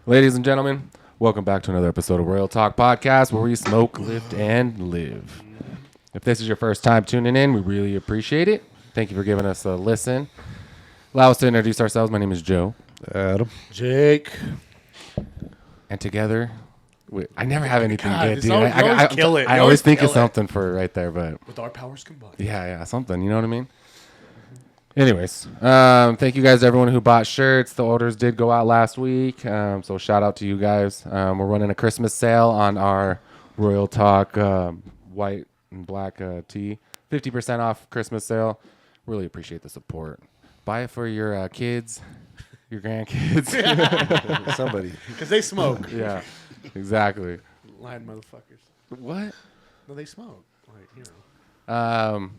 Ladies and gentlemen, welcome back to another episode of Roil Talk Podcast, where we smoke, lift, and live. If this is your first time tuning in, we really appreciate it. Thank you for giving us a listen. Allow us to introduce ourselves. My name is Joe. Adam. Jake. And together, I never have anything good, dude. Kill it. I always think of something for right there, but with our powers combined. yeah, something. You know what I mean? Anyways, thank you guys to everyone who bought shirts. The orders did go out last week, so shout out to you guys. We're running a Christmas sale on our Roil Talk white and black tee. 50% off Christmas sale. Really appreciate the support. Buy it for your kids, your grandkids. Somebody. Because they smoke. Yeah, exactly. Lying motherfuckers. What? No, they smoke. Like, you know.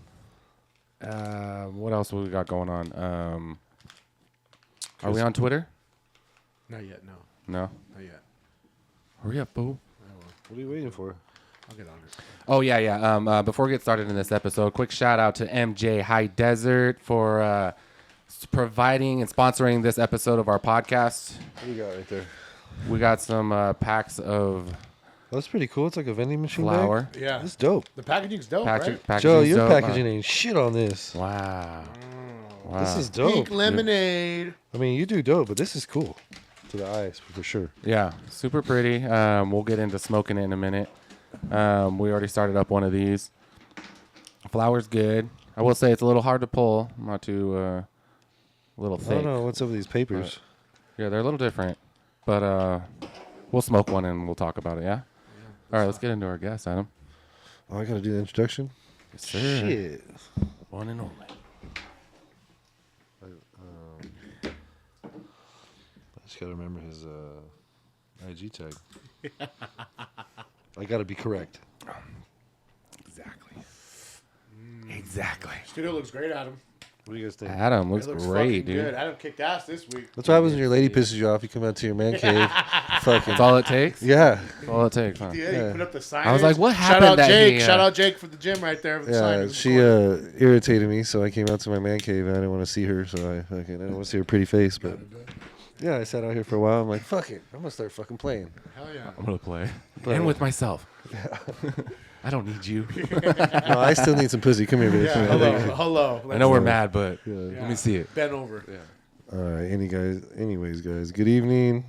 What else we got going on? Are we on Twitter? Not yet, no. No. Not yet. Hurry up, boo. What are you waiting for? I'll get on it. Oh, yeah. Before we get started in this episode, quick shout out to MJ High Desert for providing and sponsoring this episode of our podcast. What do you got right there? We got some packs of That's pretty cool. It's like a vending machine flour. bag. Yeah. That's dope. The packaging's dope, right? Joe, your dope. packaging ain't shit on this. Wow. This is dope. Pink lemonade. I mean, you do dope, but this is cool to the eyes for sure. Yeah, super pretty. We'll get into smoking it in a minute. We already started up one of these. Flour's good. I will say it's a little hard to pull. Not too a little I thick. don't know what's up with these papers. Yeah, they're a little different. But we'll smoke one and we'll talk about it, yeah? All right, let's get into our guest, Adam. Oh, I gotta do the introduction. Yes, sir. Shit. One and only. I just gotta remember his IG tag. I gotta be correct. Exactly. Studio looks great, Adam. What do you guys think? Adam looks, It looks great, fucking dude. good. Adam kicked ass this week. That's what happens when your lady pisses you off. You come out to your man cave. Fucking. That's all it takes? Yeah. That's all it takes, huh? Yeah, Yeah. you put up the sign. I was like, what Shout happened out that Jake. he, Shout out Jake for the gym right there. For the sign. Yeah, she irritated me, so I came out to my man cave and I didn't want to see her, so I didn't want to see her pretty face. But yeah, I sat out here for a while. I'm like, fuck it, I'm gonna start fucking playing. Hell yeah. I'm going to play. And with myself. I don't need you. No, I still need some pussy. Come here, bitch. Yeah, hello. I know we're mad, but Yeah. let me see it. Bend over. Yeah. All right, anyways, guys, good evening.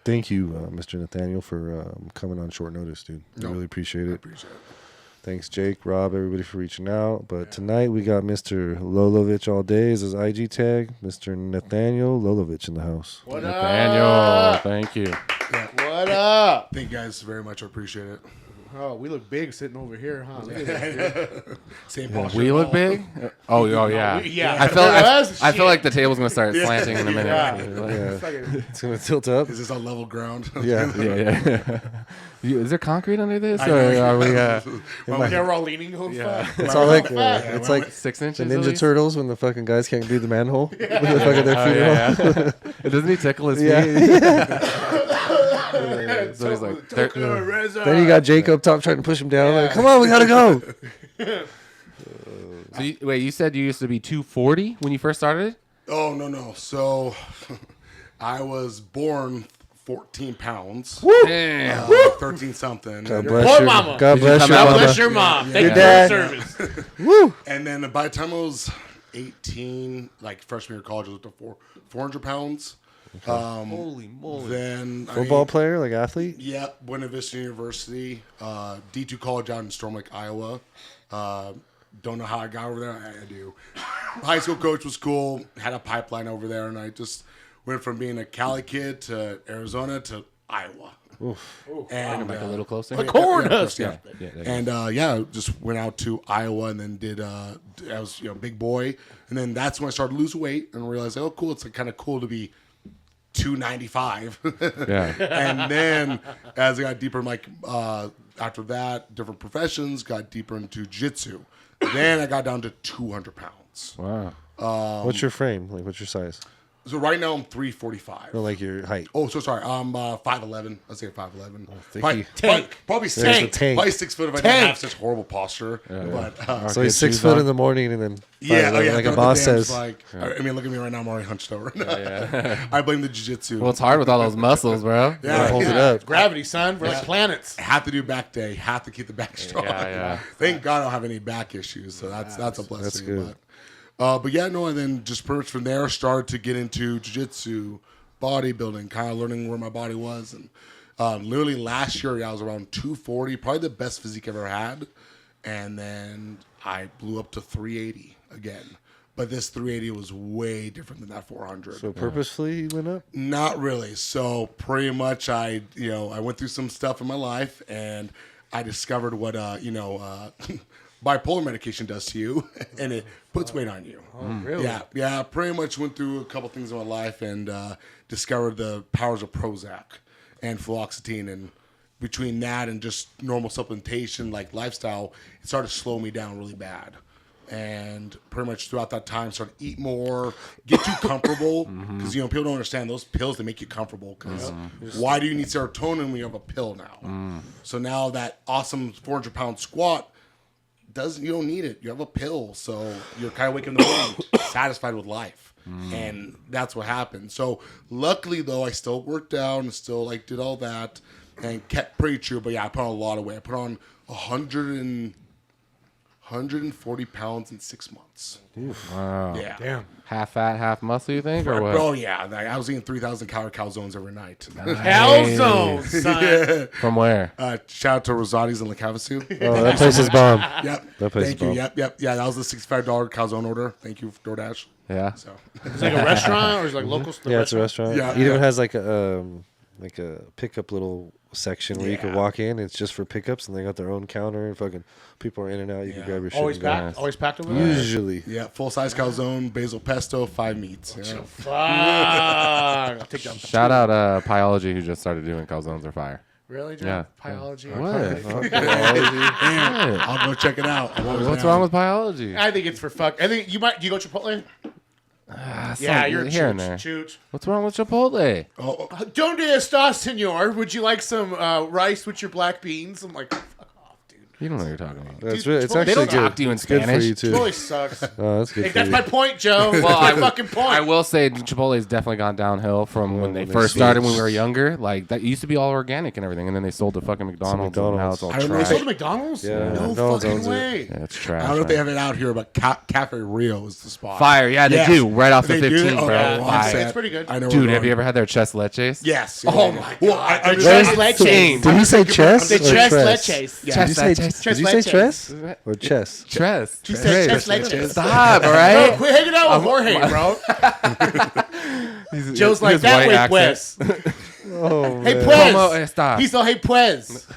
Thank you, Mr. Nathaniel, for coming on short notice, dude. I really appreciate it. Thanks, Jake, Rob, everybody for reaching out. But tonight we got Mr. Lolovich all day as his IG tag. Mr. Nathaniel Lolovich in the house. What Nathaniel, up? thank you. What up? Thank you guys very much. I appreciate it. Oh, we look big sitting over here, huh? Look at that, dude. Same posture. We look big? Oh, yeah. Yeah. I feel like the table's going to start slanting in a minute. Yeah, Fucking- it's gonna tilt up. Is this on level ground? Yeah, Yeah. Is there concrete under this? I Or know. are we Yeah, we're all leaning. Yeah. it's all like Yeah, it's like 6 the inches? at Ninja least? Turtles when the fucking guys can't do the manhole. With the fucking their Oh, feet on. yeah. Doesn't he tickle his feet? Yeah. So he's like, Then you got Jake up top trying to push him down. Like, come on, we gotta go. So wait, you said you used to be 240 when you first started? Oh, no. So I was born 14 pounds. Damn. 13 something. God And, bless Poor your mama. God bless come your out God mama. bless your mom. Thank you dad. for your service. Woo. and then by the time I was 18, like freshman year of college, I was up to 400 pounds. Holy moly. Then Football player, like athlete. Yep, Buena Vista University, D2 college out in Storm Lake, Iowa. Don't know how I got over there. I do. High school coach was cool. Had a pipeline over there, and I just went from being a Cali kid to Arizona to Iowa. And Like a little closer? The corn husk. yeah. And just went out to Iowa and then did. I was big boy, and then that's when I started to lose weight and realized, oh, cool, it's kind of cool to be 295. Yeah. And then as I got deeper, after that, different professions, got deeper into jiu-jitsu. Then I got down to 200 pounds. Wow. What's your frame? Like, what's your size? So right now I'm 345. Or like your height. Oh, so sorry. I'm 5'11". Let's say 5'11". Thicky. Probably There's six. the tank. Probably 6 foot if I didn't have such horrible posture. But So he's Good 6 shoes foot on. in the morning and then yeah, like throw a the boss dams, says. Like, I mean, look at me right now. I'm already hunched over. I blame the jiu-jitsu. Well, it's hard with all those muscles, bro. Yeah. Hold it up. Gravity, son. We're like planets. Have to do back day. Have to keep the back strong. yeah. Thank God I don't have any back issues, so that's a blessing. That's good. But yeah, no, and then just pretty much from there started to get into jiu-jitsu, bodybuilding, kind of learning where my body was, and literally last year I was around 240, probably the best physique I've ever had, and then I blew up to 380 again. But this 380 was way different than that 400. So purposefully you went up? Not really. So pretty much I went through some stuff in my life and I discovered what, bipolar medication does to you and it puts weight on you. Oh, really? Yeah. Pretty much went through a couple things in my life and discovered the powers of Prozac and fluoxetine. And between that and just normal supplementation, like lifestyle, it started to slow me down really bad. And pretty much throughout that time, started to eat more, get too comfortable. Because, people don't understand those pills, they make you comfortable. Because why do you need serotonin when you have a pill now? So now that awesome 400-pound squat, you don't need it. You have a pill. So you're kind of waking up in the morning satisfied with life. And that's what happened. So luckily, though, I still worked out and still did all that and kept pretty true. But yeah, I put on a lot of weight. I put on 140 pounds in 6 months. Wow. Yeah. Damn. Half fat, half muscle, you think, or what? Oh, yeah. I was eating 3,000 calorie calzones every night. Hell zone, son. From where? Shout out to Rosati's in La Cavasu. Oh, that place is bomb. Yep. That place Thank is you. bomb. Yep. Yeah, that was a $65 calzone order. Thank you, DoorDash. Yeah. So, It's like a restaurant or it's like local Yeah, it's a restaurant. Yeah, It even yeah. has like a pickup little section where you can Yeah. walk in. It's just for pickups, and they got their own counter, and fucking people are in and out. You can grab your shit. Always and go. packed. Always packed over there. Usually. yeah, full-size calzone, basil pesto, 5 meats. Yeah. Fuck. I'll take that. Shout out Pyology who just started doing calzones are fire. Really, John? Yeah. Biology. What? I'll go check it out. What's wrong with Pyology? I think it's for fuck. I think you might. Do you go Chipotle? Yeah, you're a here and chooch. there. Chooch. What's wrong with Chipotle? Donde está, senor? Would you like some rice with your black beans? I'm like, fuck off, dude. You don't know what you're talking about. That's Dude, really, it's Chipotle- actually They don't good. talk to you in It's good for Spanish. you too. Chipotle sucks. Oh, that's good Hey, for that's you. my point, Joe. Well, my fucking point. I will say Chipotle's definitely gone downhill from when they when they first started when we switched. were younger. Like that used to be all organic and everything, and then they sold to fucking McDonald's, and now it's all I don't know, They trash. sold to McDonald's? Yeah, No McDonald's fucking owns it. way. Yeah, it's trash. I don't know if they man. have it out here, but Cafe Rio is the spot. Fire, yeah, they Yes. do right off the They do? 15, Oh, bro. yeah, well, Fire. it's pretty good. I know. Dude, have you ever had their chest leches? Yes. Oh, my Well, God. I The just- chest leches. insane. Did he say chest The or chest tress? leches. Yeah. Did you say, Chest did you say leches. tress or chest? Chest. She said chest leches. Stop, all Bro, right? quit hanging out with Jorge, bro. Joe's like, His that white way, accent. pues. Oh, Hey, man. Como pues. estas? He's all, hey, pues.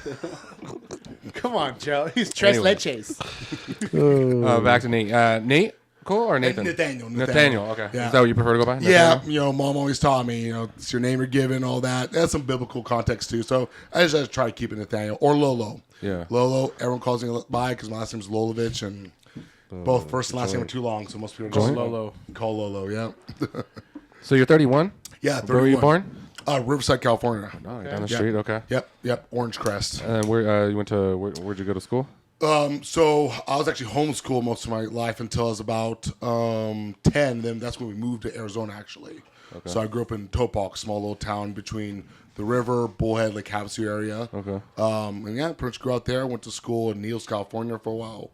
Come on, Joe. He's tres Anyway. leches. Back to Nate. Nate? Cool or Nathan? Nathaniel. Okay. Yeah. Is that what you prefer to go by? Yeah, Nathaniel? Mom always taught me, it's your name you're given, all that. That's some biblical context too. So I just have to try to keep it Nathaniel or Lolo. Yeah. Lolo. Everyone calls me by because my last name's Lolovich, and both first and last name are too long, so most people just Lolo. call Lolo. Yeah. So you're 31? Yeah. Where were you 31. born? Riverside, California. Oh, down the street. Okay. Yep. Orange Crest. And where you went to? Where'd you go to school? So I was actually homeschooled most of my life until I was about 10. Then that's when we moved to Arizona, actually. Okay. So I grew up in Topok, small little town between the river, Bullhead, Lake Havasu area. Okay. And yeah, pretty much grew out there. Went to school in Niles, California for a while.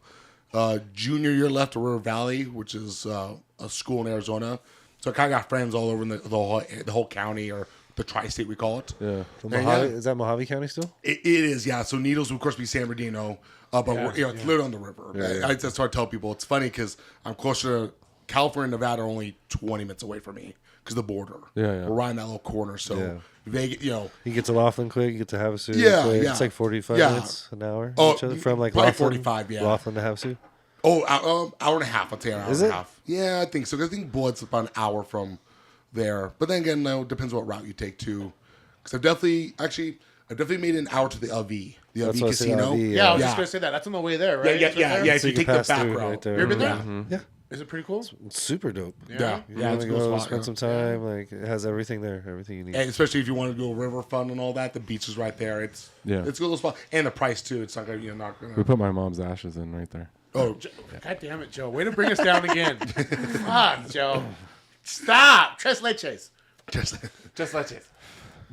Junior year left to River Valley, which is a school in Arizona. So I kind of got friends all over in the whole county, or the tri-state we call it. Yeah. Is that Mojave County still? It is, yeah. So Needles would, of course, be San Bernardino, but it's literally on the river. That's what I tell people. It's funny because I'm closer to California and Nevada, are only 20 minutes away from me because the border. Yeah. We're right in that little corner. So Vegas, You get to Laughlin quick. You get to Havasu Yeah, quick. yeah. It's like 45 Yeah. minutes, an hour. Oh, each other, from like probably Laughlin, 45, yeah. Laughlin to Havasu. Hour and a half. I'd say an hour Is and it? a half. Yeah, I think so. I think Bullett's about an hour from there. But then again, it depends what route you take too. Because I've definitely made an hour to the LV, the That's LV what I said, casino. LV, Yeah, I was Yeah. just going to say that. That's on the way there, right? Yeah. It's right there? If So you you take can the pass back through route. right there. You ever been there? Yeah. Is it pretty cool? It's super dope. Yeah, You yeah, want it's to a cool go spot, spend yeah. some time. Like it has everything there, everything you need. And especially if you want to do a river fun and all that, the beach is right there. It's a good little spot, and the price too. It's not gonna not gonna. We put my mom's ashes in right there. Oh, God damn it, Joe! Way to bring us down again. Fuck, Joe. Stop. Tres leches. just. Just leches.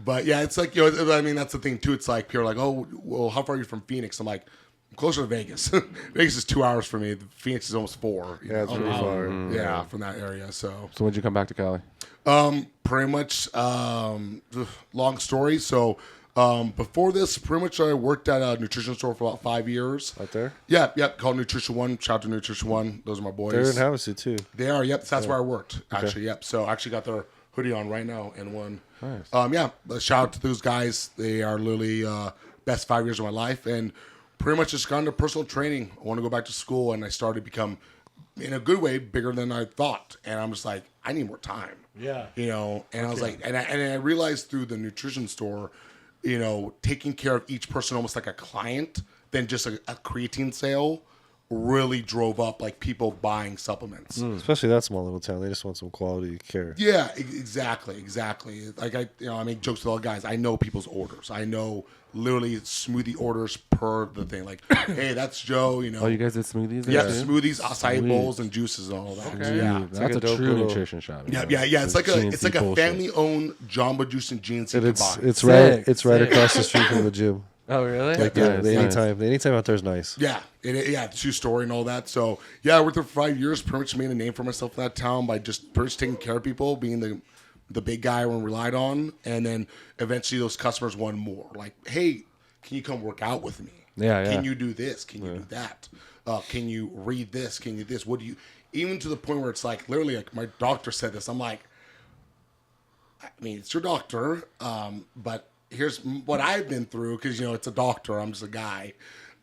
But yeah, it's like I mean, that's the thing too. It's like people are like, oh, well, how far are you from Phoenix? I'm like, I'm closer to Vegas. Vegas is 2 hours for me. Phoenix is almost 4. Yeah, it's really far. Yeah, from that area. So So when'd you come back to Cali? pretty much long story. So before this, pretty much I worked at a nutrition store for about 5 years. Out there? Yeah, called Nutrition One. Shout out to Nutrition One. Those are my boys. They're in Havasu too. They are. Yep, that's where I worked. Actually, yep. So I actually got their hoodie on right now and one. Nice. Yeah. Shout out to those guys. They are literally best 5 years of my life, and pretty much just got into personal training. I want to go back to school, and I started to become, in a good way, bigger than I thought. And I'm just like, I need more time. Yeah. And I was like, and I realized through the nutrition store, taking care of each person almost like a client than just a creatine sale really drove up like people buying supplements. Especially that small little town. They just want some quality care. Yeah, exactly. Like I make jokes with all the guys. I know people's orders. I know literally smoothie orders per the thing. Like, hey, that's Joe. Oh, you guys did smoothies? Yeah, there, too? smoothies, acai Sweet. bowls, and juices and all that. Okay. Yeah. That's like a a dope true little- nutrition shop. Yeah. It's like a GNC bullshit. family-owned Jamba Juice and GNC And combined. it's Sick, right sick. across the street from the gym. Oh, really? Like Nice, nice. anytime out there is nice. Yeah, true story and all that. So yeah, I worked there for 5 years. Pretty much made a name for myself in that town by just pretty much taking care of people, being the big guy everyone relied on, and then eventually those customers wanted more. Like, hey, can you come work out with me? Yeah. Can you do this? Can you do that? Can you read this? Can you do this? What do you? Even to the point where it's like literally like my doctor said this. I'm like, I mean, it's your doctor, but here's what I've been through because it's a doctor. I'm just a guy,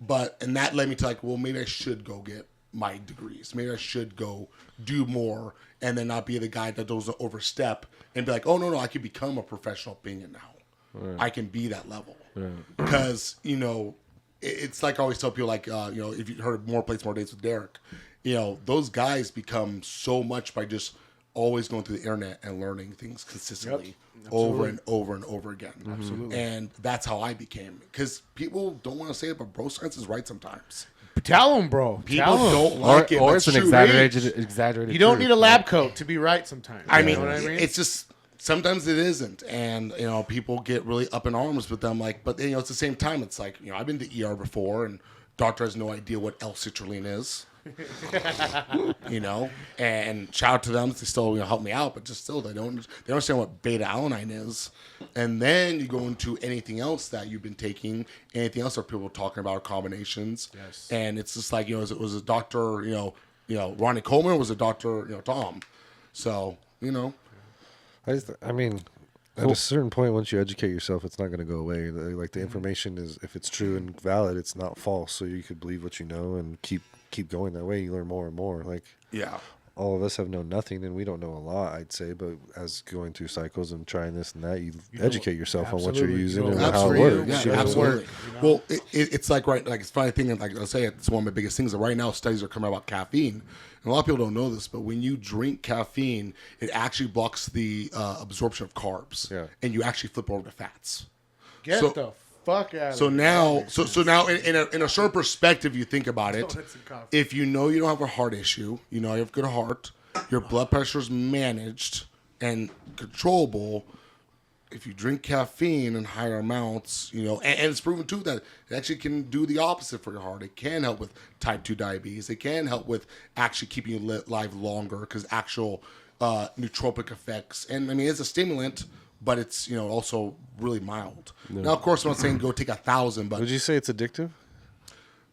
and that led me to like, well, maybe I should go get my degrees. Maybe I should go do more, and then not be the guy that doesn't overstep and be like, oh no, I could become a professional opinion now. Right. I can be that level because it's like I always tell people like if you heard More Plates More Dates with Derek, those guys become so much by just always going through the internet and learning things consistently over and over and over again. Absolutely. And that's how I became. Because people don't want to say it, but bro science is right sometimes. Tell them, bro. People Tell 'em. don't like it. Or but it's an shoot, exaggerated. You don't truth. need a lab coat to be right sometimes. I You mean, know what I mean? it's just sometimes it isn't, and people get really up in arms with them. Like, but it's the same time. It's like I've been to ER before, and doctor has no idea what L-citrulline is. And shout out to them. They still help me out, but just still they don't understand what beta alanine is. And then you go into anything else that you've been taking, anything else that people are talking about combinations. Yes. And it's just like it was a doctor, Ronnie Coleman, was a doctor, Tom. So I mean, at a certain point, once you educate yourself, it's not going to go away. Like the information is, if it's true and valid, it's not false. So you could believe what you know and keep going that way. You learn more and more. Like all of us have known nothing, and we don't know a lot, I'd say. But as going through cycles and trying this and that, you educate yourself on what you're using and how it works. Yeah, absolutely. Well, it's like it's funny thing. Like I'll say, it's one of my biggest things. That right now, studies are coming out about caffeine. And a lot of people don't know this, but when you drink caffeine, it actually blocks the absorption of carbs, and you actually flip over to fats. Get the fuck out. So now, now, in a certain perspective, you think about it. If you know you don't have a heart issue, you have a good heart, your blood pressure is managed and controllable. If you drink caffeine in higher amounts, and it's proven too that it actually can do the opposite for your heart. It can help with type 2 diabetes. It can help with actually keeping you alive longer because actual nootropic effects. And I mean, it's a stimulant, but it's also really mild. Now, of course, I'm not saying go take 1,000, but Would you say it's addictive?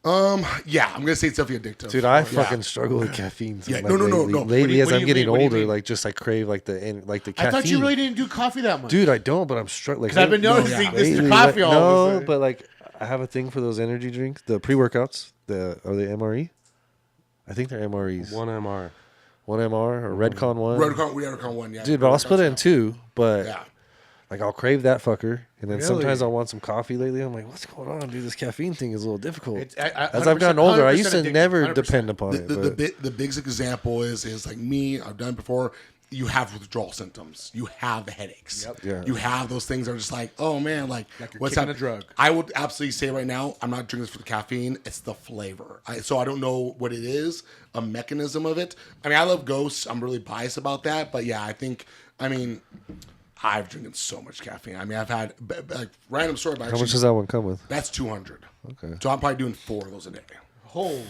yeah, I'm gonna say it's definitely addictive. Dude, I fucking struggle with caffeine. Yeah, Like, no. Lately, as what do I'm you getting mean? What do you older, mean? like just I crave like the caffeine. I thought you really didn't do coffee that much. Dude, I don't, but I'm struggling. Like, Because I've been noticing this lately, coffee all of a No, sudden. but like I have a thing for those energy drinks, the pre-workouts. Are they MRE? I think they're MREs. One MR. One MR or Redcon one. Redcon 1, yeah. Dude, but I'll split it in two. But Yeah. Like I'll crave that fucker, and then Really? sometimes I'll want some coffee. Lately, I'm like, what's going on, dude? This caffeine thing is a little difficult. As 100%, I've gotten older, I used 100% to addicted, never 100%. depend upon it. But The biggest example is like me. I've done it before. You have withdrawal symptoms. You have the headaches. Yep. Yeah. You have those things that are just like, oh man, like you're what's kicking that a drug. I would absolutely say right now, I'm not drinking this for the caffeine. It's the flavor. So I don't know what it is, a mechanism of it. I mean, I love Ghosts. I'm really biased about that. But yeah, I've drinking so much caffeine. I mean, I've had like random story. But how much does that one come with? That's 200. Okay. So I'm probably doing 4 of those a day. Holy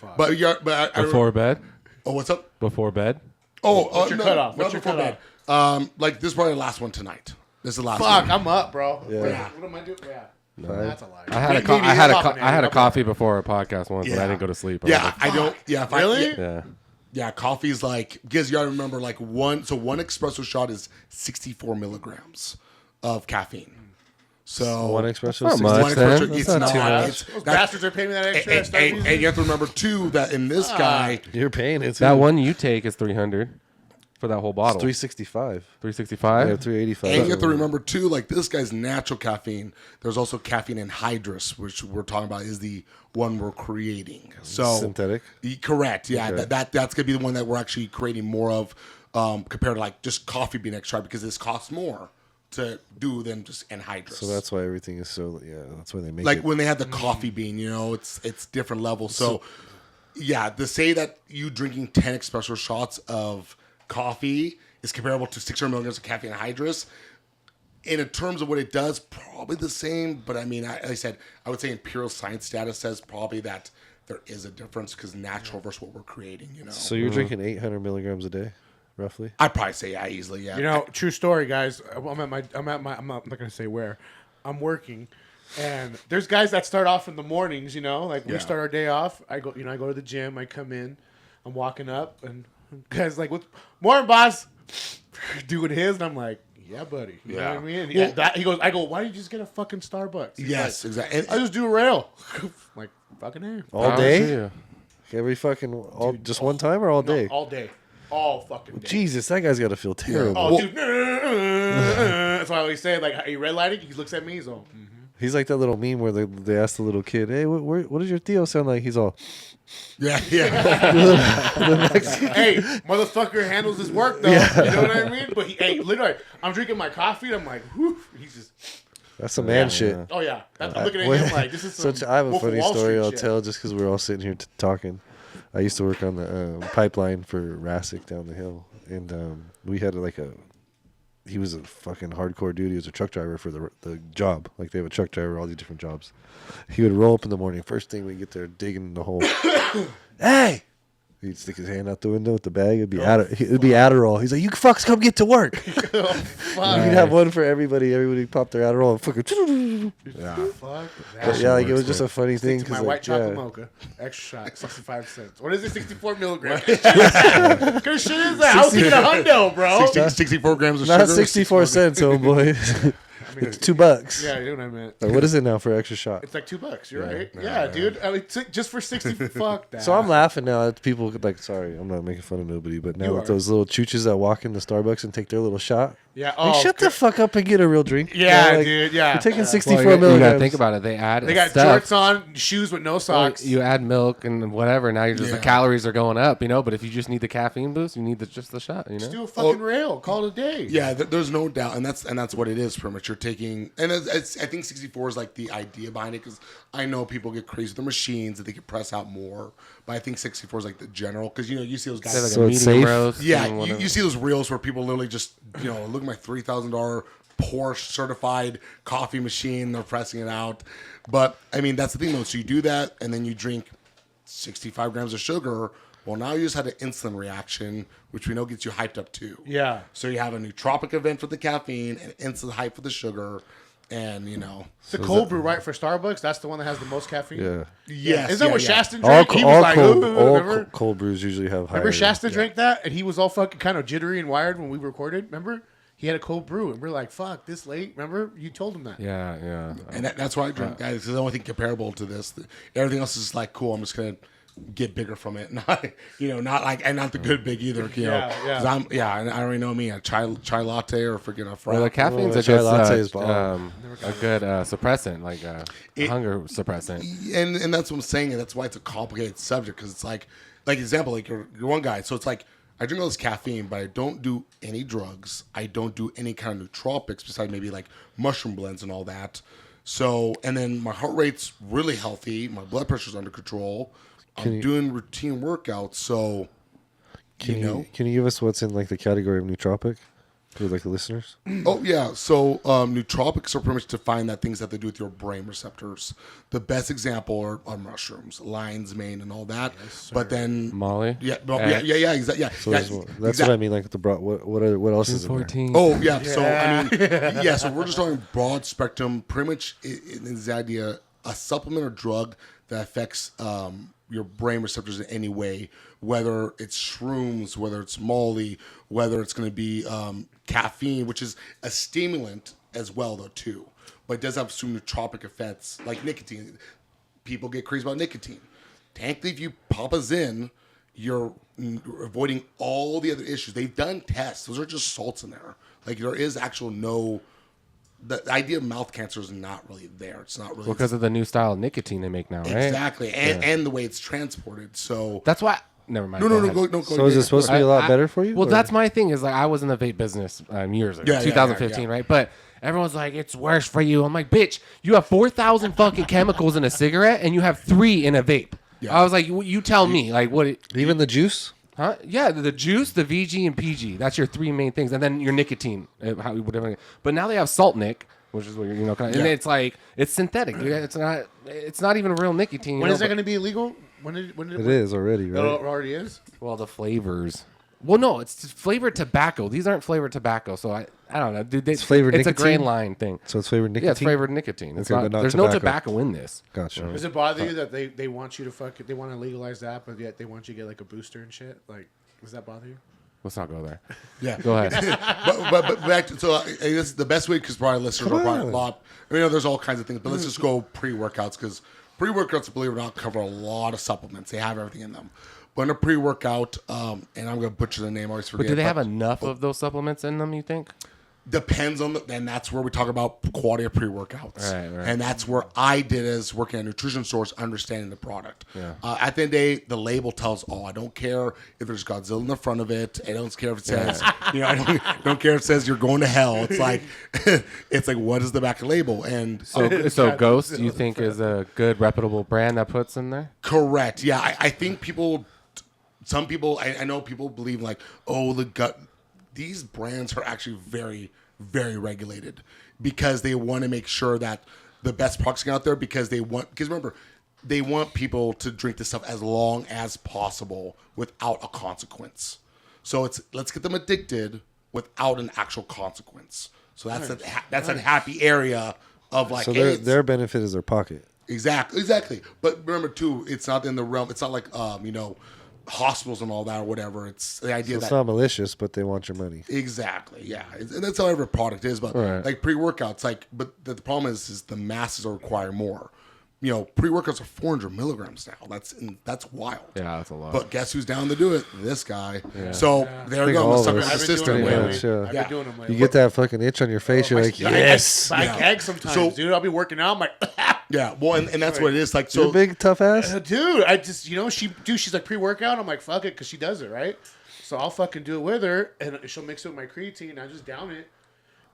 fuck. But yeah, Before bed? Oh, what's up? Before bed? What's your cutoff? No, What's your before cutoff? bed. Like this is probably the last one tonight. This is the last Fuck, one. I'm up, bro. Yeah. What am I doing? Yeah. Five. That's a lie. I had a coffee before a podcast once, but I didn't go to sleep. I was Yeah, like, I don't. Yeah, if Really? yeah. Yeah, coffee's like, because you gotta remember, like one espresso shot is 64 milligrams of caffeine. So One espresso. not 60 much, one then. espresso, That's it's not not. too much. It's, Those that- bastards are paying me that extra. I start and using- you have to remember too that in this guy, You're paying it. That one you take is 300 for that whole bottle. 365. 365? Yeah, 385. and you have to remember too, like this guy's natural caffeine. There's also caffeine anhydrous, which we're talking about is the one we're creating. So Synthetic? correct. Yeah, Okay. that's gonna be the one that we're actually creating more of compared to like just coffee bean extract because this costs more to do than just anhydrous. So that's why everything is so. Yeah, that's why they make like it. when they have the coffee bean, it's different levels. So yeah, to say that you drinking 10 espresso shots of coffee is comparable to 600 milligrams of caffeine anhydrous. In terms of what it does, probably the same. But I mean, like I said, I would say Imperial Science data says probably that there is a difference because natural versus what we're creating. So you're drinking 800 milligrams a day, roughly. I'd probably say yeah, easily. Yeah. You know, true story, guys. I'm not gonna say where. I'm working, and there's guys that start off in the mornings. You know, like we Yeah. start our day off. I go to the gym. I come in. I'm walking up, and guys like, "What's morning, boss?" Doing his, and I'm like, "Yeah, buddy." You know what I mean? And he goes, "I go, why don't you just get a fucking Starbucks?" He's Yes, like, exactly. And- I just do a rail. Like fucking A. All Power day? to you. Every fucking just one time or all No, day? all day, all fucking day. Jesus, that guy's got to feel terrible. Oh, dude. That's why I always say, like, are you red lighting? He looks at me. He's all. He's like that little meme where they ask the little kid, "Hey, what does your Theo sound like?" He's all, yeah. Hey, motherfucker handles his work though. You know what I mean? But literally, I'm drinking my coffee. And I'm like, whew. He's just, "That's some man shit." oh yeah. I'm looking at him like this is some I have a Wolf of funny Wall story Street I'll shit. tell just because we're all sitting here talking. I used to work on the pipeline for Rassick down the hill, and we had he was a fucking hardcore dude. He was a truck driver for the job. Like they have a truck driver, all these different jobs. He would roll up in the morning. First thing we get there, digging in the hole. Hey! He'd stick his hand out the window with the bag. It'd be Adderall. He's like, "You fucks come get to work." You'd have one for everybody. Everybody popped their Adderall and fucking. Fuck But that. yeah, like it was just a funny thing. To my 'cause, white like, chocolate yeah. mocha, extra shot, 65 cents. What is it? 64 milligrams. Good shit is that? I was thinking a hundo, bro. 64 grams of Not sugar. 64 cents, homeboy. It's $2. Yeah, you know what I meant. Like, what is it now for extra shot? It's like $2. You're right. Yeah, dude. I mean, just for 60. Fuck that. So I'm laughing now at people like, sorry, I'm not making fun of nobody, but now You with are. those little chooches that walk into Starbucks and take their little shot, Yeah. like, shut the fuck up and get a real drink. Yeah, You know, like, dude. Yeah. You're taking Yeah. 64 Well, you milligrams. gotta think about it. They add They got stuff. jorts on, shoes with no socks. You add milk and whatever. Now you're just the Yeah. calories are going up, But if you just need the caffeine boost, you need just the shot. Just do a fucking rail. Call it a day. Yeah, there's no doubt, and that's what it is. Pretty much, you're taking, and I think 64 is like the idea behind it because I know people get crazy with the machines that they can press out more, but I think 64 is like the general because you see those guys. Say like So a it's medium safe? roast. Yeah, and whatever. you see those reels where people literally just look at my $3,000 Porsche certified coffee machine. They're pressing it out, but I mean that's the thing though. So you do that, and then you drink 65 grams of sugar. Well, now you just had an insulin reaction, which we know gets you hyped up too. Yeah. So you have a nootropic event for the caffeine and instant hype for the sugar, and It's a cold brew, right? For Starbucks, that's the one that has the most caffeine. Yeah. yes, Isn't that what yeah. Shaston All, drank? He was all, like, cold, "Ooh," all remember? cold brews usually have higher. Remember Shasta drank that, and he was all fucking kind of jittery and wired when we recorded. Remember, he had a cold brew, and we're like, "Fuck, this late." Remember, you told him that. Yeah. And that's why I drink that. It's the only thing comparable to this. Everything else is like cool. I'm just gonna get bigger from it. Not not like, and not the good big either. Yeah. 'Cause and I already know me, a chai latte or freaking a frap. Well, the caffeine's Oh, a chai good, latte is bomb. a good suppressant, like a hunger suppressant. and that's what I'm saying, and that's why it's a complicated subject, because it's like example, like you're one guy, so it's like I drink all this caffeine, but I don't do any drugs. I don't do any kind of nootropics besides maybe like mushroom blends and all that. So, and then my heart rate's really healthy. My blood pressure's under control. I'm doing routine workouts. So, Can you give us what's in like the category of nootropic for like the listeners? Oh yeah, so nootropics are pretty much defined that things have to do with your brain receptors. The best example are mushrooms, lion's mane, and all that. Yes, but then Molly, exactly. So that's what I mean. Like the broad. What else is in there? 14. Oh yeah. So I mean, so we're just talking broad spectrum. Pretty much is the idea a supplement or drug that affects your brain receptors in any way, whether it's shrooms, whether it's Molly, whether it's going to be caffeine, which is a stimulant as well, though, too. But it does have some nootropic effects, like nicotine. People get crazy about nicotine. Technically, if you pop a Zyn, you're avoiding all the other issues. They've done tests. Those are just salts in there. Like, there is actual no... The idea of mouth cancer is not really there. It's not really... because of the new style of nicotine they make now, right? Exactly. And the way it's transported. So... That's why... Never mind. No. So is it supposed to be a lot better for you? Well, or? that's my thing. Is like I was in the vape business years ago, 2015, right? But everyone's like, it's worse for you. I'm like, bitch, you have 4,000 fucking chemicals in a cigarette, and you have 3 in a vape. Yeah. I was like, you tell me, like, what? Even the juice? Huh? Yeah, the juice, the VG, and PG. That's your 3 main things, and then your nicotine, whatever. But now they have Salt Nic, which is what and it's like it's synthetic. It's not even real nicotine. When is that going to be illegal? When it is already, right? It already is? Well, the flavors. Well, no, it's flavored tobacco. These aren't flavored tobacco, so I don't know. Dude, it's flavored nicotine? It's a grain line thing. So it's flavored nicotine? Yeah, it's flavored nicotine. It's okay, not, but not there's tobacco. no tobacco in this. Gotcha. Does it bother you that they want you to they want to legalize that, but yet they want you to get like a booster and shit? Like, does that bother you? Let's not go there. Yeah. Go ahead. but back to, so this is the best way, because probably listeners are probably a lot. There's all kinds of things, but let's just go pre-workouts, because pre-workouts, believe it or not, cover a lot of supplements. They have everything in them. But in a pre-workout, and I'm going to butcher the name, I always forget. But do they have enough of those supplements in them, you think? Depends on and that's where we talk about quality of pre-workouts. Right. And that's where I did as working at nutrition stores, understanding the product. Yeah. At the end of the day, the label tells I don't care if there's Godzilla in the front of it. I don't care if it says, I don't care if it says you're going to hell. It's like, what is the back of the label? And so Ghost, you think is a good reputable brand that puts in there? Correct. Yeah. I think some people, I know people believe like, the gut. These brands are actually very, very regulated, because they want to make sure that the best products get out there, because remember, they want people to drink this stuff as long as possible without a consequence. So let's get them addicted without an actual consequence. So that's a happy area of like. So their benefit is their pocket. Exactly. But remember too, it's not in the realm. It's not like hospitals and all that or whatever. It's the idea it's not malicious, but they want your money. Exactly. Yeah, and that's how every product is. But like pre-workouts, but the problem is the masses require more. Pre-workouts are 400 milligrams now. That's wild. Yeah, that's a lot. But guess who's down to do it? This guy. Yeah. So there we go. Suck the system. I've been doing them lately. You get that fucking itch on your face. You're like, yes. I gag sometimes, dude. I'll be working out. I'm like, yeah. Well, and that's what it is. Like, so you're a big tough ass, dude. I just, she's like pre-workout. I'm like, fuck it, because she does it right. So I'll fucking do it with her, and she'll mix it with my creatine. I just down it,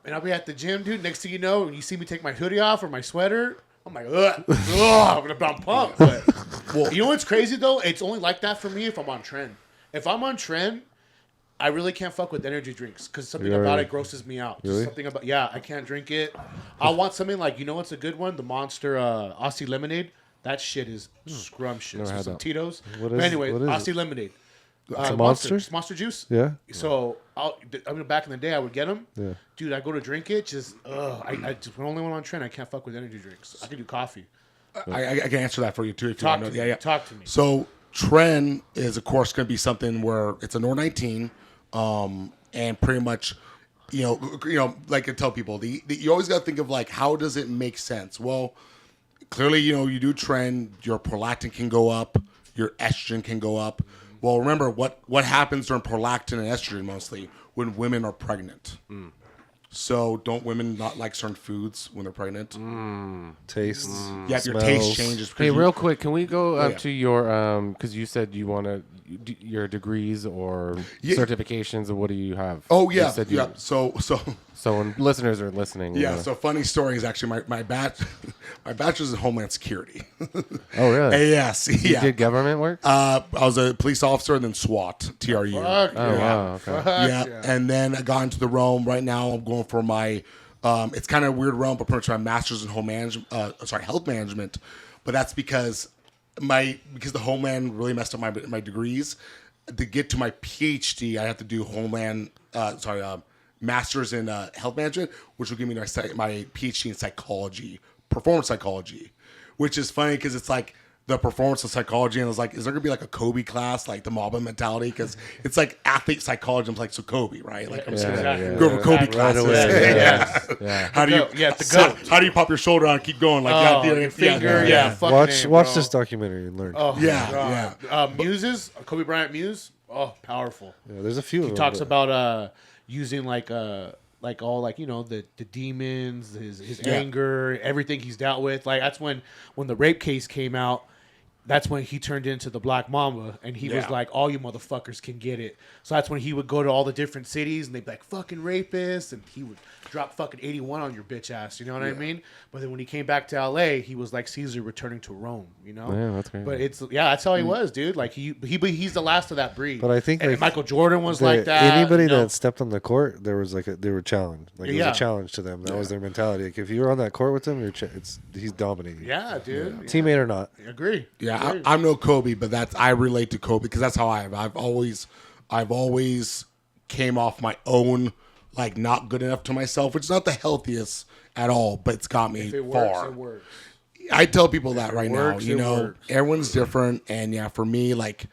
and I'll be at the gym, dude. Next thing you know, when you see me take my hoodie off or my sweater, I'm like, I'm pumped. But, you know what's crazy, though? It's only like that for me if I'm on trend. If I'm on trend, I really can't fuck with energy drinks, because something about it grosses me out. Really? Something about, I can't drink it. I want something like, what's a good one? The Monster Aussie Lemonade. That shit is scrumptious. With some Tito's. What is Aussie it? Lemonade. Monster juice. Yeah. So back in the day, I would get them. Yeah. Dude, I go to drink it. Just I just when only one on trend. I can't fuck with energy drinks. I can do coffee. I can answer that for you too. If Talk you to want me. Yeah. Talk to me. So trend is of course going to be something where it's a NOR 19, and pretty much, like I tell people, you always got to think of like, how does it make sense? Well, clearly, you do trend, your prolactin can go up. your estrogen can go up. Well, remember what happens during prolactin and estrogen mostly when women are pregnant. So don't women not like certain foods when they're pregnant? Tastes. Yeah, your taste changes. Hey, real quick, can we go yeah. to your because you said you want to your degrees or certifications, or what do you have? Oh You yeah, said yeah. So when listeners are listening, yeah. So funny story is actually my bachelor's in Homeland Security. Oh really? Yes. You Yeah. did government work? I was a police officer and then SWAT, TRU. Fuck Oh wow, okay. Yeah. And then I got into the realm. Right now, I'm going for my. It's kind of a weird realm, but pretty much my master's in health management. But that's because the Homeland really messed up my degrees. To get to my PhD, I have to do master's in health management, which will give me my PhD in psychology, performance psychology, which is funny because it's like the performance of psychology, and I was like, is there gonna be like a Kobe class, like the Mamba mentality? Because it's like athlete psychology. I'm like, so Kobe, right? Like I'm just gonna go over Kobe classes. Yeah. How do you? How do you pop your shoulder out and keep going? Like your finger, fucking Watch A, watch bro. this documentary and learn. Oh, Yeah, God. Muses, Kobe Bryant Muse. Oh, powerful. Yeah, there's a few. He talks about using like all like the demons, his anger, everything he's dealt with. Like that's when the rape case came out. That's when he turned into the Black Mamba, and he was like, all you motherfuckers can get it. So that's when he would go to all the different cities, and they'd be like, fucking rapists, and he would drop fucking 81 on your bitch ass, you know what I mean? But then when he came back to L.A., he was like Caesar returning to Rome, you know? Yeah, that's great. But that's how he was, dude. Like, he's the last of that breed. But I think and like, Michael Jordan was like that. Anybody you know? that stepped on the court, they were challenged. Like it was a challenge to them. That was their mentality. Like if you were on that court with him, he's dominating. Yeah, dude. Yeah. Teammate or not. Agree. Yeah, I'm no Kobe, but I relate to Kobe because that's how I've always came off my own, like not good enough to myself, which is not the healthiest at all, but it's got me If it far. works, it works. I tell people that right works, now, it works. everyone's different, and for me, like,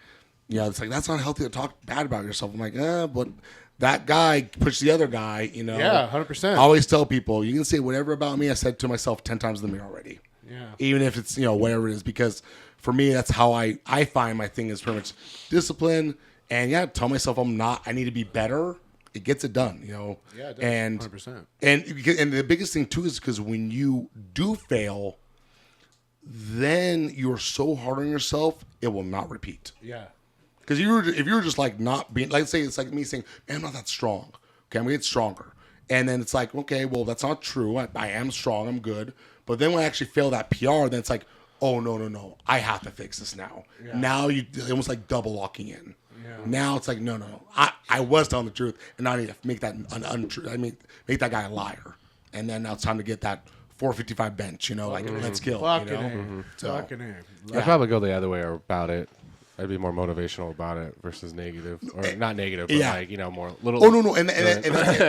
it's like that's not healthy to talk bad about yourself. I'm like, but that guy pushed the other guy, Yeah, 100%. I always tell people, you can say whatever about me. I said to myself 10 times in the mirror already. Yeah. Even if it's, whatever it is, because for me, that's how I find my thing is pretty much discipline. And tell myself I need to be better. It gets it done, Yeah, it does, and 100%. And the biggest thing too is because when you do fail, then you're so hard on yourself, it will not repeat. Yeah. Because if you're just like not being, like say it's like me saying, man, I'm not that strong. Okay, I'm gonna get stronger. And then it's like, okay, well that's not true. I am strong. I'm good. But then when I actually fail that PR, then it's like, oh no, I have to fix this now. Yeah. Now you almost like double locking in. Yeah. Now it's like no. I was telling the truth, and now I need to make that untrue. Make that guy a liar. And then now it's time to get that 455 bench. Let's kill. Fucking Mm-hmm. Fucking I'd probably go the other way about it. I'd be more motivational about it versus negative, or not negative, but like more little. Oh no, and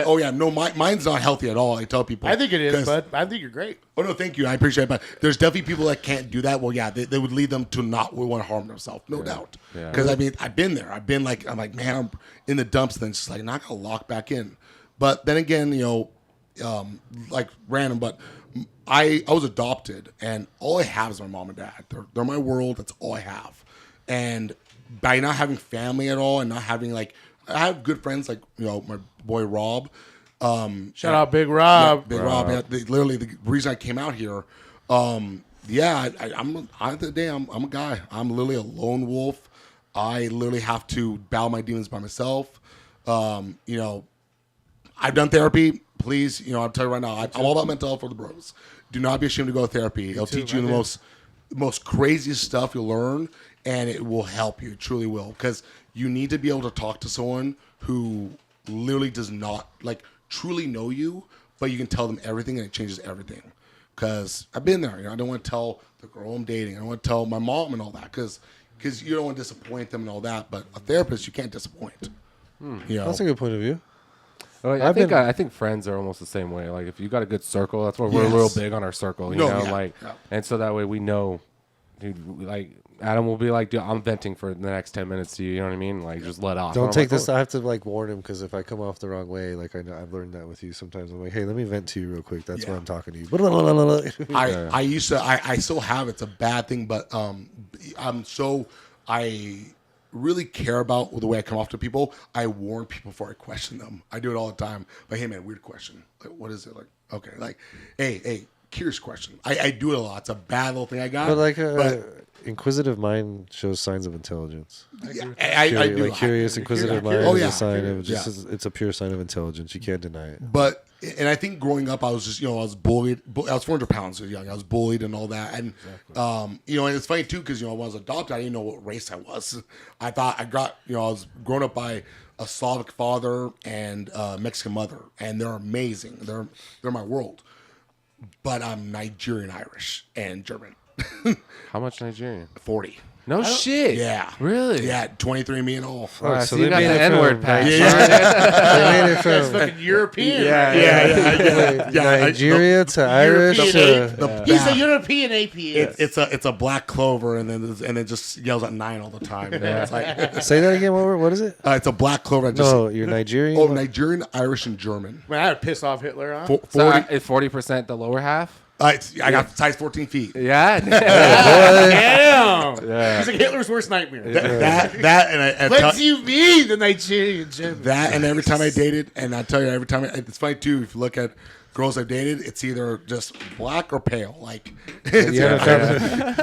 oh yeah, no, mine's not healthy at all. I tell people. I think it is, bud. I think you're great. Oh no, thank you. I appreciate it. But there's definitely people that can't do that. Well, yeah, they would lead them to not want to harm themselves, no doubt. Because I've been there. I'm like, man, I'm in the dumps. Then it's just like not gonna lock back in. But then again, like random. But I was adopted, and all I have is my mom and dad. They're my world. That's all I have. And by not having family at all, and not having I have good friends like my boy Rob. Shout out Big Rob. Big Rob. Yeah, literally the reason I came out here. I'm a guy. I'm literally a lone wolf. I literally have to battle my demons by myself. I've done therapy. Please, I'll tell you right now, I'm all about mental health for the bros. Do not be ashamed to go to therapy. It'll teach you the most craziest stuff you'll learn, and it will help you. It truly will, because you need to be able to talk to someone who literally does not truly know you, but you can tell them everything, and it changes everything. Because I've been there. I don't want to tell the girl I'm dating. I don't want to tell my mom and all that, because you don't want to disappoint them and all that. But a therapist, you can't disappoint. That's a good point of view. I think friends are almost the same way. Like if you got a good circle, that's why we're real big on our circle, and so that way we know, dude. Like Adam will be like, dude, I'm venting for the next 10 minutes to you. You know what I mean? Like just let off. Don't take this. I have to warn him because if I come off the wrong way, I know I've learned that with you sometimes. I'm like, hey, let me vent to you real quick. That's why I'm talking to you. I used to. I still have. It's a bad thing, but I'm so. I really care about the way I come off to people. I warn people before I question them. I do it all the time. Like, hey man, weird question. Like, what is it? Like, okay, like, hey, curious question. I do it a lot. It's a bad little thing I got. But like inquisitive mind shows signs of intelligence. I do. Like curious, inquisitive mind Oh, is yeah. a sign of it's a pure sign of intelligence. You can't deny it. But and I think growing up, I was just I was bullied. I was 400 pounds so young. I was bullied and all that. And and it's funny too because when I was adopted, I didn't know what race I was. I thought I was grown up by a Slavic father and a Mexican mother, and they're amazing. They're my world. But I'm Nigerian, Irish, and German. How much Nigerian? 40. No shit. Yeah. Really? Yeah, 23andMe and all. So you got the N-word pack. They made it That's from fucking European. Nigeria to Irish. He's a European APS. It's a black clover, and then it just yells at 9 all the time. It's like, Say that again. What is it? it's a black clover. No, you're Nigerian. Oh, Nigerian, Irish, and German. Man, I would piss off Hitler, huh? 40. So is 40% the lower half? I got size 14 feet. Yeah. Damn. Yeah. He's like Hitler's worst nightmare. That and What do you mean, the Nigerian German? that and every time I dated, and I tell you every time it's funny too. If you look at girls I've dated, it's either just black or pale. Like You haven't found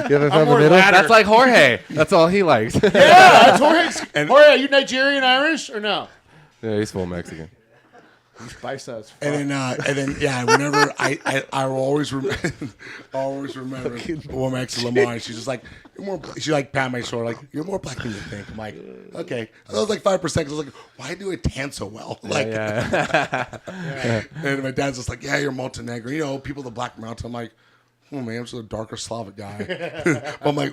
the more middle. latter. That's like Jorge. That's all he likes. Yeah, that's Jorge. Jorge, are you Nigerian Irish or no? Yeah, he's full Mexican. Spice us. And then whenever I will always remember woman next to Lamar. She's just like, you're more. She like pat my shoulder like, you're more black than you think. I'm like, okay. I was like 5% because I was like, why do I tan so well? Like, and my dad's just like, yeah, you're Montenegro. You know, people the black mountain. I'm like, oh man, I'm just a darker Slavic guy. I'm like,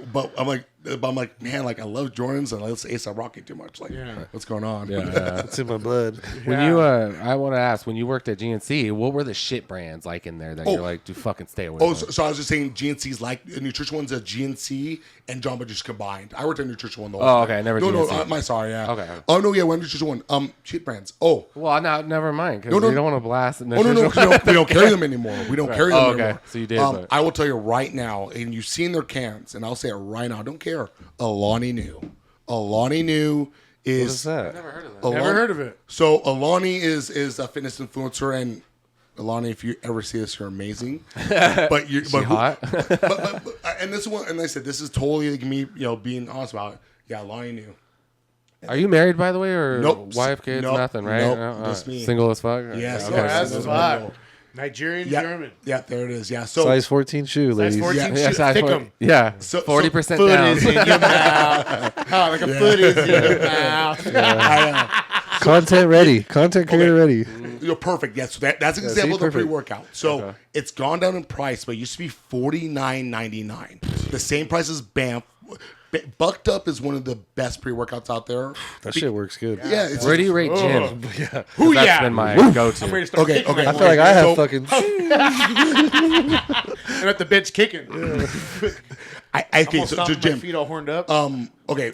man, like I love Jordans and let's A$AP Rocky too much. Like, what's going on? Yeah. It's in my blood. When you, I want to ask, when you worked at GNC, what were the shit brands like in there that you're like, do fucking stay away Oh, from? so I was just saying GNC's like a nutrition one's a GNC and Jamba just combined. I worked at nutrition one though. Oh, okay, never No, GNC. my sorry, yeah. Okay. Oh no, yeah, one nutrition one. Cheat brands. Oh. Well, no, never mind, because No. you don't want to blast. Oh no, we don't carry them anymore. We don't carry them Oh, anymore. okay. So you did, but- I will tell you right now, and you've seen their cans, and I'll say it right now. I don't care. Alani New. Alani New is. What is that? Never heard of that. Never heard of it. So Alani is a fitness influencer, and Alani, if you ever see this, you're amazing. But you're Hot? but and this one, and I said this is totally like me, being honest about it. Yeah, Alani New. Are you married, by the way, or Nope. wife, kids, Nope. nope, nothing, right? Nope. No? Just me. Single as fuck? Yes. Okay. Oh, that's Yes. fuck. Nigerian Yeah, German. yeah, there it is. Yeah, so Size 14 shoe, Size ladies. 14 Yeah, shoot, size thick 40 'em. Yeah, So- 40% Foot down. is in your mouth. Oh, like a foot is in your mouth. Content ready. Content creator ready. You're perfect. Yes, that's an Yeah, example see, of the perfect. pre-workout. So it's gone down in price, but it used to be $49.99. The same price as BAMF. Bucked Up is one of the best pre-workouts out there. That shit works good. Yeah, it's Where do you rate Jim? Who That's yeah? been my I'm go-to. ready to start Okay, kicking okay. that I feel like I have So- fucking. and at the bench kicking. Okay, Almost so stomping my Jim. feet all horned up. Okay,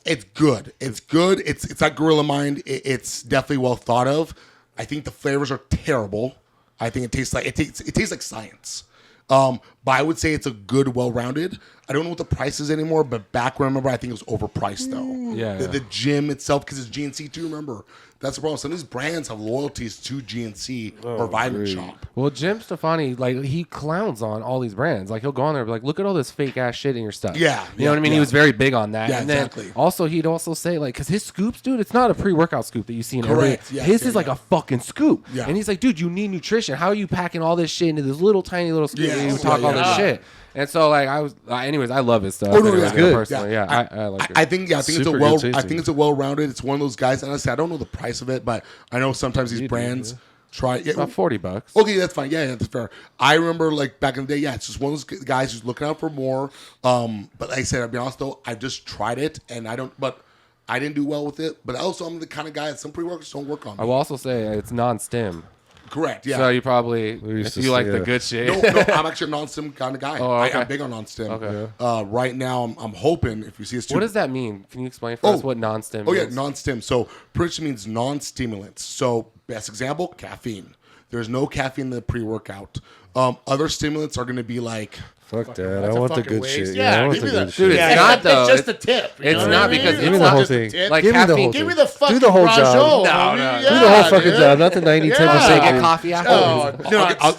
it's good. It's good. It's not Gorilla Mind. It's definitely well thought of. I think the flavors are terrible. I think it tastes like science. But I would say it's a good, well-rounded. I don't know what the price is anymore, but back when I remember, I think it was overpriced though. Yeah. The gym itself, because it's GNC too. Remember, that's the problem. Some of these brands have loyalties to GNC or Vitamin Shop. Well, Jim Stefani, like, he clowns on all these brands. Like, he'll go on there and be like, look at all this fake ass shit in your stuff. Yeah, You know what I mean? yeah. He was very big on that. Yeah, and then exactly. also, he'd also say, like, because his scoops, dude, it's not a pre-workout scoop that you see in Correct. every. Yes, his yeah, is like yeah. a fucking scoop. Yeah. And he's like, dude, you need nutrition. How are you packing all this shit into this little tiny little scoop? Yeah, And you yeah, talk all yeah. this shit. And so, like, anyways, I love his stuff. Oh, no, Anyways, it's good. Personally, yeah, I like it. I think it's Super a good tasting. I think it's a well-rounded. It's one of those guys. Honestly, I don't know the price of it, but I know sometimes these brands try. Yeah, About $40. okay, that's fine. Yeah, that's fair. I remember like back in the day. Yeah, it's just one of those guys who's looking out for more. But like I said, I'll be honest though, I just tried it and I didn't do well with it. But also, I'm the kind of guy that some pre-workouts don't work on I me. will also say it's non-stim. Correct. Yeah. So you probably, used if to you like say, the yeah. good shit. No, I'm actually a non-stim kind of guy. Oh, okay. I'm big on non-stim. Okay. Right now, I'm hoping if you see us too. What does that mean? Can you explain for us what non-stim Oh, yeah, means? non-stim. So pretty much means non-stimulants. So best example, caffeine. There's no caffeine in the pre-workout. Other stimulants are going to be like Fuck that. I That's a want the fucking good waste. shit. Yeah, I want give the me the good Dude, shit. it's not though. It's just a tip. you It's know not what I mean? because Give me it's the not whole just thing. tip. like Give me the caffeine. whole Give me thing. the fucking Do the whole Rajol, job. No, homie. no. Yeah, Do the whole fucking dude. job, not the 90, 10%. Yeah. Get dude. coffee after. Oh, no, I'll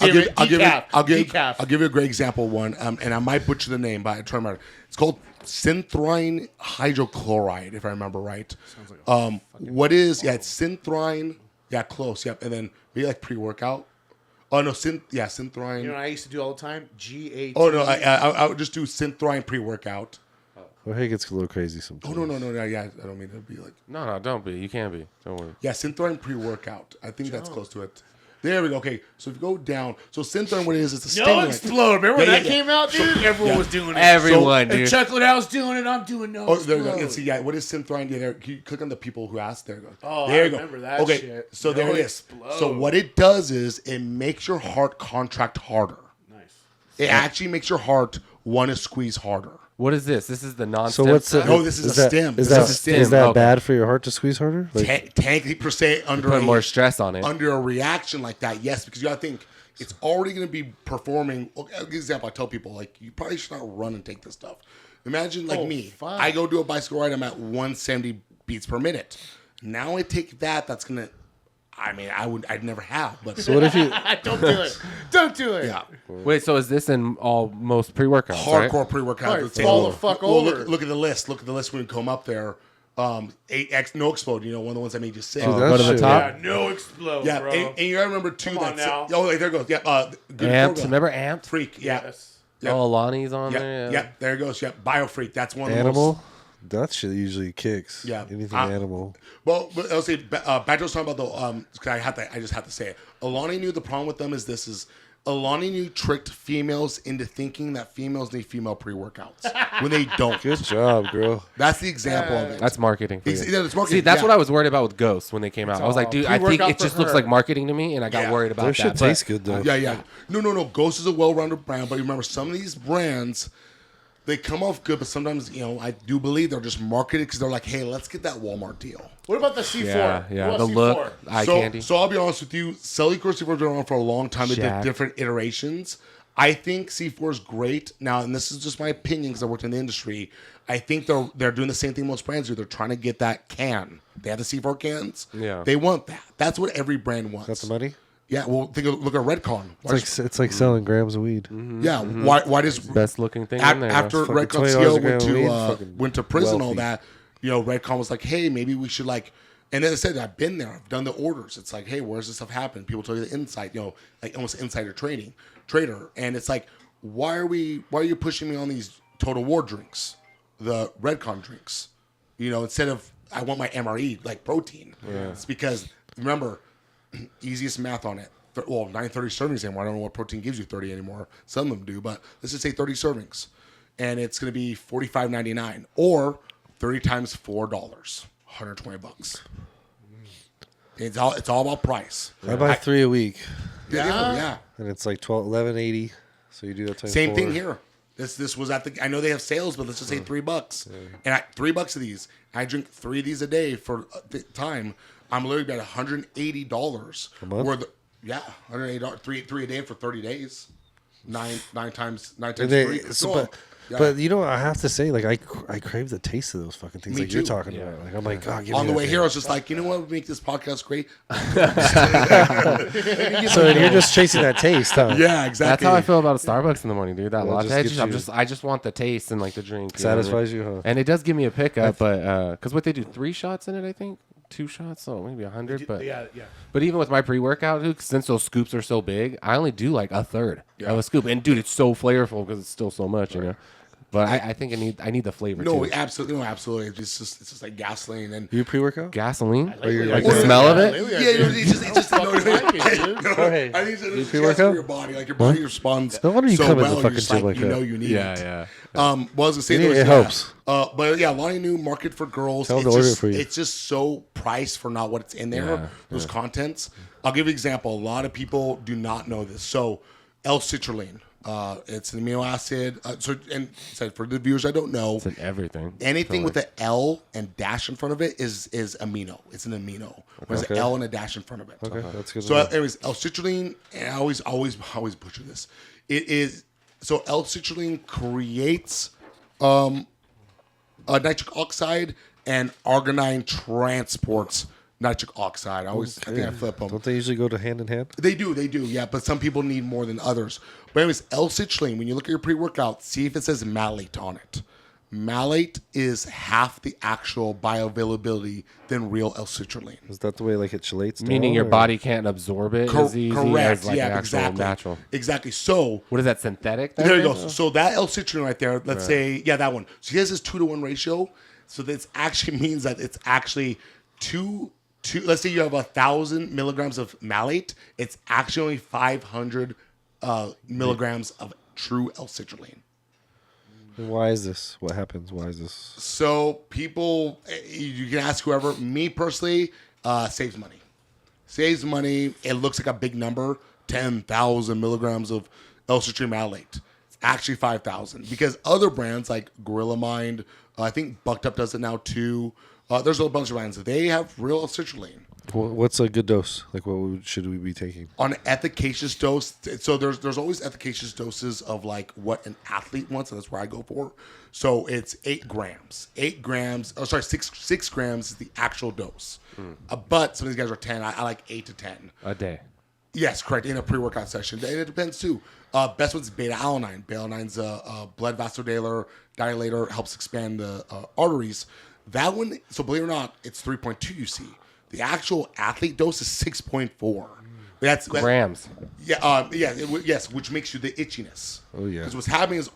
give decaf. you a great example one, and I might butcher the name, but I try to remember. It's called synthryne hydrochloride, if I remember right. What is? Yeah, it's synthryne. Yeah, close. Yep, and then maybe like pre-workout. Oh no, synthryne. You know what I used to do all the time? GAT. Oh no, I would just do synthryne pre-workout. Well, hey, it gets a little crazy sometimes. Oh no, yeah, I don't mean to be like. No, don't be. You can't be. Don't worry. Yeah, synthryne pre-workout. I think that's close to it. There we go. Okay, so if you go down, so synthryne, what it is? It's a No stimulant. Explode. Remember when Yeah, that yeah. came out, dude? Everyone was doing it. Everyone, And dude. Chocolate House doing it. I'm doing No Oh, there you go. Explode. And see, yeah, what is synthryne? Yeah, there. You click on the people who asked. There you go. Oh, there I you go. remember that Okay, shit. so No there it is. Explode. So what it does is it makes your heart contract harder. Nice. It actually makes your heart want to squeeze harder. What is this? This is the non. So what's the? No, this is a that, stim. Is This that, is a stim. is that Okay. bad for your heart to squeeze harder? Like, Technically, per se, under put a, more stress on it? under a reaction like that, yes, because you got to think it's already going to be performing. Okay, an example, I tell people like you probably should not run and take this stuff. Imagine like me, fuck. I go do a bicycle ride, I'm at 170 beats per minute. Now I take that. That's gonna. I mean, I'd never have, but so what if you? Don't do it. Don't do it. yeah, Wait, so is this in all most pre-workouts? hardcore Right? pre-workout. Alright, Let's fall take a the fuck Well, over. Look at the list. Look at the list when you come up there. 8x no explode. You know, one of the ones I made you sick. Dude, Go to the shit- top. Yeah, No Explode, Yeah, bro. and you gotta remember too. Come on That's now. oh, there it goes. Yeah, good Amped. program. Remember Amped? Freak. Yeah. Yes. Yeah. Oh, Lonnie's on Yeah, there. yeah, there it goes. Yeah, BioFreak. That's one of the Animal? most. That shit usually kicks. Yeah. Anything Uh, animal. Well, but I'll say Badger was talking about the 'cause I just have to say it. Alani knew the problem with them is Alani knew tricked females into thinking that females need female pre-workouts when they don't. Good job, girl. That's the example of it. That's marketing. For you. Yeah, that's marketing. See, that's yeah. what I was worried about with Ghosts when they came out. I was like, dude, I think pre-workout it for just looks her. like marketing to me, and I got Yeah. worried about Their that. shit but- tastes good though. Yeah. No. Ghost is a well-rounded brand, but remember, some of these brands, they come off good, but sometimes, I do believe they're just marketed because they're like, hey, let's get that Walmart deal. What about the C4? Yeah. What The about look, C4? eye so, candy. So I'll be honest with you, Celicore C4 has been around for a long time. They did Shaq. different iterations. I think C4 is great. Now, and this is just my opinion because I worked in the industry. I think they're doing the same thing most brands do. They're trying to get that can. They have the C4 cans. Yeah. They want that. That's what every brand wants. Got the money? Yeah. Well, look at Redcon. It's like selling grams of weed. Yeah. Why does Best looking thing in there. after Fucking Redcon $20 CEO a gram of weed, went to prison, wealthy. all that, Redcon was like, hey, maybe we should like, and then I said, I've been there, I've done the orders. It's like, hey, where's this stuff happen? People tell you the insight, like almost insider trader, and it's like, why are you pushing me on these Total War drinks, the Redcon drinks, instead of I want my MRE like protein. Yeah. It's because remember, easiest math on it. Well, 930 servings anymore. I don't know what protein gives you 30 anymore. Some of them do, but let's just say 30 servings. And it's going to be $45.99 or 30 times $4, $120. It's all about price. I buy 3 a week, Yeah. and it's like $11.80. So you do that times Same 4. thing here. This was at the. I know they have sales, but let's just say $3. And $3 of these. I drink 3 of these a day for the time. I'm literally at $180 a month. $180, three a day for 30 days. Nine times And 3. but I have to say, like I crave the taste of those fucking things, Me like you're too. talking about. Like I'm like, God, give On me the that way thing. here, I was just like, you know what would make this podcast great? So you're just chasing that taste, huh? Yeah, exactly. That's how I feel about a Starbucks in the morning, dude. That Yeah, latte, just gets you- I just want the taste and like the drink. You know what I mean? Satisfies you, huh? And it does give me a pickup, but because what they do, 3 shots in it, I think, 2 shots, so maybe 100. But Yeah. but even with my pre-workout, dude, since those scoops are so big, I only do like a third of a scoop. And dude, it's so flavorful because it's still so much, But I think I need the flavor No, too. absolutely. It's just like gasoline and You pre-workout? Gasoline? Or you're Like like the smell of it? it's just Hey, I think it's just pre-workout? for your body. Like your body responds. No wonder you so come in the well, fucking just gym like that. you need it. Yeah. Well, I was gonna say It those, helps. But yeah, Lonnie New market for girls. Tell them It's to order just, it for you. it's just so priced for not what it's in there. Yeah, Those contents. I'll give you an example. A lot of people do not know this. So, L-citrulline. It's an amino acid. So for the viewers, I don't know. It's in everything. Anything with an L and dash in front of it is amino. It's an amino. There's an Okay. L and a dash in front of it. Okay, that's good. So, anyways, L-citrulline, and I always butcher this. It is So L-citrulline creates nitric oxide, and arginine transports nitric oxide. I think I flip them. Don't they usually go to hand in hand? They do, yeah. But some people need more than others. But anyways, L-citrulline, when you look at your pre-workout, see if it says malate on it. Malate is half the actual bioavailability than real L-citrulline. Is that the way like it chelates down? Meaning your or- body can't absorb it as easy Correct. as like Yeah, an actual exactly. natural. Exactly. So What is that, synthetic? there you go. So that L-citrulline right there, let's say, yeah, that one. So he has this 2-to-1 ratio. So this actually means that it's actually two. Let's say you have 1,000 milligrams of malate. It's actually only 500 milligrams of true L-citrulline. And why is this? What happens? Why is this? So people, you can ask whoever. Me personally, saves money. Saves money. It looks like a big number, 10,000 milligrams of L-citrulline malate. It's actually 5,000 because other brands like Gorilla Mind, I think Bucked Up does it now too. There's a bunch of brands. They have real L-citrulline. What's a good dose? Like, should we be taking? On an efficacious dose, so there's always efficacious doses of like what an athlete wants, and that's where I go for. So it's 8 grams. 8 grams. Oh, sorry, 6 grams is the actual dose. But some of these guys are 10. I like 8 to 10 A day. Yes, correct. In a pre-workout session, and it depends too. Best one's beta alanine. Beta alanine's a blood vasodilator, helps expand the arteries. That one, so believe it or not, it's 3.2 you see. The actual athlete dose is 6.4. That's Grams. Yeah, yes, which makes you the itchiness. Oh, yeah. Because what's happening is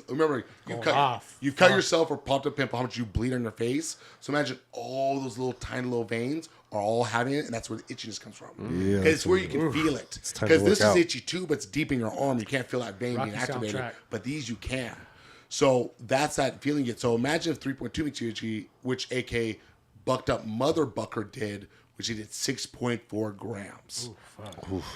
remember, you've cut yourself or popped a pimple, how much you bleed on your face. So imagine all those little tiny little veins are all having it, and that's where the itchiness comes from. Yeah, It's where you can feel it. time to Because this work out. is itchy too, but it's deep in your arm. You can't feel that vein being activated. But these you can. So that's that feeling it. So imagine if 3.2 makes you itchy, which AK Bucked Up Mother Bucker did, which he did 6.4 grams.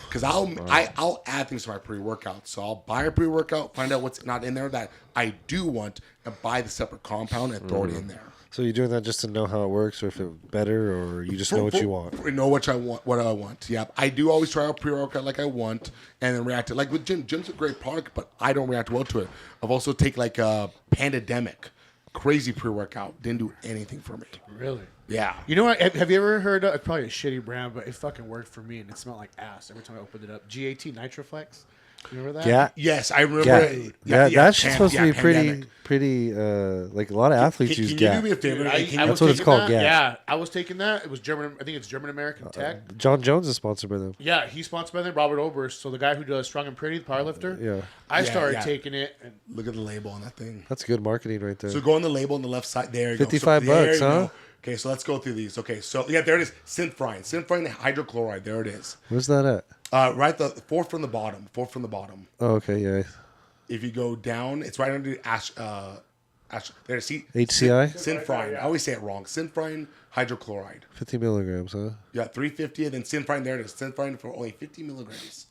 Because I'll add things to my pre-workout. So I'll buy a pre-workout, find out what's not in there that I do want, and buy the separate compound and throw it in there. So you're doing that just to know how it works, or if it's better, or you just know what you want? Know what I want. Yeah, I do always try out pre-workout like I want, and then react to like with Jim. Jim's a great product, but I don't react well to it. I've also taken like a Pandemic, crazy pre-workout, didn't do anything for me. Really? Yeah. You know what? Have you ever heard of, it's probably a shitty brand, but it fucking worked for me, and it smelled like ass every time I opened it up. GAT Nitroflex. You remember that? Yeah. Yes, I remember. Yeah, that's supposed to be Pandemic. pretty. Like a lot of athletes use Can you do GAT. me a favor? That's what it's called, GAT. Yeah, I was taking that. It was German. I think it's German American Tech. John Jones is sponsored by them. Yeah, he's sponsored by them. Robert Oberst, so the guy who does Strong and Pretty, the powerlifter. Yeah. I started yeah. taking it. And Look at the label on that thing. That's good marketing right there. So go on the label on the left side. There you go. $55, there you huh? go. Okay, so let's go through these. Okay, so yeah, there it is. Synfrine hydrochloride. There it is. Where's that at? Right, the fourth from the bottom. Oh, okay, yeah. If you go down, it's right under ash. There, see. HCI? Synfrine. I always say it wrong. Synfrine hydrochloride. 50 milligrams, huh? Yeah, 350, and then Synfrine. There it is. Synfrine for only 50 milligrams.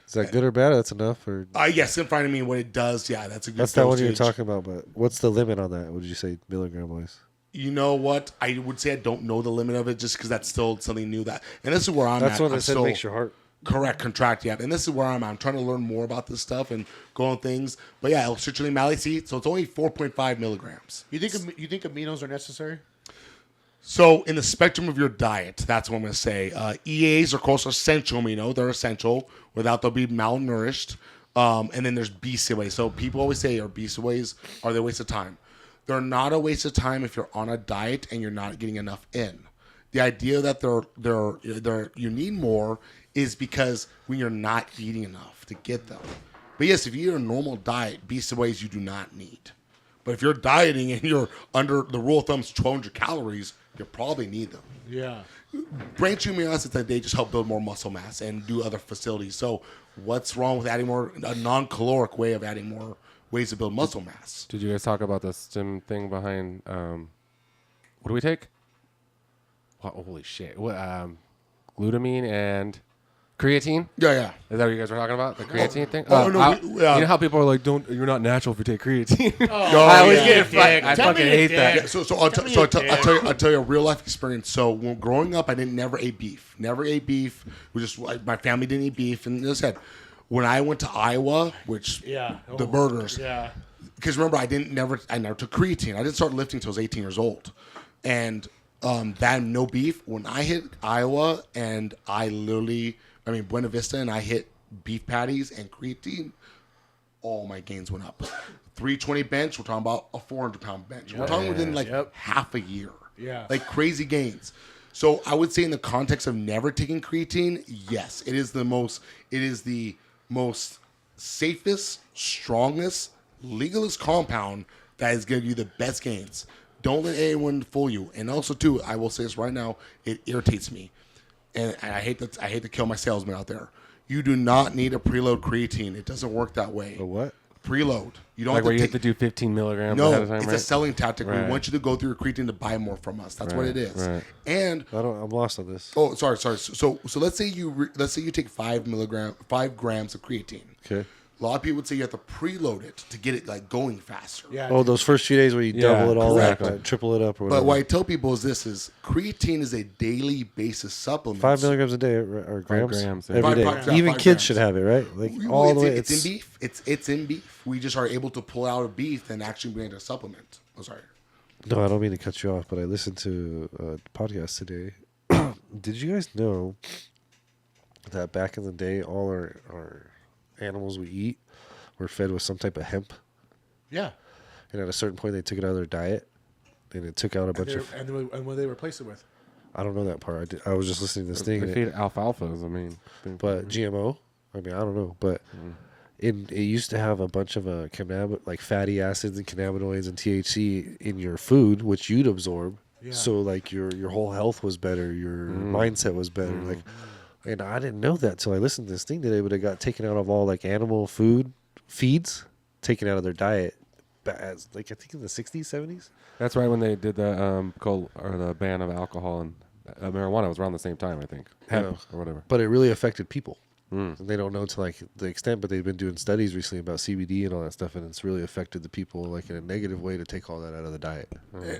Is that good or bad? That's enough, or Yeah, Synfrine. I mean, what it does. Yeah, that's a good. that's that one you were dosage. talking about. But what's the limit on that? What did you say, milligram wise? You know what? I would say I don't know the limit of it, just because that's still something new. And this is where I'm That's at. what I I'm said still- makes your heart. Correct, contract, yeah. And this is where I'm at. I'm trying to learn more about this stuff and go on things. But yeah, L-citrulline malate, so it's only 4.5 milligrams. you think aminos are necessary? So in the spectrum of your diet, that's what I'm going to say. EAs are called essential amino. They're essential. Without, they'll be malnourished. And then there's BCAAs. So people always say, are BCAAs, are they a waste of time? They're not a waste of time if you're on a diet and you're not getting enough in. The idea that you need more is because when you're not eating enough to get them. But yes, if you eat a normal diet, BCAAs you do not need. But if you're dieting and you're under the rule of thumb is 1,200 calories, you probably need them. Yeah. Branched amino acids that they just help build more muscle mass and do other facilities. So what's wrong with adding more, a non-caloric way of adding more ways to build muscle mass? Did you guys talk about the stim thing behind? What do we take? Wow, holy shit! What? Glutamine and creatine. Yeah. Is that what you guys were talking about? The creatine thing? Oh, no, you know how people are like, "You're not natural if you take creatine." I always yeah. get Dick. I Tell fucking me your hate that. dick. Yeah, so I'll tell you a real life experience. So when growing up, I never ate beef. Never ate beef. We just my family didn't eat beef, and as I said, When I went to Iowa, which Yeah. the burgers, Yeah. because remember I never took creatine. I didn't start lifting until I was 18 years old, and that no beef. When I hit Iowa and Buena Vista, and I hit beef patties and creatine, all my gains went up. 320 bench. We're talking about a 400-pound bench. We're talking within half a year. Yeah. Like crazy gains. So I would say in the context of never taking creatine, yes, it is the most safest, strongest, legalist compound that is going to give you the best gains. Don't let anyone fool you. And also, too, I will say this right now, it irritates me. And I hate to kill my salesman out there. You do not need a preload creatine. It doesn't work that way. A what? Preload. You don't Like have where to you have to do 15 milligrams no, ahead of time, it's right? a selling tactic. Right. We want you to go through your creatine to buy more from us. That's what it is. Right. And I'm lost on this. oh, sorry. So let's say you take 5 grams of creatine. Okay. A lot of people would say you have to preload it to get it like going faster. Yeah. Oh, those first few days where you double it all correct. up, triple it up, or whatever. But what I tell people is creatine is a daily basis supplement. 5 milligrams a day or grams? grams, yeah. Every day. 5 Even grams. kids should have it, right? Like all the way. It's in beef. It's in beef. We just are able to pull out of beef and actually bring it a supplement. Oh, sorry. No, I don't mean to cut you off, but I listened to a podcast today. Did you guys know that back in the day, all our animals we eat were fed with some type of hemp? Yeah. And at a certain point, they took it out of their diet, and it took out a bunch of. And what they replace it with? I don't know that part. I was just listening to this thing. They and feed alfalfas. I mean, but GMO. I mean, I don't know, but it used to have a bunch of like fatty acids and cannabinoids and THC in your food, which you'd absorb. Yeah. So like your whole health was better, your mindset was better. Like, and I didn't know that till I listened to this thing today. But it got taken out of all like animal feeds, taken out of their diet. As like I think in the 60s, 70s. that's right when they did the the ban of alcohol and marijuana. Was around the same time, I think. Hemp or whatever. But it really affected people. And they don't know to like the extent, but they've been doing studies recently about CBD and all that stuff, and it's really affected the people like in a negative way to take all that out of the diet.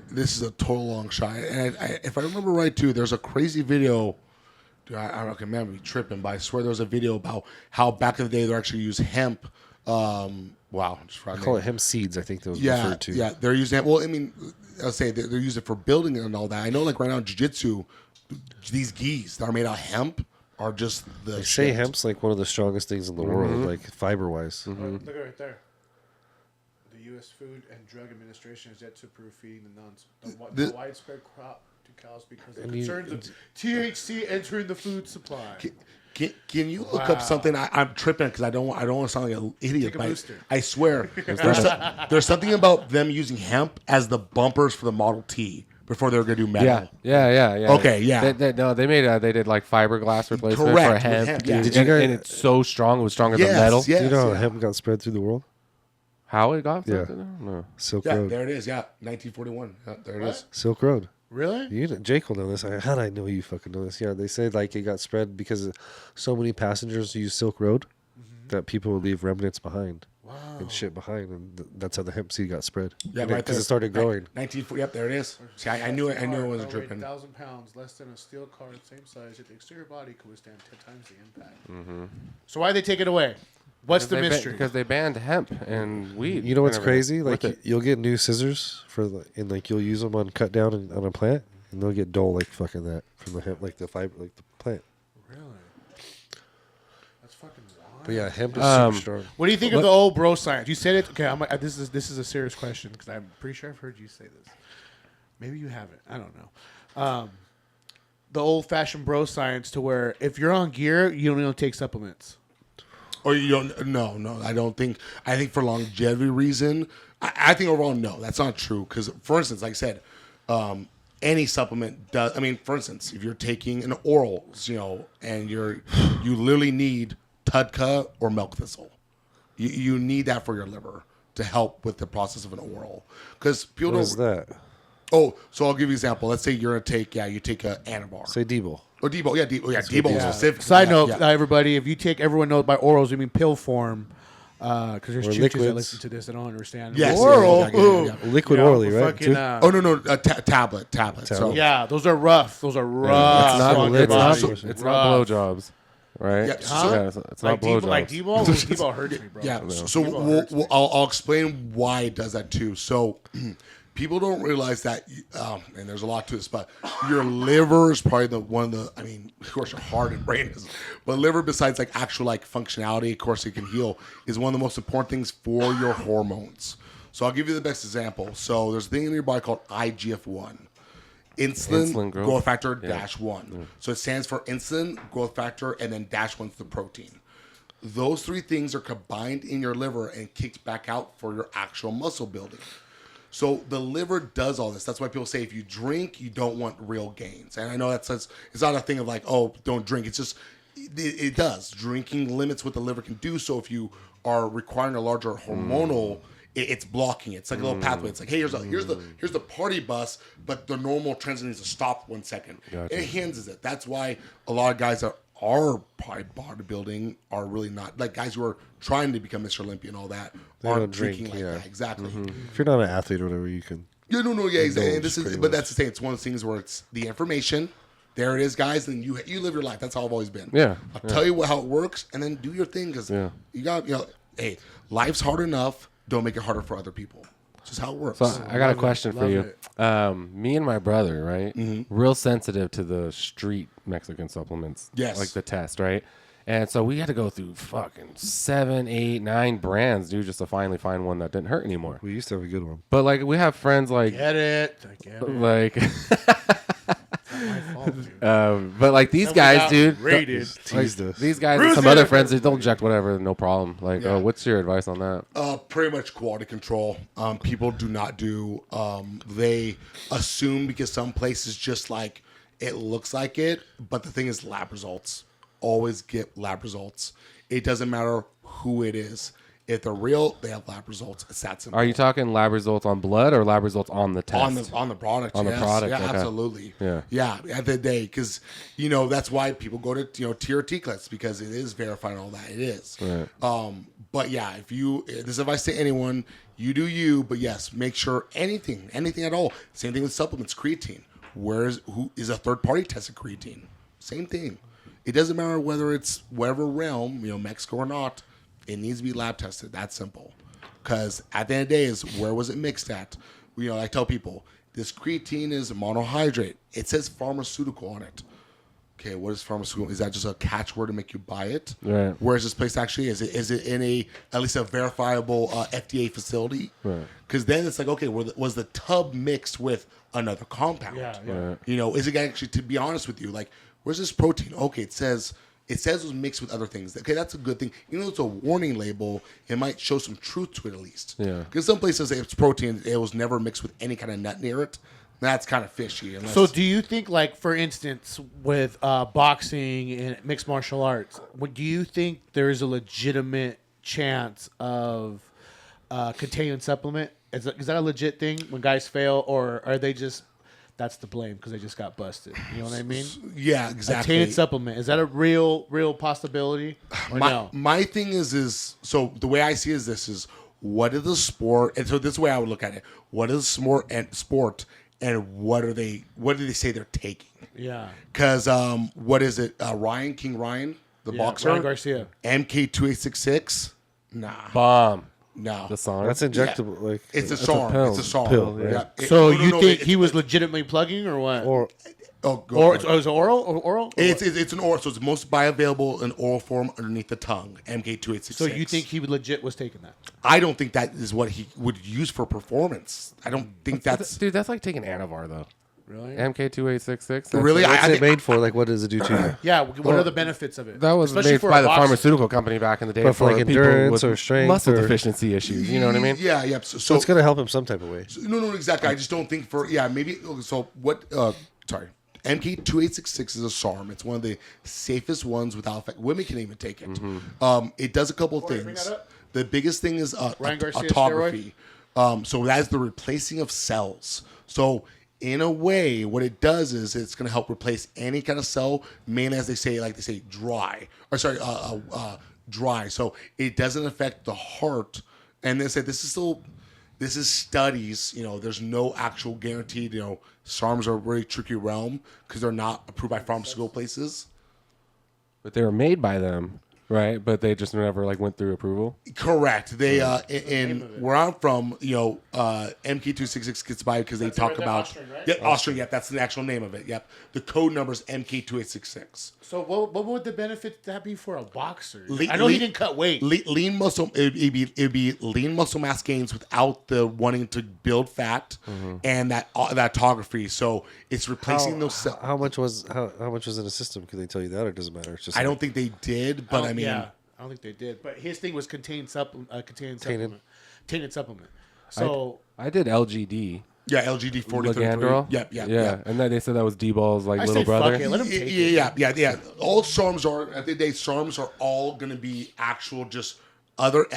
This is a total long shot. And if I remember right, too, there's a crazy video. Dude, I don't remember me tripping, but I swear there was a video about how back in the day they actually used hemp. Wow, just I call it hemp seeds. I think that was referred to. Yeah, they're using it. Well, I mean, I'll say they're using it for building and all that. I know, like right now in jiu-jitsu, these gis that are made out of hemp are just the They shit. say hemp's like one of the strongest things in the world, like fiber-wise. Look at right there. The U.S. Food and Drug Administration is yet to approve feeding the widespread crop to cows because of concerns of THC entering the food supply. Can you look up something? I'm tripping because I don't want to sound like an idiot. Take a But booster. I swear, there's something about them using hemp as the bumpers for the Model T before they were going to do metal. Yeah. Okay, yeah. They did like fiberglass replacement Correct, for with hemp. hemp, yeah. Did you guys- and it's so strong. It was stronger than Yes, metal. yes. Do you know how yeah. hemp got spread through the world? How it got? Yeah. No. Silk Yeah, Road. there it is. Yeah, 1941. Yeah, there it is. Silk Road. Really? Jake will know this. How did I know you fucking know this? Yeah, they said like it got spread because so many passengers use Silk Road that people would leave remnants behind and shit behind, and that's how the hemp seed got spread. Yeah, right because there. it started growing. 1940. Yep, there it is. See, I knew it. I knew it wasn't Weighed dripping. 1,000 pounds, less than a steel car, same size, yet the exterior body could withstand 10 times the impact. So why they take it away? What's the mystery? Because they banned hemp and weed. You know what's and everything crazy? Like with it. you'll get new scissors and like you'll use them on cut down on a plant, and they'll get dull like fucking that from the hemp, like the fiber, like the plant. Really? That's fucking wild. But yeah, hemp is super strong. What do you think of the old bro science? You said it. Okay, this is a serious question because I'm pretty sure I've heard you say this. Maybe you haven't. I don't know. The old-fashioned bro science to where if you're on gear, you don't need to take supplements. Or you don't? No. I don't think. I think for longevity reason, I think overall no, that's not true. Because for instance, like I said, any supplement does. I mean, for instance, if you're taking an oral, and you literally need Tudka or milk thistle, you need that for your liver to help with the process of an oral. Because people What don't. is that? Oh, so I'll give you an example. Let's say you're gonna take. Yeah, you take a Anabar. Say Debo. Or Debo. Yeah, Debo specifically. Side Yeah, note, yeah. everybody, if you take, everyone knows by orals, you mean pill form. Because there's Or choochies that liquids. listen to this that don't understand. Yes, Oral. yeah. Ooh. Liquid Yeah, orally, for right? fucking, too? Oh no, tablet. So Yeah, those are rough. Those are rough. It's not, on it's your not, body. it's not blowjobs. right? Yeah, It's not Like Debo, blowjobs. like Debo hurts me, bro. Yeah. So I'll explain why it does that too. So people don't realize that, and there's a lot to this, but your liver is probably one of the. I mean, of course, your heart and brain is, but liver, besides like actual like functionality, of course, it can heal, is one of the most important things for your hormones. So I'll give you the best example. So there's a thing in your body called IGF-1. Insulin growth factor dash 1. Yeah. So it stands for insulin, growth factor, and then dash 1's the protein. Those three things are combined in your liver and kicked back out for your actual muscle building. So the liver does all this. That's why people say if you drink, you don't want real gains. And I know it's not a thing of like, oh, don't drink. It's just, it does. Drinking limits what the liver can do. So if you are requiring a larger hormonal, it's blocking it. It's like a little pathway. It's like, hey, here's the party bus, but the normal transit needs to stop 1 second. Gotcha. It hinges it. That's why a lot of guys that are probably bodybuilding are really not, like guys who are trying to become Mr. Olympia and all that aren't drinking like that. Exactly. If you're not an athlete or whatever, you can. Yeah, no, exactly. And but that's the thing. It's one of those things where it's the information. There it is, guys, and you live your life. That's how I've always been. Yeah. I'll tell you how it works, and then do your thing because you got, hey, life's hard enough. Don't make it harder for other people. It's just how it works. So I got a question for you. Me and my brother, right? Real sensitive to the street Mexican supplements. Yes. Like the test, right? And so we had to go through fucking 7, 8, 9 brands, dude, just to finally find one that didn't hurt anymore. We used to have a good one. But like we have friends like I get it. like My fault, dude. but like these guys, dude, Rated. Teased us. these guys and some other friends, they'll inject whatever, no problem. Like, what's your advice on that? Pretty much quality control. People do not do. They assume because some places just like it looks like it, but the thing is, lab results. Always get lab results. It doesn't matter who it is. If they're real, they have lab results. It's that simple. Are you talking lab results on blood or lab results on the test? On the product. On the product. Yeah, okay. absolutely. Yeah. Yeah. At the day, because that's why people go to TRT clips because it is verifying all that. It is. Right. But yeah, this advice to anyone, you do you. But yes, make sure anything at all. Same thing with supplements, creatine. Who is a third party tested creatine? Same thing. It doesn't matter whether it's whatever realm, Mexico or not. It needs to be lab tested. That's simple. Because at the end of the day is where was it mixed at? I tell people, this creatine is monohydrate. It says pharmaceutical on it. Okay, what is pharmaceutical? Is that just a catchword to make you buy it? Right. Where is this place actually? Is it in at least a verifiable FDA facility? Right. Because then it's like, okay, was the tub mixed with another compound? Yeah. Right. Is it actually, to be honest with you, like, where's this protein? Okay, it says it was mixed with other things. Okay, that's a good thing. It's a warning label, it might show some truth to it at least. Yeah. Because some places say it's protein, it was never mixed with any kind of nut near it. That's kind of fishy. So do you think, like, for instance, with boxing and mixed martial arts, do you think there is a legitimate chance of containing supplement? Is that a legit thing when guys fail, or are they just... That's the blame because they just got busted. You know what I mean? Yeah, exactly. A tainted supplement. Is that a real possibility? Or no? My thing is so the way I see it is this is what is the sport, and so this is the way I would look at it. What is sport and what do they say they're taking? Yeah. Because what is it? King Ryan, the boxer? Ryan Garcia. MK2866? Nah. Bomb. No. The song. That's injectable. Like It's a SARM. pill. It's a SARM. Pill, yeah. So you think he was legitimately plugging or what? or Or is it oral? Oral? It's an oral, so it's most bioavailable in oral form underneath the tongue. MK2866. So you think he legit was taking that? I don't think that is what he would use for performance. I don't think that's Dude, that's like taking Anavar though. Really? MK2866. Really? what's I it think- made for? Like, what does it do to you? Yeah. What are the benefits of it? That was Especially made for by a the boxer. pharmaceutical company back in the day But for, like, people endurance with or strength muscle or- deficiency issues. You know what I mean? Yeah. So it's gonna help him some type of way. No, exactly. I just don't think maybe. So what? Sorry. MK2866 is a SARM. It's one of the safest ones without effect. Women can even take it. It does a couple of bring things. that up. The biggest thing is Ryan Garcia autography. So that's the replacing of cells. So in a way, what it does is it's going to help replace any kind of cell, mainly as they say dry. Dry. So it doesn't affect the heart. And they say this is studies. There's no actual guaranteed. SARMs are a really tricky realm because they're not approved by pharmaceutical places. But they were made by them, right? But they just never like went through approval. Correct. They in where I'm from, MK266 gets by because they talk they're about Austrian, right? Yep, Austrian. Yep, that's the actual name of it. Yep, the code number is MK2866. So what would the benefit that be for a boxer? Le- I know he le- didn't cut weight. Lean muscle. It'd be lean muscle mass gains without the wanting to build fat and that autography. So it's replacing those cells. How much was in the system? Could they tell you that, or does it matter? It's just I don't think they did, but I mean, I don't think they did. But his thing was contained supplement. Tainted supplement. I So did LGD. yeah, LGD 40. Ligandrol. Yep. Yeah, and then they said that was D-Ball's like I little say brother. fuck it. Let him take it. Yeah. All SARMs are at the end of the day. SARMs are all going to be actual just other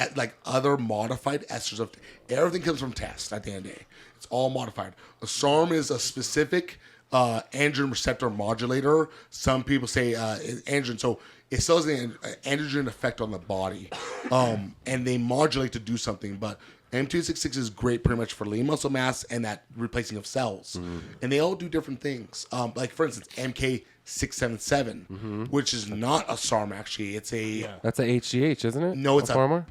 modified esters of everything comes from test. At the end of the day, it's all modified. A SARM is a specific androgen receptor modulator. Some people say androgen. So it still has an androgen effect on the body, and they modulate to do something. But M266 is great pretty much for lean muscle mass and that replacing of cells. And they all do different things. Like, for instance, MK677, which is not a SARM, actually. It's a... That's a HGH, isn't it? No, it's pharma?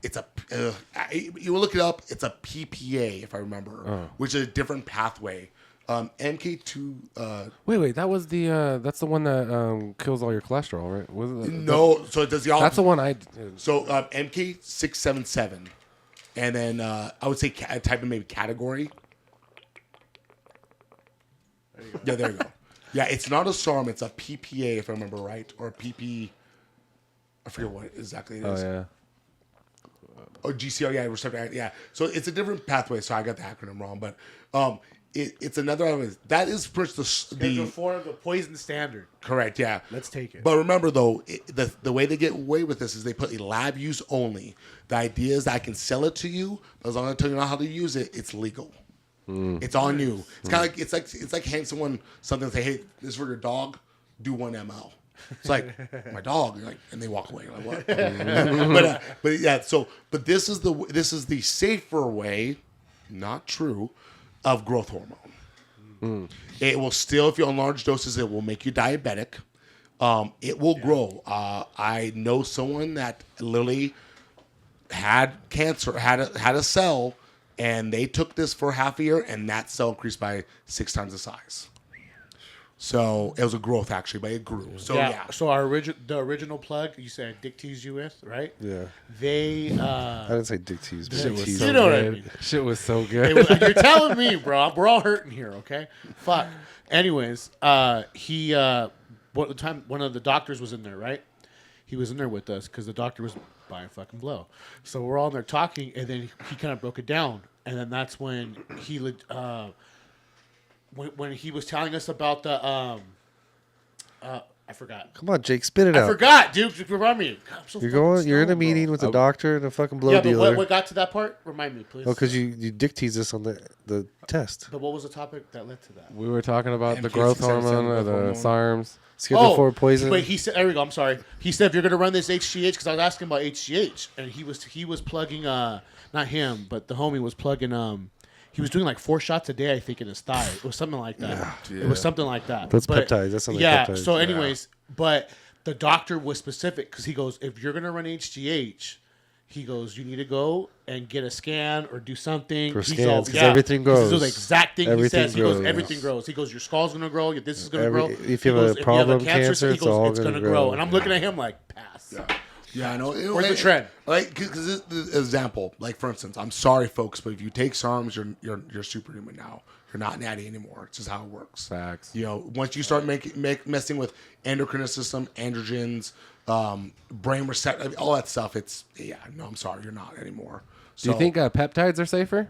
You will look it up. It's a PPA, if I remember, which is a different pathway. MK2... Wait, that was the that's the one that kills all your cholesterol, right? Was it, no, so it does the opposite. that's the one I. So MK677, and then I would say type of maybe category. Yeah, there you go. Yeah, it's not a SARM, it's a PPA if I remember right, or a PP. I forget what exactly it is. Oh yeah. Oh, GCR, yeah, receptor, yeah. So it's a different pathway. So I got the acronym wrong, but it's another. That is pretty much Schedule 4 of the poison standard. correct, yeah. Let's take it. But remember, though, the way they get away with this is they put a lab use only. The idea is that I can sell it to you, but as long as I tell you how to use it, it's legal. It's on you. It's kind of it's like handing someone something and say, "Hey, this is for your dog. Do 1 ml." It's like my dog, and they walk away. Like what? but yeah. But this is the safer way, not true, of growth hormone. It will still, if you're on large doses, it will make you diabetic. It will grow. I know someone that literally had cancer, had a cell, and they took this for half a year, and that cell increased by 6 times the size. So it was a growth actually, but it grew. So yeah. So the original plug you said Dick teased you with, right? Yeah. They I didn't say dick tease, but Shit was tease. so You know what I good. mean. Shit was so It good. was- you're telling me, bro. We're all hurting here, okay? Fuck. Anyways, he one time one of the doctors was in there, right? He was in there with us because the doctor was buying fucking blow. So we're all in there talking, and then he kind of broke it down, and then that's when he when he was telling us about the I forgot. Come on, Jake, spit it I out. forgot, dude. Remind me. God, I'm so You're fucking going. You're in a stoned, bro. meeting with a doctor and a fucking blow Yeah, but dealer. what got to that part? Remind me, please. Oh, because you dick teased us on the test. But what was the topic that led to that? We were talking about the MK677 growth hormone or growth the hormone. SARMs. Schedule 4 poison. Wait, he said. There we go. I'm sorry. He said if you're gonna run this HGH, because I was asking about HGH, and he was plugging. Not him, but the homie was plugging. He was doing like 4 shots a day, I think, in his thigh. It was something like that. It was something like that. That's peptides. That's something yeah. peptides. So, anyways, but the doctor was specific because he goes, if you're gonna run HGH, he goes, you need to go and get a scan or do something. For He's scans, 'cause everything grows. This is the exact thing Everything he says. He goes, grows. everything grows. He goes, your skull's gonna grow. This is gonna grow. If He you have a goes, problem, cancer, he it's goes, all it's gonna gonna grow. grow. And I'm looking at him like, pass. Yeah, I know. Where's the trend? Like, because this example, like for instance, I'm sorry, folks, but if you take SARMs, you're superhuman now. You're not natty anymore. It's just how it works. Facts. You know, once you start messing with endocrine system, androgens, brain receptor, all that stuff, I'm sorry, you're not anymore. Do So, you think peptides are safer?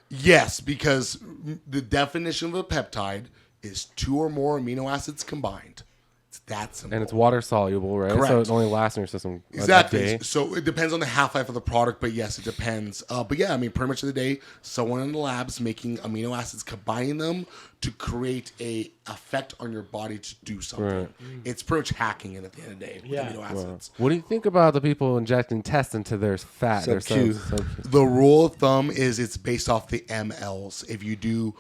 yes, because the definition of a peptide is 2 or more amino acids combined. It's that simple. And it's water soluble, right? So Correct. it only lasts in your system a Exactly. day. So it depends on the half-life of the product, but yes, it depends. But yeah, I mean, pretty much of the day, someone in the lab's making amino acids, combining them to create a effect on your body to do something. Right. It's pretty much hacking it at the end of the day with Yeah. amino acids. What do you think about the people injecting tests into their fat? Their Sub-Q. sub-Q? The rule of thumb is it's based off the mLs. If you do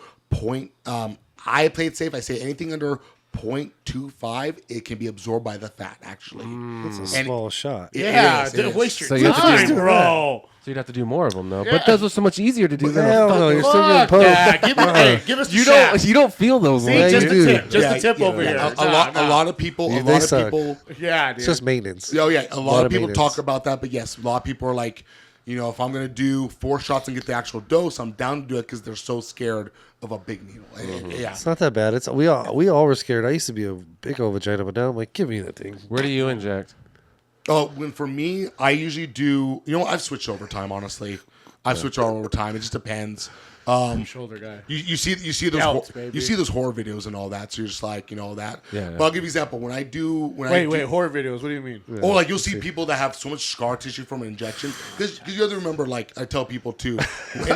I play it safe. I say anything under 0.25, it can be absorbed by the fat, actually. It's a small shot. Don't waste your So you have to time, do- bro. So you'd have to do more of them, though. But those are so much easier to do than Hell no, you're still getting Fuck poked. that. Give us you the shaft. you don't feel those See, ones. just you the do. tip. Just the tip over here. A lot of people, Yeah, a they lot of suck. people. Yeah, dude. It's just maintenance. Oh yeah, a lot of people maintenance. talk about that, but yes, a lot of people are like, if I'm gonna do 4 shots and get the actual dose, I'm down to do it because they're so scared of a big needle. Yeah, It's not that bad. It's we all were scared. I used to be a big old vagina, but now I'm like, give me that thing. Where do you inject? Oh, when for me, I usually do. I've switched over time. Honestly, I've switched over time. It just depends. shoulder guy. You see those Delts, baby. you see those horror videos and all that. So you're just like that. Yeah. But I'll give you an example. When I do Horror videos. What do you mean? or like you'll see people that have so much scar tissue from an injection. Because you have to remember, like I tell people too, they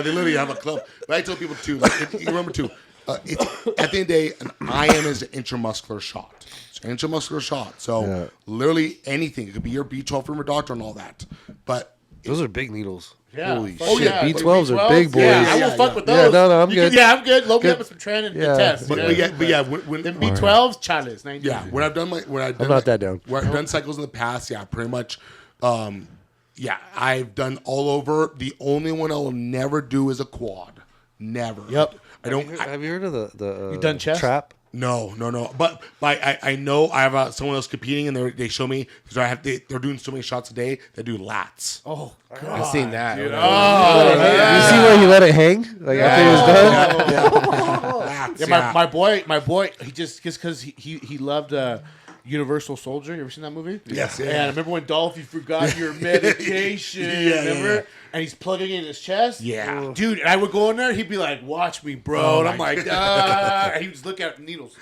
literally have a club. But I tell people too, like you remember too, it's at the end of the day, an IM is an intramuscular shot. It's an intramuscular shot. So literally anything. It could be your B12 from your doctor and all that. But Those are big needles. Yeah. Holy Oh, shit. yeah. B12s are big boys. Yeah, I Yeah, will fuck yeah. with Yeah, those. no, I'm You good. I'm good. Load me Good. up with some training and Yeah. tests. but yeah, when Them B12s, chales. when I've done I'm not that down. Where I've done cycles in the past, pretty much. I've done all over. The only one I will never do is a quad. Never. Yep. I don't. Have you heard of the You done chest? trap? No. But I know I have someone else competing, and they show me because they're doing so many shots a day. They do lats. Oh, God. I've seen that. Dude, You see where he let it hang? Like after he was done? Lats. Yeah, my boy, he just because he loved Universal Soldier. You ever seen that movie? Yes. And I remember when Dolph, you forgot your medication. Remember? Yeah. And he's plugging it in his chest. Yeah. Dude, and I would go in there. He'd be like, "Watch me, bro." And I'm my like, "Ah." And he would just look at the needles.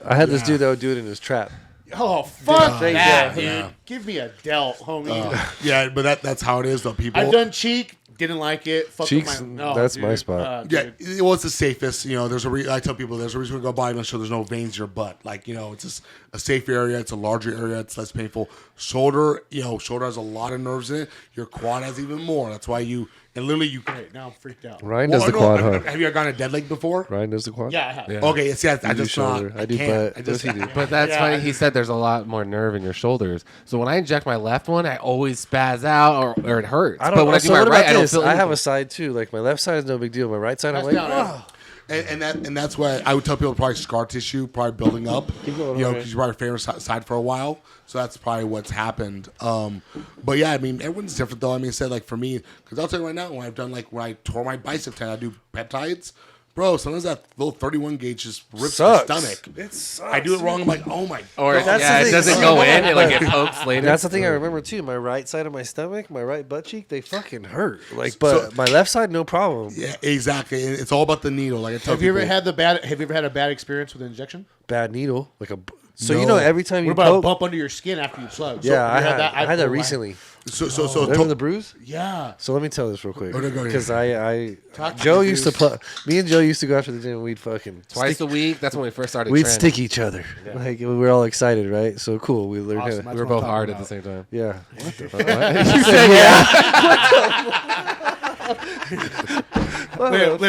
I had this dude that would do it in his trap. Oh, fuck Yeah. that, dude. Yeah. Give me a delt, homie. But that's how it is though. People. I've done cheek. Didn't like it. Fuck Cheeks, with my, that's my spot. Yeah, dude. well, it's the safest. There's I tell people there's a reason we go by and make sure there's no veins in your butt. Like, it's just a safe area. It's a larger area. It's less painful. Shoulder has a lot of nerves in it. Your quad has even more. That's why literally. Great, now I'm freaked out. Ryan does the quad, huh? Have you ever gone a dead leg before? Ryan does the quad? Yeah, I have. Yeah. Okay, yes, I do just shoulder. not. I do can't. butt. I just What does he do? But that's Yeah. funny. He said there's a lot more nerve in your shoulders. So when I inject my left one, I always spaz out or it hurts. I don't but know. when I do So my what right, about I don't this? feel I have anything. a side too. Like my left side is no big deal. My right side, I'm That's like, down, And that's why I would tell people probably scar tissue, probably building up. going, Because you're probably favorite side for a while. So that's probably what's happened. But yeah, I mean, everyone's different though. I mean, said like for me, because I'll tell you right now, when I tore my bicep tendon, I do peptides. Bro, sometimes that little 31 gauge just rips my Sucks. stomach. It sucks. I do it wrong. I'm like, oh my Or god. That's the it thing. doesn't go in. It like it pokes later. That's the thing I remember too. My right side of my stomach, my right butt cheek, they fucking hurt. But my left side, no problem. Yeah, exactly. It's all about the needle. Like I tell Have you people. ever had a bad experience with an injection? Bad needle, like a. So No. every time you What about a poke, bump under your skin after you plug? yeah, I you had that Oh, recently. So Remember the bruise? Yeah. So let me tell this real quick. Oh, no, go ahead. Because I Talk to Joe me, used to dude. me and Joe used to go after the gym and we'd fucking Twice a week. That's when we first started we'd training. stick each other. Like we were all excited, right? So cool. We learned Awesome. how We were That's what both I'm hard talking at the same time. to, yeah. What the fuck? You said yeah.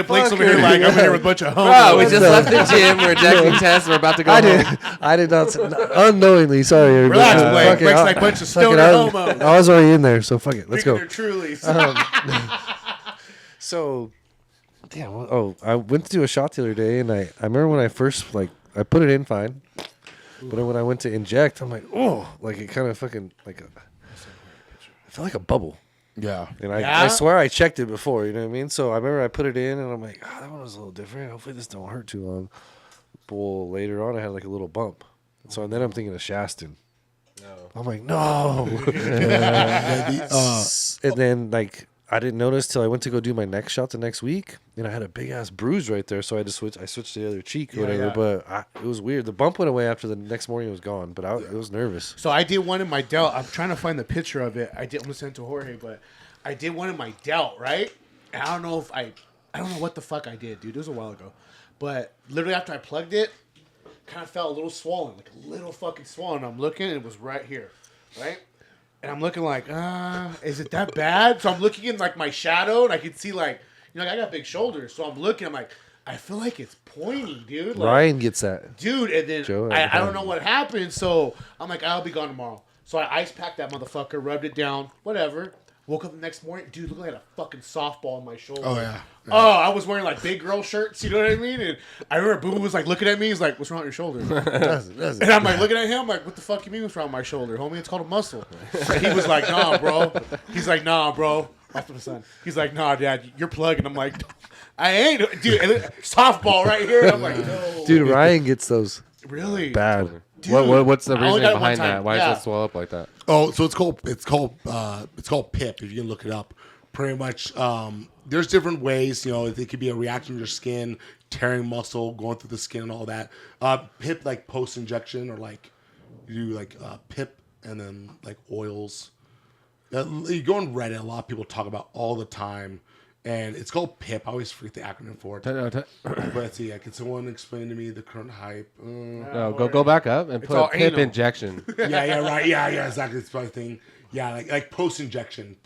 Blake's over here like, I'm here with a bunch of Bro, homos. we just left the gym. We're injecting tests. We're about to go I did. home. I did not unknowingly. Sorry, everybody. Relax, Blake. Fuck it, Blake's I- like a bunch of fuck it, stoner I- homos. I was already in there, so fuck it. Let's go. Drinking their Trulies. So, damn. I went to do a shot the other day, and I remember when I first I put it in fine, but then when I went to inject, I'm like, oh, like it kind of fucking I felt like a bubble. Yeah. And Yeah? I swear I checked it before, you know what I mean? So I remember I put it in, and I'm like, that one was a little different. Hopefully this don't hurt too long. Well, later on, I had like a little bump. So then I'm thinking of Shaston. No. I'm like, no. And then I didn't notice till I went to go do my next shot the next week, and I had a big ass bruise right there. So I had to switch. I switched to the other cheek or whatever. yeah. But it was weird. The bump went away after the next morning. It was gone. But I was nervous. So I did one in my delt. I'm trying to find the picture of it. I'm gonna send it to Jorge, but I did one in my delt, right? And I don't know what the fuck I did, dude. It was a while ago. But literally after I plugged it, kind of felt a little swollen, like a little fucking swollen. I'm looking, and it was right here, right? And I'm looking like, is it that bad? So I'm looking in like my shadow, and I can see like, I got big shoulders. So I'm looking, I'm like, I feel like it's pointy, dude. Like, Ryan gets that. dude, and then Joe, I don't know what happened, so I'm like, I'll be gone tomorrow. So I ice packed that motherfucker, rubbed it down, whatever. Woke up the next morning, dude, looked like I had a fucking softball on my shoulder. Oh, yeah. Oh, I was wearing like big girl shirts, you know what I mean? And I remember Boo was like looking at me, he's like, what's wrong with your shoulder? And I'm like looking at him, like, what the fuck you mean what's wrong with my shoulder? Homie, it's called a muscle. And he was like, nah, bro. He's like, nah, bro. Off to the sun. He's like, nah, Dad, you're plugging. I'm like, I ain't. Dude, softball right here. I'm like, no. Dude, Ryan gets those Really? bad. Dude, What's the I only reasoning got it one behind time. that? Why Yeah. does it swell up like that? Oh, so it's called PIP. If you can look it up, pretty much. There's different ways. You know, it could be a reaction to your skin, tearing muscle, going through the skin, and all that. PIP, like post injection, or like you do like PIP and then like oils. You go on Reddit. A lot of people talk about all the time, and it's called PIP. I always forget the acronym for it. But let's see. Can someone explain to me the current hype? No, go back up and all put PIP anal. injection. Yeah, right. Yeah, exactly. It's probably the thing. Yeah, like post injection.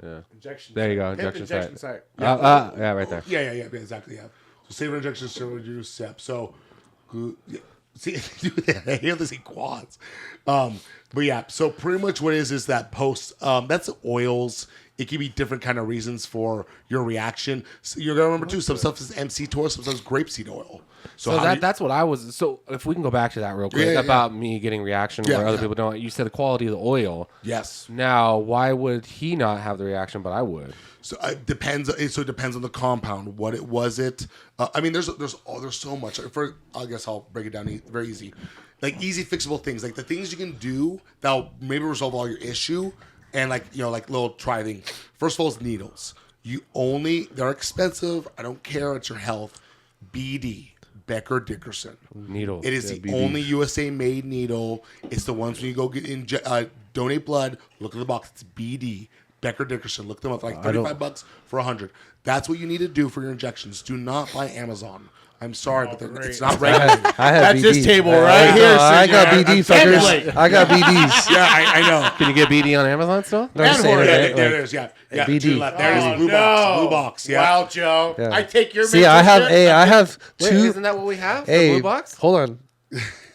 Yeah. Injection. There you go, Pip injection site. site. Yeah, right there. Yeah, exactly. Yeah. So saver injection, steroid use, SEP. So, yeah. See, I hear this in quads. But yeah, so pretty much what it is that post, that's oils. It can be different kind of reasons for your reaction. So you're gonna remember too. Some stuff is MC oil, some stuff is grapeseed oil. So that's what I was. So if we can go back to that real quick about me getting reaction where other people don't. You said the quality of the oil. Yes. Now, why would he not have the reaction, but I would? So it depends. So it depends on the compound. What it was it. I mean, there's so much. I guess I'll break it down very easy. Like easy fixable things, like the things you can do that'll maybe resolve all your issue, and like little try thing. First of all, is needles. They're expensive. I don't care. It's your health. BD. Becker Dickerson. Needles. It is the only USA made needle. It's the ones when you go donate blood. Look at the box. It's BD. Becker Dickerson. Look them up. Like $35 for 100. That's what you need to do for your injections. Do not buy Amazon. I'm sorry, but it's not regulated. I have That's BD. this table right here. I got sitting BD, there. fuckers. I got BDs. Yeah, I know. Can you get BD on Amazon still? No, I'm saying, Horse. right? There Like, it is. Yeah. BD. To the left. There it is. Blue no. box. Blue box. Yeah. Wow, Joe. Yeah. I take your See, I have Wait, two. isn't that what we have? The Hey, blue box? hold on.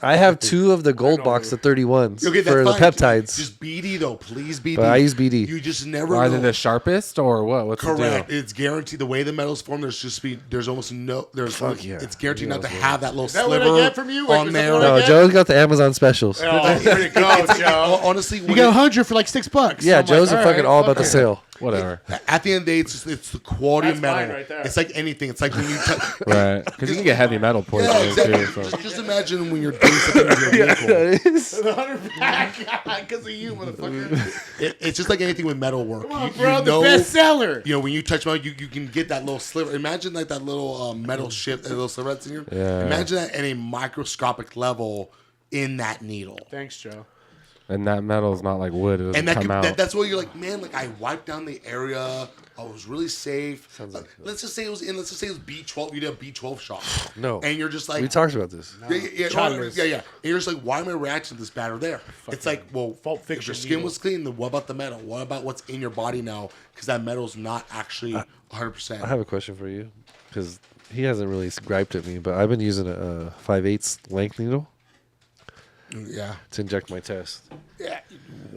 I have two of the gold box, the 31s Okay, that's for the fine. peptides. Just BD though, please BD. But I use BD. You just never Are know. they the sharpest or what? What's Correct. the deal? It's guaranteed. The way the metal's formed, there's almost no. Fuck yeah. It's guaranteed not to Yeah. have that little that what I sliver get from you? Like, on is that there. what I No, get? Joe's got the Amazon specials. Oh, here you go, Joe. Honestly, You get 100 for like $6. Yeah, I'm Joe's like, are fucking all about fuck the it. sale. Whatever. at the end of the day, it's the quality That's of metal. mine right there. It's like anything. It's like when you touch. Right. Because you can get heavy metal Yeah, poisoning exactly. too. So. Just imagine when you're doing something with your vehicle. The 100 pack because of you, motherfucker. It's just like anything with metal work. Come on, You bro, know- the bestseller. You know, when you touch metal, you can get that little sliver. Imagine like that little metal shit, that little sliver that's in here. Yeah. Imagine that at a microscopic level in that needle. Thanks, Joe. And that metal is not like wood. It doesn't And come out. that's where you're like, man, like I wiped down the area. I was really safe. Let's just say it was B12. You did a B12 shot. No. And you're just like, We talked about this. yeah. And you're just like, why am I reacting to this bad or there? It's like, well, Pulp if Fiction your skin needle. was clean, then what about the metal? What about what's in your body now? Because that metal's not actually 100%. I have a question for you because he hasn't really griped at me, but I've been using a 5/8 length needle Yeah. to inject my test. Yeah.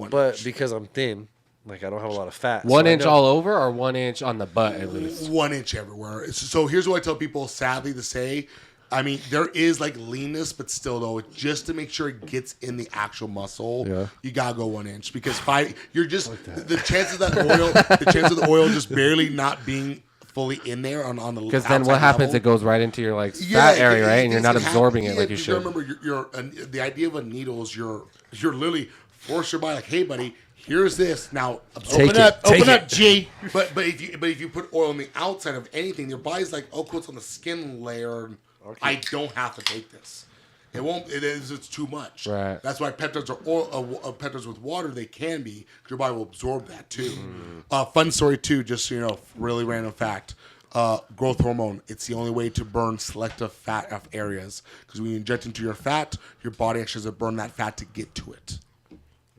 But because I'm thin, like I don't have a lot of fat. 1 so I inch know- all over or 1 inch on the butt at least? 1 inch everywhere. So here's what I tell people, sadly to say. I mean, there is like leanness, but still though, just to make sure it gets in the actual muscle, Yeah. you gotta go 1 inch because you're just the chance of the oil just barely not being fully in there on the Because then what outside happens? level. It goes right into your like fat area, right? And you're not absorbing it like you should. Remember, the idea of a needle is you're literally force your body like, hey, buddy, here's this. Now Take Open it. up, Take open it. up, G. But if you put oil on the outside of anything, your body's like, oh, cool, it's on the skin layer. I don't have to take this. It won't. It's too much. Right. That's why peptides are peptides with water. They can be. 'Cause your body will absorb that too. Fun story too. Just so you know, really random fact. Growth hormone. It's the only way to burn selective fat off areas. Because when you inject into your fat, your body actually has to burn that fat to get to it.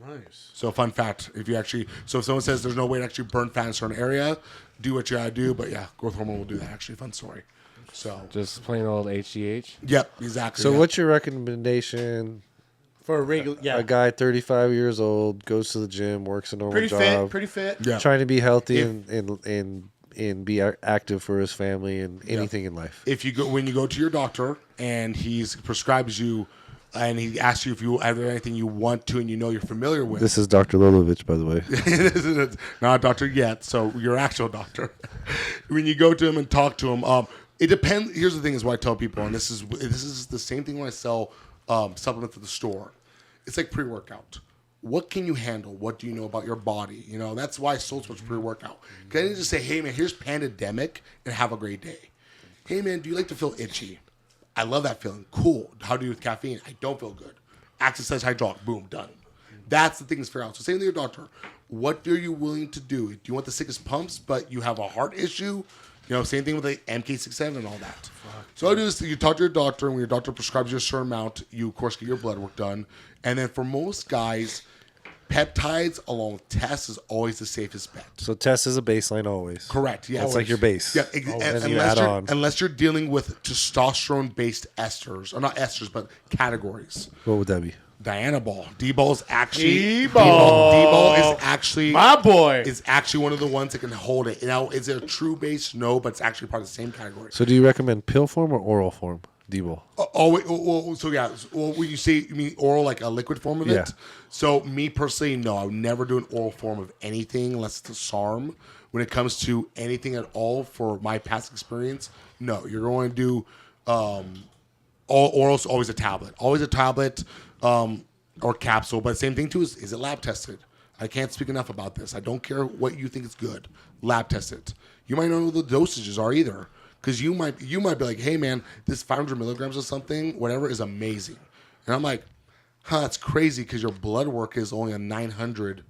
Nice. So fun fact, if someone says there's no way to actually burn fat in a certain area, do what you gotta do. But yeah, growth hormone will do that. Actually, fun story. So Just plain old HGH. yep, exactly. So yeah. what's your recommendation? For a regular, A guy 35 years old goes to the gym, works a normal pretty job, pretty fit. Yeah. trying to be healthy If- and be active for his family and anything in life. If you go when you go to your doctor and he prescribes you, and he asks you if you have anything you want to and you know you're familiar with. This is Dr. Lolovich, by the way. Not a doctor yet, so your actual doctor. When you go to him and talk to him, it depends. Here's the thing: is what I tell people, and this is the same thing when I sell supplements at the store. It's like pre-workout. What can you handle? What do you know about your body? You know, that's why I sold so much pre-workout. Because I didn't just say, hey, man, here's Pandemic and have a great day. Hey, man, do you like to feel itchy? I love that feeling. Cool. How do you with caffeine? I don't feel good. Access says hydraulic. Boom, done. That's the thing to figure out. So same with your doctor. What are you willing to do? Do you want the sickest pumps, but you have a heart issue? You know, same thing with the MK67 and all that. So all I do is you talk to your doctor, and when your doctor prescribes you a certain amount, you, of course, get your blood work done. And then for most guys, peptides along with tests is always the safest bet. So test is a baseline always. Correct. Yeah, That's like your base. Yeah, then you add on. unless you're dealing with testosterone-based esters, or not esters, but categories. What would that be? Dianabol. D-bol is actually D-bol. D-bol is actually My boy. is actually one of the ones that can hold it. Now, is it a true base? No, but it's actually part of the same category. So do you recommend pill form or oral form? Debo. When you say you mean oral, like a liquid form of Yeah. it. So me personally, no, I would never do an oral form of anything unless it's a SARM. When it comes to anything at all, for my past experience, no, you're going to do oral's always a tablet, or capsule. But same thing too is it lab tested? I can't speak enough about this. I don't care what you think is good. Lab test it. You might not know what the dosages are either. Because you might be like, hey man, this 500 milligrams of something, whatever, is amazing. And I'm like, that's crazy because your blood work is only a 900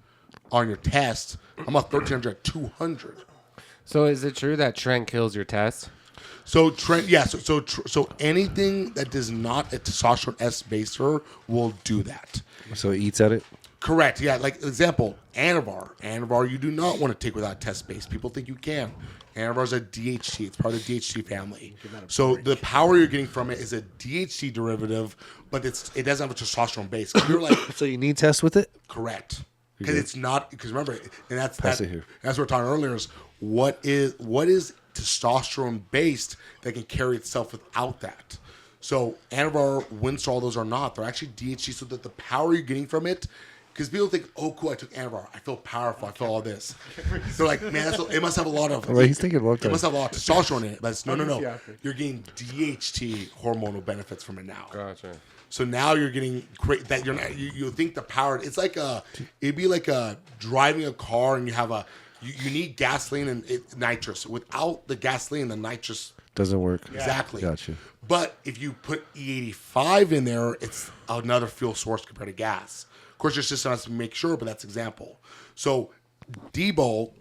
on your test. I'm a 1300 at 200. So is it true that Trent kills your test? So Trent, yeah. So anything that does not a testosterone S baser will do that. So it eats at it? Correct. Yeah. Like example, Anavar. Anavar, you do not want to take without test base. People think you can. Anavar is a DHT. It's part of the DHT family. So the power you're getting from it is a DHT derivative, but it doesn't have a testosterone base. You're like, So you need test with it? correct. Because it's not. Because remember, and that's Pass it here. That's what we're talking earlier. Is what is testosterone based that can carry itself without that. So Anavar, Winstrol, those are not. They're actually DHT. So that the power you're getting from it. Because people think, oh, cool, I took Anavar. I feel powerful. I feel all this. They're like, man, it must have a lot of... Well, he's thinking about It that. must have a lot of testosterone in it. But it's, no. You're getting DHT hormonal benefits from it now. Gotcha. So now you're getting great... That you're not... You think the power... It's like a... It'd be like driving a car and you have a... You need gasoline and nitrous. Without the gasoline, the nitrous... Doesn't work. Exactly. Gotcha. But if you put E85 in there, it's another fuel source compared to gas. Of course, your system has to make sure, but that's example. So D-bol,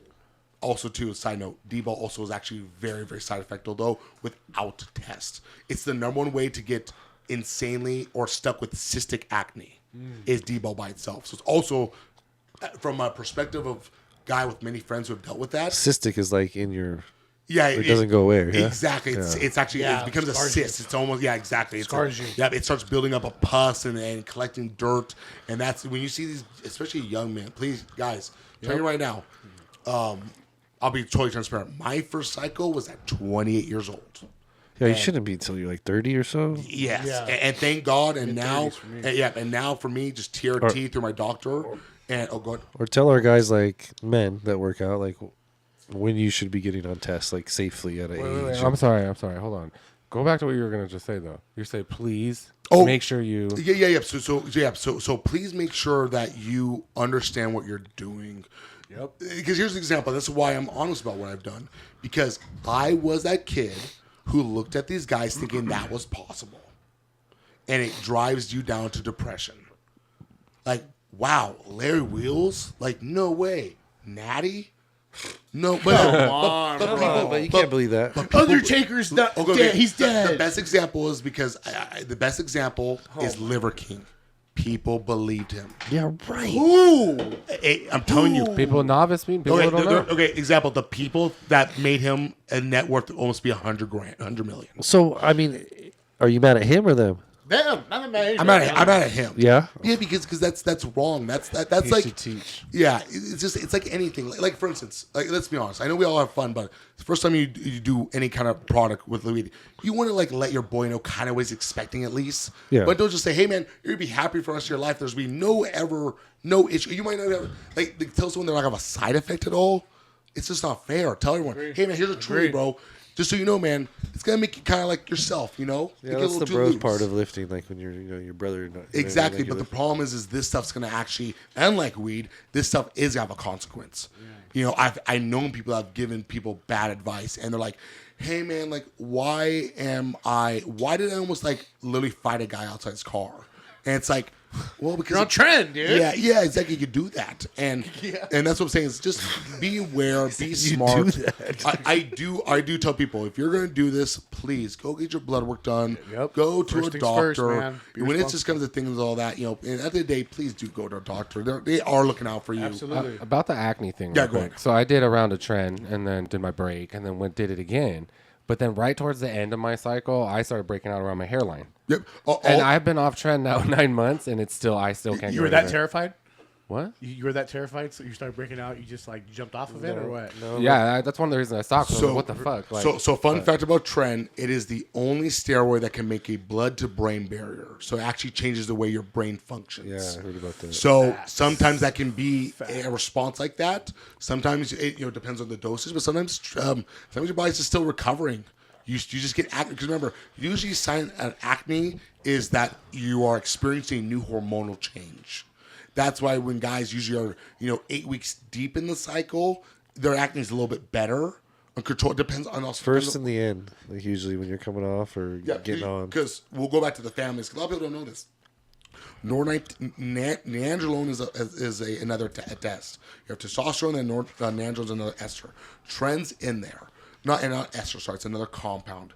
also too, a side note, D-bol also is actually very, very side effective, though, without test. It's the number one way to get insanely or stuck with cystic acne is D-bol by itself. So it's also, from a perspective of guy with many friends who have dealt with that. Cystic is like in your... Yeah, it doesn't go away. Yeah? Exactly. It's actually it becomes a cyst. It's almost exactly. It's Scars you. Yeah, it starts building up a pus and collecting dirt, and that's when you see these, especially young men. Please, guys, tell you right now. I'll be totally transparent. My first cycle was at 28 years old. Yeah, you shouldn't be until you're like 30 or so. Yes, Yeah. and thank God. And now, 30s for me. and now for me, just TRT through my doctor. And go ahead. Or tell our guys, like men that work out, like when you should be getting on tests, like safely at an age. I'm sorry. Hold on. Go back to what you were gonna just say though. You say please make sure you. Yeah. So please make sure that you understand what you're doing. Yep. Because here's an example. This is why I'm honest about what I've done. Because I was that kid who looked at these guys thinking that was possible, and it drives you down to depression. Like, wow, Larry Wheels? Like, no way. Natty? No, But you can't believe that. Undertaker's dead. He's dead. The best example is because the best example is Liver King. People believed him. Yeah, right. Ooh, I'm telling you. People novice mean people Okay, don't know. okay, example, the people that made him a net worth almost be $100 million. So, I mean, are you mad at him or them? Damn, not a man. I'm mad at him. Yeah. Yeah, because that's wrong. That's He like should teach. yeah. It's like anything. Like for instance, like let's be honest. I know we all have fun, but the first time you do any kind of product with weed, you want to like let your boy know kind of what he's expecting at least. Yeah. But don't just say, hey man, you're gonna be happy for the rest of your life. There's be no issue. You might not have like tell someone they're not gonna have a side effect at all. It's just not fair. Tell everyone, hey man, here's a truly, bro. Just so you know, man, it's gonna make you kind of like yourself, you know. Yeah, Make it a that's little the too bros loose. part of lifting, like when you're, your brother. Exactly, but the problem is this stuff's gonna actually, unlike weed, this stuff is gonna have a consequence. Yeah. You know, I've known people that have given people bad advice, and they're like, "Hey, man, like, why did I almost like literally fight a guy outside his car?" And it's like, well, because You're on trend, dude. yeah, exactly. You do that, and that's what I'm saying. Is just be aware, be smart. do that. I do tell people, if you're gonna do this, please go get your blood work done. Yep. Go to First a things doctor. first, man. Be When it just comes to things all that, you know, and at the end of the day, please do go to a doctor. They are looking out for you. Absolutely. About the acne thing. Yeah, real go quick. ahead. So I did a round of trend and then did my break and then did it again. But then right towards the end of my cycle, I started breaking out around my hairline. Yep. And I've been off trend now 9 months, and it's still I still can't. You get were rid that of it. terrified? What? You were that terrified, so you started breaking out. You just like jumped off of it, or what? No, Yeah, that's one of the reasons I stopped. So, So what the fuck? Like, so fun fact about Tren, it is the only steroid that can make a blood to brain barrier. So it actually changes the way your brain functions. Yeah, I heard about that. So sometimes that can be a response like that. Sometimes it depends on the dosage, but sometimes your body's just still recovering. You just get acne because remember, usually sign an acne is that you are experiencing a new hormonal change. That's why when guys usually are 8 weeks deep in the cycle, their acne is a little bit better. Control depends on also First in the end, like usually when you're coming off or getting on. Because we'll go back to the families. Because a lot of people don't know this. Nandrolone is another test. You have testosterone and nandrolone is another ester. Trends in there. Not ester, sorry. It's another compound.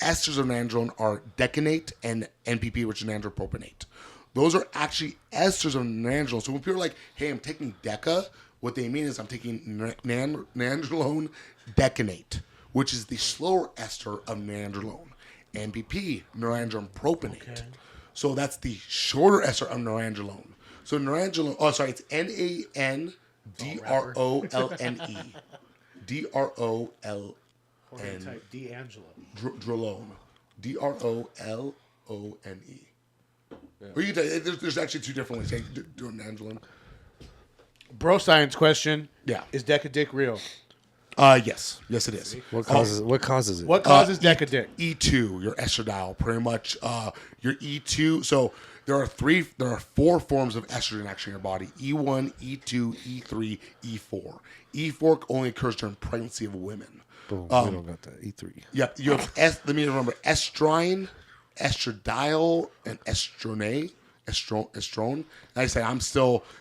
Esters of nandrolone are decanate and NPP, which is nandropropionate. Those are actually esters of nandrolone. So when people are like, hey, I'm taking Deca, what they mean is I'm taking nandrolone decanate, which is the slower ester of nandrolone. NPP, nandrolone propionate. Okay. So that's the shorter ester of nandrolone. So nandrolone, it's NANDROLNE. DROLN. Type D'Angelo. Drolone. DROLONE. Or you can there's actually two different ways. Doing Angelin. Bro science question. Yeah. Is Deca Dick real? Yes. Yes, it is. What causes it? What causes Deca Dick? E2, your estradiol, pretty much. Your E2. So there are four forms of estrogen actually in your body: E1, E2, E3, E4. E4 only occurs during pregnancy of women. Boom. We don't got that. E3. Yep. You have let me remember: estrine, estradiol, and estrone. Estrone. And I say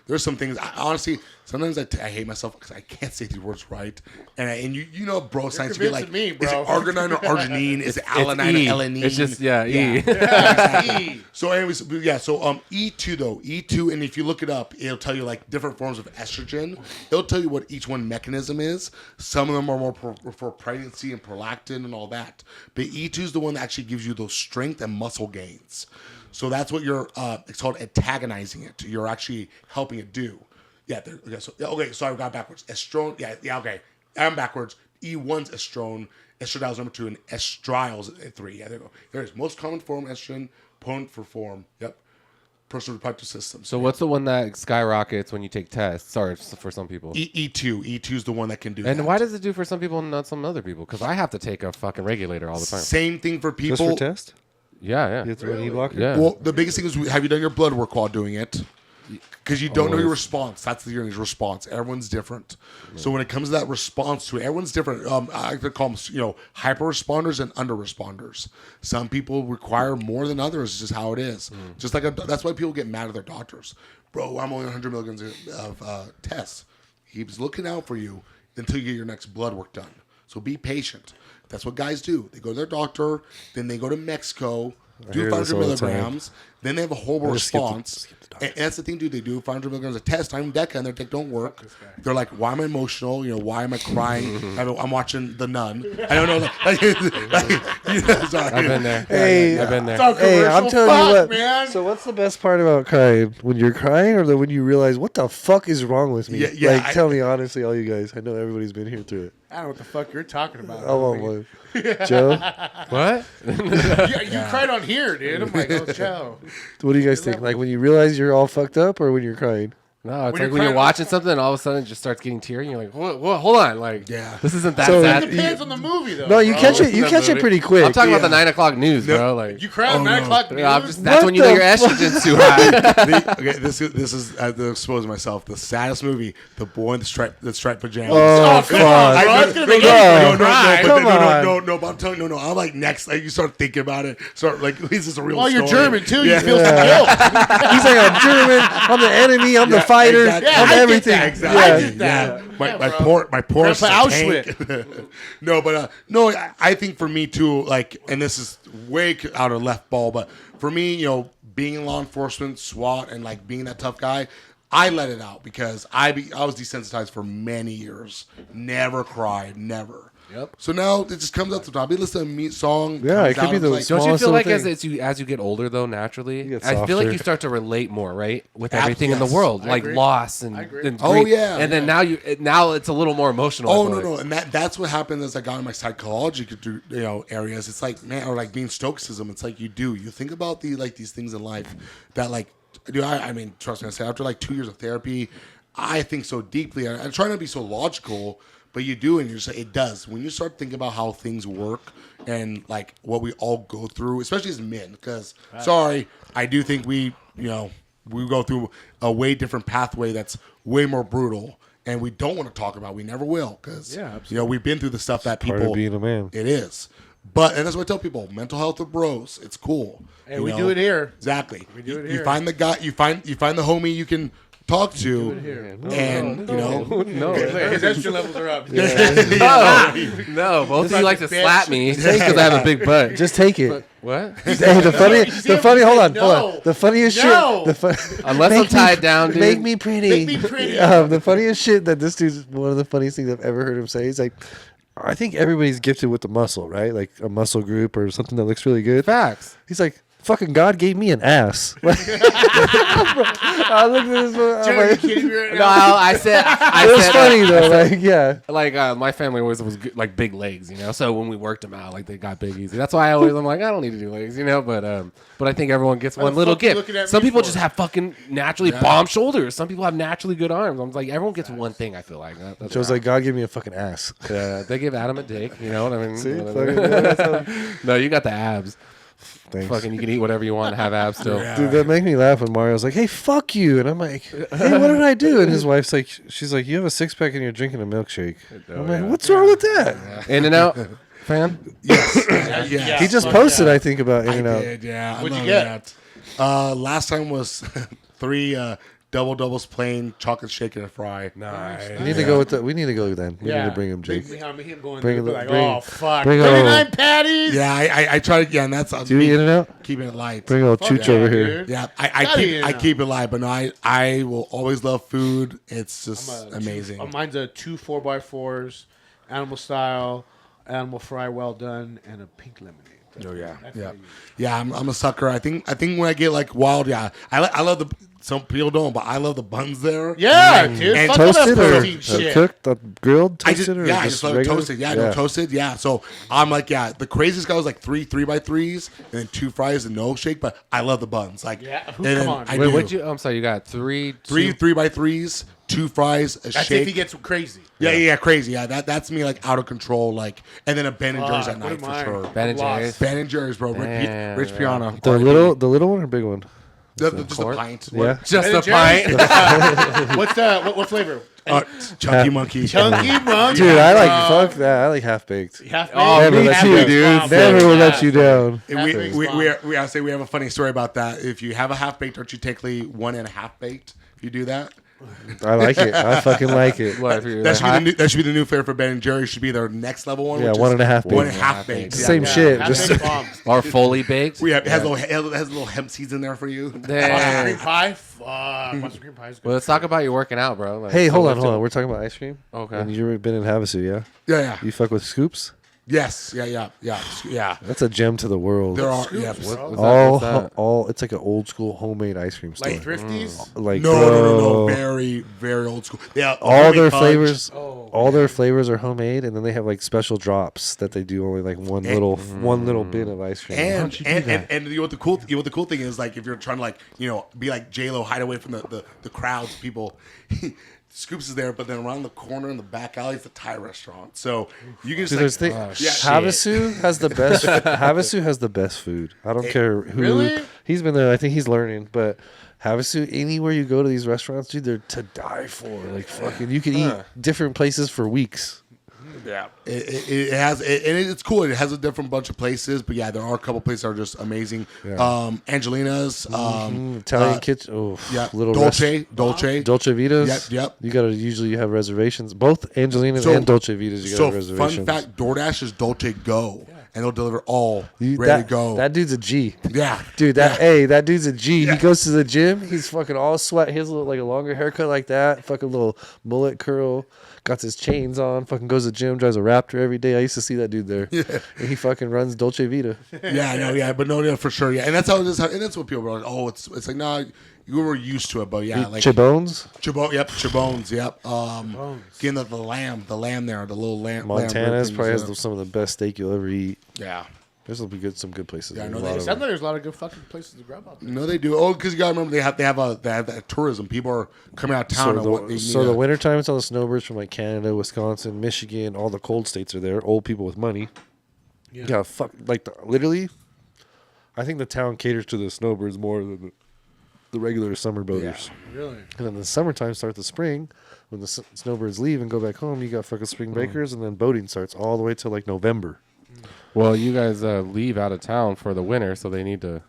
there's some things. Honestly, sometimes I hate myself because I can't say these words right. And you know, bro, science you get like, me, bro. Is it arginine or arginine? Is it alanine or alanine? It's just E. Exactly. So anyways, So E2 though, E2, and if you look it up, it'll tell you like different forms of estrogen. It'll tell you what each one mechanism is. Some of them are more for pregnancy and prolactin and all that. But E2 is the one that actually gives you those strength and muscle gains. So that's what you're. It's called antagonizing it. You're actually helping it do. Yeah. Sorry, I got backwards. Estrone. Yeah. Okay. I'm backwards. E1's estrone. Estradiol is number 2, and estriol is 3. Yeah. There you go. There's most common form estrogen, potent for form. Yep. Personal reproductive system. So what's the one that skyrockets when you take tests? Sorry, for some people. E2. E2 is the one that can do that. And why does it do for some people and not some other people? Because I have to take a fucking regulator all the time. Same thing for people. Just for test? Yeah. You have to run E-blocker? Yeah. Well, the biggest thing is, have you done your blood work while doing it? Because you don't know your response. That's the response. Everyone's different. Yeah. So when it comes to that response to it, everyone's different. I could call them, hyper responders and under responders. Some people require more than others. It's just how it is. Just like that's why people get mad at their doctors. Bro, I'm only 100 milligrams of tests. He's looking out for you until you get your next blood work done. So be patient. That's what guys do. They go to their doctor, then they go to Mexico, do hear 500 this all the time. milligrams, then they have a horrible I just skip the- response. And that's the thing, dude. They do 500 milligrams of test, time Deca, and they don't work. They're like, why am I emotional? Why am I crying? I'm watching The Nun. I don't know. Sorry. I've been there. Hey, I've been there. It's all Hey, I'm commercial. telling you Fuck, what. man. So what's the best part about crying? When you're crying, or when you realize what the fuck is wrong with me? Yeah, Tell me honestly, all you guys. I know everybody's been here through it. I don't know what the fuck you're talking about. I want one. Joe, What? You cried on here, dude. I'm like, oh, Joe. what do you guys think? Like when you realize you're all fucked up, or when you're crying? No, it's When like you're when you're crying- watching something and all of a sudden it just starts getting teary and you're like, what? Hold on. Like, Yeah. this isn't that So- It sad. depends on the movie, though. No, you bro. catch it. You No catch it movie. pretty quick. I'm talking about the Yeah. 9 o'clock news, bro. Like, You cry on Oh, 9 no. o'clock news? that's What when you know the your estrogen's too high. Okay, this is I have to expose myself. The saddest movie, The Boy in the Striped Pajamas. Oh, come on, fuck. bro. That's going to make no, everybody no, cry. Come on. no, but I'm telling you, no, I'm like next. Like you start thinking about it. Start like, is this a real Well, story? you're German, too. Yeah. You feel some guilt. He's like, I'm German. I'm the enemy. I'm the fighter. exactly. Yeah, I'm I get everything. that. Exactly. I get that. Yeah. My bro. poor Grandpa tank. No, but no, I think for me too. Like, and this is way out of left ball, but for me, being in law enforcement, SWAT, and like being that tough guy, I let it out because I was desensitized for many years. Never cried, never. Yep. So now it just comes up to I'll be listening to a song. Yeah, it comes could be out, the it's Don't you smallest feel like little as you get older though, naturally, get I feel like softer. you start to relate more, right, with everything in the yes. world, I like agree. loss and, I agree. and Oh, grief. yeah, and then now it's a little more emotional. I Oh feel no, like. no, and that's what happened as I got in my psychology areas. It's like, man, or like being stoicism. It's like you think about these things in life that like, dude. I mean, trust me, I say after like 2 years of therapy, I think so deeply. I'm trying to be so logical, but you do, and it does when you start thinking about how things work and like what we all go through, especially as men. Because I do think we go through a way different pathway that's way more brutal. And we don't want to talk about. We never will, because we've been through the stuff that Part people. of being a man. It is, and that's what I tell people: mental health of bros. It's cool. Hey, we do it here. Exactly. We do it You here. find the guy. You find the homie you can talk to, and No, His estrogen levels are up. no, both of you like to bitch. slap me because I have a big butt. Just take it. What? Hey, hold on. The funniest No. shit. Unless I'm tied down, dude. Make me pretty. Make me pretty. The funniest shit that this dude's one of the funniest things I've ever heard him say. He's like, I think everybody's gifted with the muscle, right? Like a muscle group or something that looks really good. Facts. He's like, fucking God gave me an ass. I looked at this one. Joe, I'm are you like, kidding me right No, now? I said. it was funny though. Like, yeah. Like my family always was good, like big legs, So when we worked them out, like they got big easy. That's why I'm like, I don't need to do legs, But I think everyone gets one the little fuck you gift. looking at Some me people for? just have fucking naturally bomb shoulders. Some people have naturally good arms. I'm like, everyone gets one thing. I feel like that's Joe's like, God gave me a fucking ass. they give Adam a dick. You know what I mean? See? Whatever. Fucking- No, you got the abs. Thanks. Fucking, you can eat whatever you want and have abs still. Dude, that made me laugh when Mario's like, hey, fuck you. And I'm like, hey, what did I do? And his wife's like, she's like, you have a six pack and you're drinking a milkshake. I'm like, what's wrong with that? In and out fan. yes, Yeah. He just fuck posted, yeah. I think, about In I and Out. did, yeah. What'd I you love get? that. Last time was 3 doubles plain chocolate shake and a fry. Nice. We need to go with the. We need to go then. We Yeah. need to bring him, Jake. Him going Bring through, it- like, bring- oh, fuck. bring it 39 on. patties? Yeah, I try to. Yeah, and that's Do you In and Out? keeping it light. Bring old Fuck Chooch yeah, over here. dude. Yeah, Gotta I be keep I In-N-Out. keep it light, but no, I will always love food. It's just amazing. Mine's a 2 4x4s, animal style, animal fry well done, and a pink lemonade. Oh yeah, That's yeah, what I use. yeah. I'm a sucker. I think when I get like wild, yeah, I love the. Some people don't, but I love the buns there. Yeah, dude. And Fuck all that Toasted or protein shit. cooked, grilled, I just toasted, or yeah, I just just love it regular? toasted. Yeah, no toasted. Yeah, so I'm like, yeah, the craziest guy was like 3 3x3s and then 2 fries and no shake, but I love the buns. Like, Yeah, and come then on, I Wait, do. what'd you? I'm sorry, you got 3 3 3x3s, 2 fries, a That's shake. if he gets crazy. yeah, crazy. Yeah, that's me like out of control. Like, and then a Ben and Jerry's at Fuck, night what am for I? sure. Ben and Lost. Jerry's. Ben and Jerry's, bro. Damn, Rich yeah. Piano. The little one or big one? Just a pint. Yeah. Just Ben a and Jerry's? pint. What flavor? Chunky Monkey. Chunky monkey. Dude, I like fuck that. I like half baked. Half Oh, Never me let too, you, dude. Never will let you down. I say we have a funny story about that. If you have a half baked, don't you technically 1 1/2 baked? If you do that, I like it. I fucking like it. What, if you're That like should, be high? the new, that should be the new fare for Ben and Jerry. Should be their next level one. Yeah, which one is and a half One and baked. a half baked. Same shit. Half Just baked bombs. Or fully baked? We have it has little hemp seeds in there for you. Mustard Dang. cream pie. Fuck. Mustard cream pie is good. Well, let's talk about your working out, bro. Like, hey, so hold what's on. it- We're talking about ice cream. Okay. And you've been in Havasu, yeah? Yeah. You fuck with scoops? Yes. Yeah. That's a gem to the world. There are. Scoops, Yeah. bro. What's that? It's like an old school homemade ice cream store. Like Thrifties? Like, No. bro, Very, very old school. Yeah. all their homemade fudge. flavors, Oh, all their flavors are homemade, and then they have like special drops that they do only like one little bin of ice cream. And you know what the cool thing is, like if you're trying to like be like J-Lo, hide away from the crowds, people. Scoops is there, but then around the corner in the back alley is the Thai restaurant. So you can just Dude, like, there's shit. Havasu has the best. Havasu has the best food. I don't care who. Really? He's been there. I think he's learning, but. Havasu, anywhere you go to these restaurants, dude, they're to die for. Like fucking, you can eat different places for weeks. yeah, it has, and it's cool. It has a different bunch of places, but yeah, there are a couple places that are just amazing. Yeah. Angelina's, Italian kitchen. Oh, yeah, little Dolce, Dolce Vitas. Yep. You gotta usually have reservations. Both Angelina's So- and Dolce Vitas. You gotta So have reservations. fun fact, DoorDash is Dolce Go, and they'll deliver all You- ready to go. That dude's a G. yeah, Dude, that dude's a G. He goes to the gym. He's fucking all sweat. He has like a longer haircut like that. Fucking little mullet curl. Got his chains on. Fucking goes to the gym. Drives a Raptor every day. I used to see that dude there. Yeah. And he fucking runs Dolce Vita. yeah, I know, yeah, but no, yeah, for sure, yeah, and that's how it is. And that's what people are like. Oh, it's like nah, you were used to it, but yeah, like Chibones. Chabones, yep. Getting the lamb there, the little lamb. Montana's rib probably things, has some of the best steak you'll ever eat. yeah. There's will be good, some good places. Yeah, I there. know A they lot It of sounds them. like there's a lot of good fucking places to grab out there. No, they do. Oh, because you gotta remember they have that tourism. People are coming out of town. So and what they need the to- wintertime, it's all the snowbirds from like Canada, Wisconsin, Michigan, all the cold states are there. Old people with money. Yeah, fuck. Like literally, I think the town caters to the snowbirds more than the regular summer boaters. Really? And then the summertime starts the spring when the snowbirds leave and go back home. You got fucking spring breakers, and then boating starts all the way till like November. Well, you guys leave out of town for the winter, so they need to,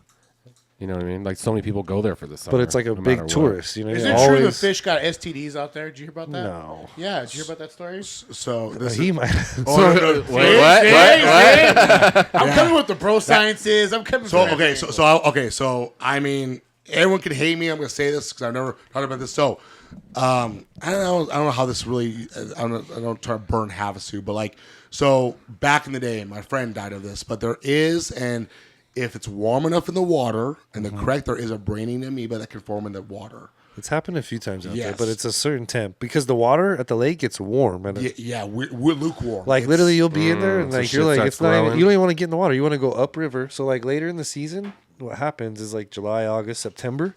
you know what I mean? Like, so many people go there for the summer. But it's like a no big matter what. tourist, you know. Is you it true the always- fish got STDs out there? Did you hear about that? No. Yeah, did you hear about that story? So this He is, might. oh, no, no, Wait, what? I'm coming with the bro sciences. I'm coming. So for okay, everything. so I mean, everyone can hate me. I'm gonna say this because I've never talked about this. So, I don't know how this really. I don't try to burn Havasu, but like, so back in the day, my friend died of this. But there is, and if it's warm enough in the water and the correct, there is a braining amoeba that can form in the water. It's happened a few times out there, Yes. but it's a certain temp because the water at the lake gets warm. And Yeah, we're lukewarm. like It's- literally, you'll be in there and so like shit you're like, starts it's not. Even, growing. you don't even want to get in the water. You want to go upriver. So like later in the season, what happens is like July, August, September.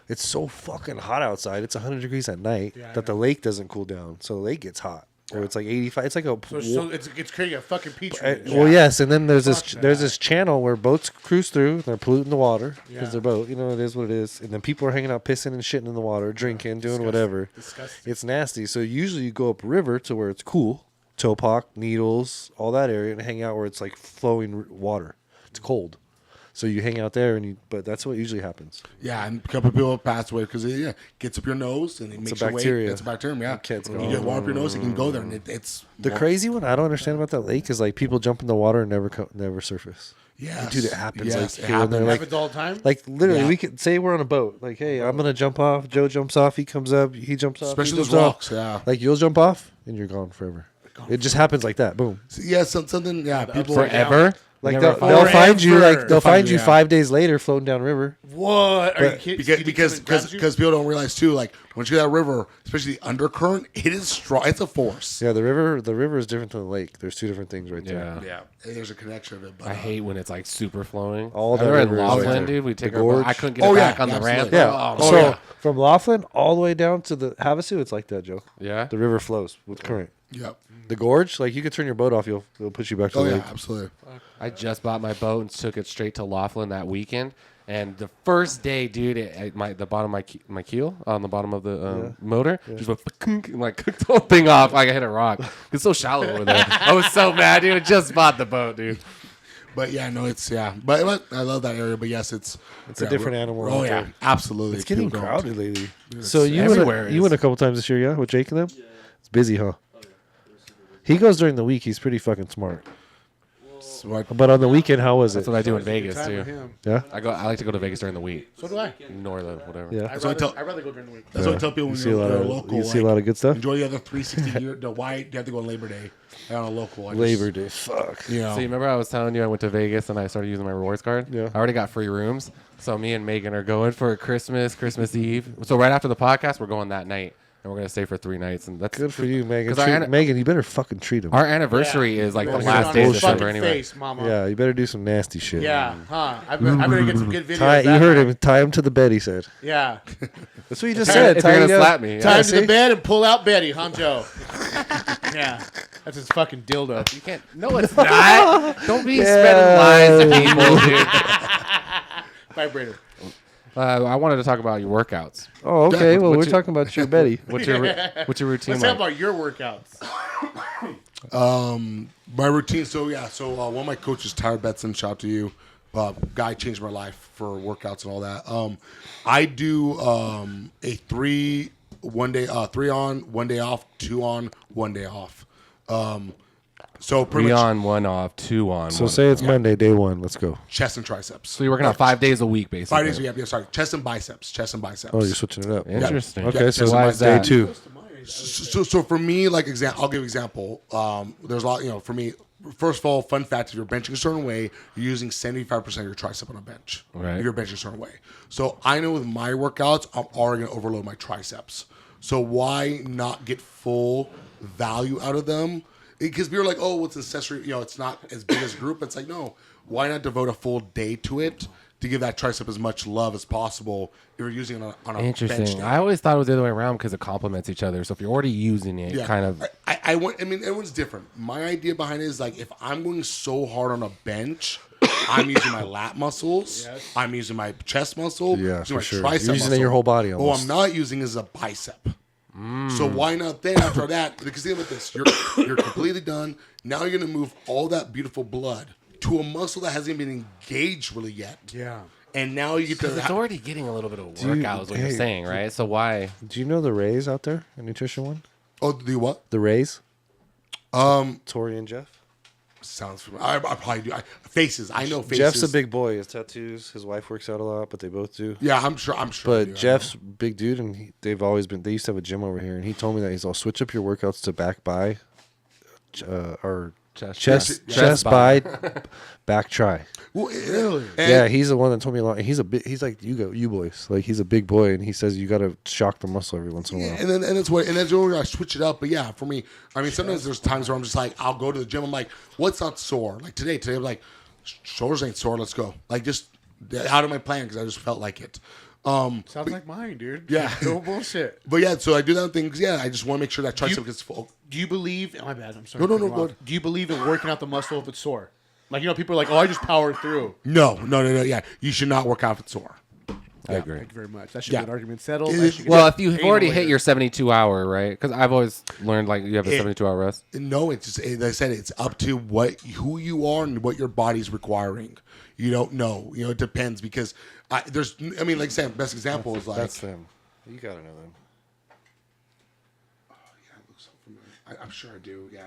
It's so fucking hot outside. It's 100 degrees at night Yeah, I that the lake doesn't cool down. So the lake gets hot, or it's like 85. It's like a So it's creating a fucking petri. Well, yes, and then there's Fuck there's that. this channel where boats cruise through. And they're polluting the water because Yeah. they're boat. You know, it is what it is. And then people are hanging out, pissing and shitting in the water, drinking, doing whatever. Disgusting. It's nasty. So usually you go up river to where it's cool, Topak, Needles, all that area, and hang out where it's like flowing water. It's cold. So you hang out there, but that's what usually happens. Yeah, and a couple of people have passed away because it gets up your nose and it makes your bacteria. weight. It's a bacterium, yeah. Can't go. You get water up your nose, it can go there, and it's The crazy one I don't understand about that lake is like people jump in the water and never surface. Yes. Dude, it happens. Yes, like it here and there, happens. like happens all the time. Like literally, Yeah. we could say we're on a boat. Like, hey, I'm gonna jump off. Joe jumps off. He comes up. He jumps off. Especially he those jumps off. rocks, yeah. Like you'll jump off and you're gone forever. It just happens like that. Boom. Yeah, something. Yeah, people Forever? Like Never they'll find you. Like Forever. they'll find you Yeah. 5 days later floating down river. What? Are you But- kidding? because people don't realize too. Like once you get that river, especially the undercurrent, it is strong. It's a force. Yeah, the river is different than the lake. There's two different things right there. Yeah. Yeah, there's a connection of it. But, I hate when it's like super flowing. All I that remember in river is right Laughlin, there. dude, we take The our boat. gorge. I couldn't get Oh, it yeah, back on the absolutely. ramp. Yeah. Oh, so yeah. from Laughlin all the way down to the Havasu, it's like that, Joe. Yeah. The river flows with current. Yep. The gorge, like you could turn your boat off, it'll push you back to Oh the yeah, lake. absolutely. I just bought my boat and took it straight to Laughlin that weekend. And the first day, dude, the bottom of my keel on the bottom of the motor just went and like cooked the whole thing off like I hit a rock. It's so shallow over there. I was so mad, dude. I just bought the boat, dude. But yeah, no, but I love that area. But yes, it's a different animal Oh out yeah, there. absolutely. It's getting People don't. crowded lately. So you everywhere went a couple times this year, yeah, with Jake and them. Yeah. It's busy, huh? He goes during the week. He's pretty fucking smart. But on the weekend, how was it? That's what I do in Vegas Time with too. him. Yeah. I like to go to Vegas during the week. So do I. Ignore the whatever. Yeah. I'd rather go during the week. That's what I tell people when You see a you're lot of local. you see a lot of good stuff. Enjoy the other 360 year. Why do you have to go on Labor Day? On a local. Labor Day. Fuck. You know. So you remember I was telling you I went to Vegas and I started using my rewards card? Yeah. I already got free rooms. So me and Megan are going for Christmas Eve. So right after the podcast, we're going that night. And we're going to stay for 3 nights. And that's Good for you, Megan. 'Cause Megan, you better fucking treat him. Our anniversary is like the Put it last on day of his December fucking anyway. Face, mama. Yeah, you better do some nasty shit. Yeah, huh? I better get some good videos. You heard him. Tie him to the bed, he said. Yeah. That's what you just If said. you're Tie going him to down. slap me. Tie Yeah. him to the bed and pull out Betty, huh, Joe? Yeah. That's his fucking dildo. You can't. No, it's not. Don't be spreading lies to people, dude. Vibrator. I wanted to talk about your workouts. Oh, okay. Well, What's we're your- talking about your Betty. What's your routine Let's like? talk about your workouts. My routine. So one of my coaches, Tyler Betson, shout out to you. Guy changed my life for workouts and all that. I do a 3 on, 1 day off, 2 on, 1 day off. So pretty 3 much on, 1 off, 2 on. So 1 say it's Monday, day one. Let's go. chest and triceps. So you're working out 5 days a week, basically. 5 days. Yeah, sorry. Chest and biceps. Oh, you're switching it up. Interesting. Okay, so Why is day that? 2. So for me, like I'll give example. There's a lot, for me. First of all, fun fact: if you're benching a certain way, you're using 75% of your tricep on a bench. Right. If you're benching a certain way, so I know with my workouts, I'm already gonna overload my triceps. So why not get full value out of them? Because people are like, oh, what's accessory? It's not as big as group. It's like, no, why not devote a full day to it to give that tricep as much love as possible if you're using it on a bench Interesting. day. I always thought it was the other way around because it complements each other. So if you're already using it, kind of. I mean, everyone's different. My idea behind it is like, if I'm going so hard on a bench, I'm using my lat muscles. Yes. I'm using my chest muscle. Yeah, using for my sure. tricep You're using muscle. your whole body What almost. I'm not using is a bicep. So why not then after that? Because think about this: you're completely done. Now you're gonna move all that beautiful blood to a muscle that hasn't been engaged really yet. Yeah. And now you get to. It's already getting a little bit of workout, is what you're saying, right? So why? Do you know the Rays out there? A nutrition one? Oh, do what? The Rays? Tori and Jeff? Sounds familiar. I probably do. Faces. I know faces. Jeff's a big boy. His tattoos. His wife works out a lot, but they both do. Yeah, I'm sure. I But do. Jeff's big dude, and they used to have a gym over here, and he told me that I'll switch up your workouts to back by, or chest by, back try. Well, really? Yeah, he's the one that told me a lot. He's like you boys. Like, he's a big boy, and he says you got to shock the muscle every once in a while. And that's where I switch it up. But yeah, for me, I mean, sometimes there's times where I'm just like, I'll go to the gym. I'm like, what's not sore? Like today I'm like, shoulders ain't sore. Let's go. Like, just out of my plan because I just felt like it. Sounds like mine, dude. Yeah. No bullshit. But yeah, so I do that thing. Yeah, I just want to make sure that tricep gets full. Do you believe? My bad. I'm sorry. No, to cut you go off. ahead. Do you believe in working out the muscle if it's sore? Like, people are like, oh, I just powered through. No. Yeah, you should not work out if it's sore. I agree. Thank you very much. That should Yeah. be an argument settled. Well, if you've already hit your 72-hour, right? Because I've always learned, like, you have a 72-hour rest. No, it's just, as I said, it's up to who you are and what your body's requiring. You don't know. It depends because like I said, best example is like. That's them. You got to know them. Oh, yeah, it looks so familiar. I'm sure I do, yeah.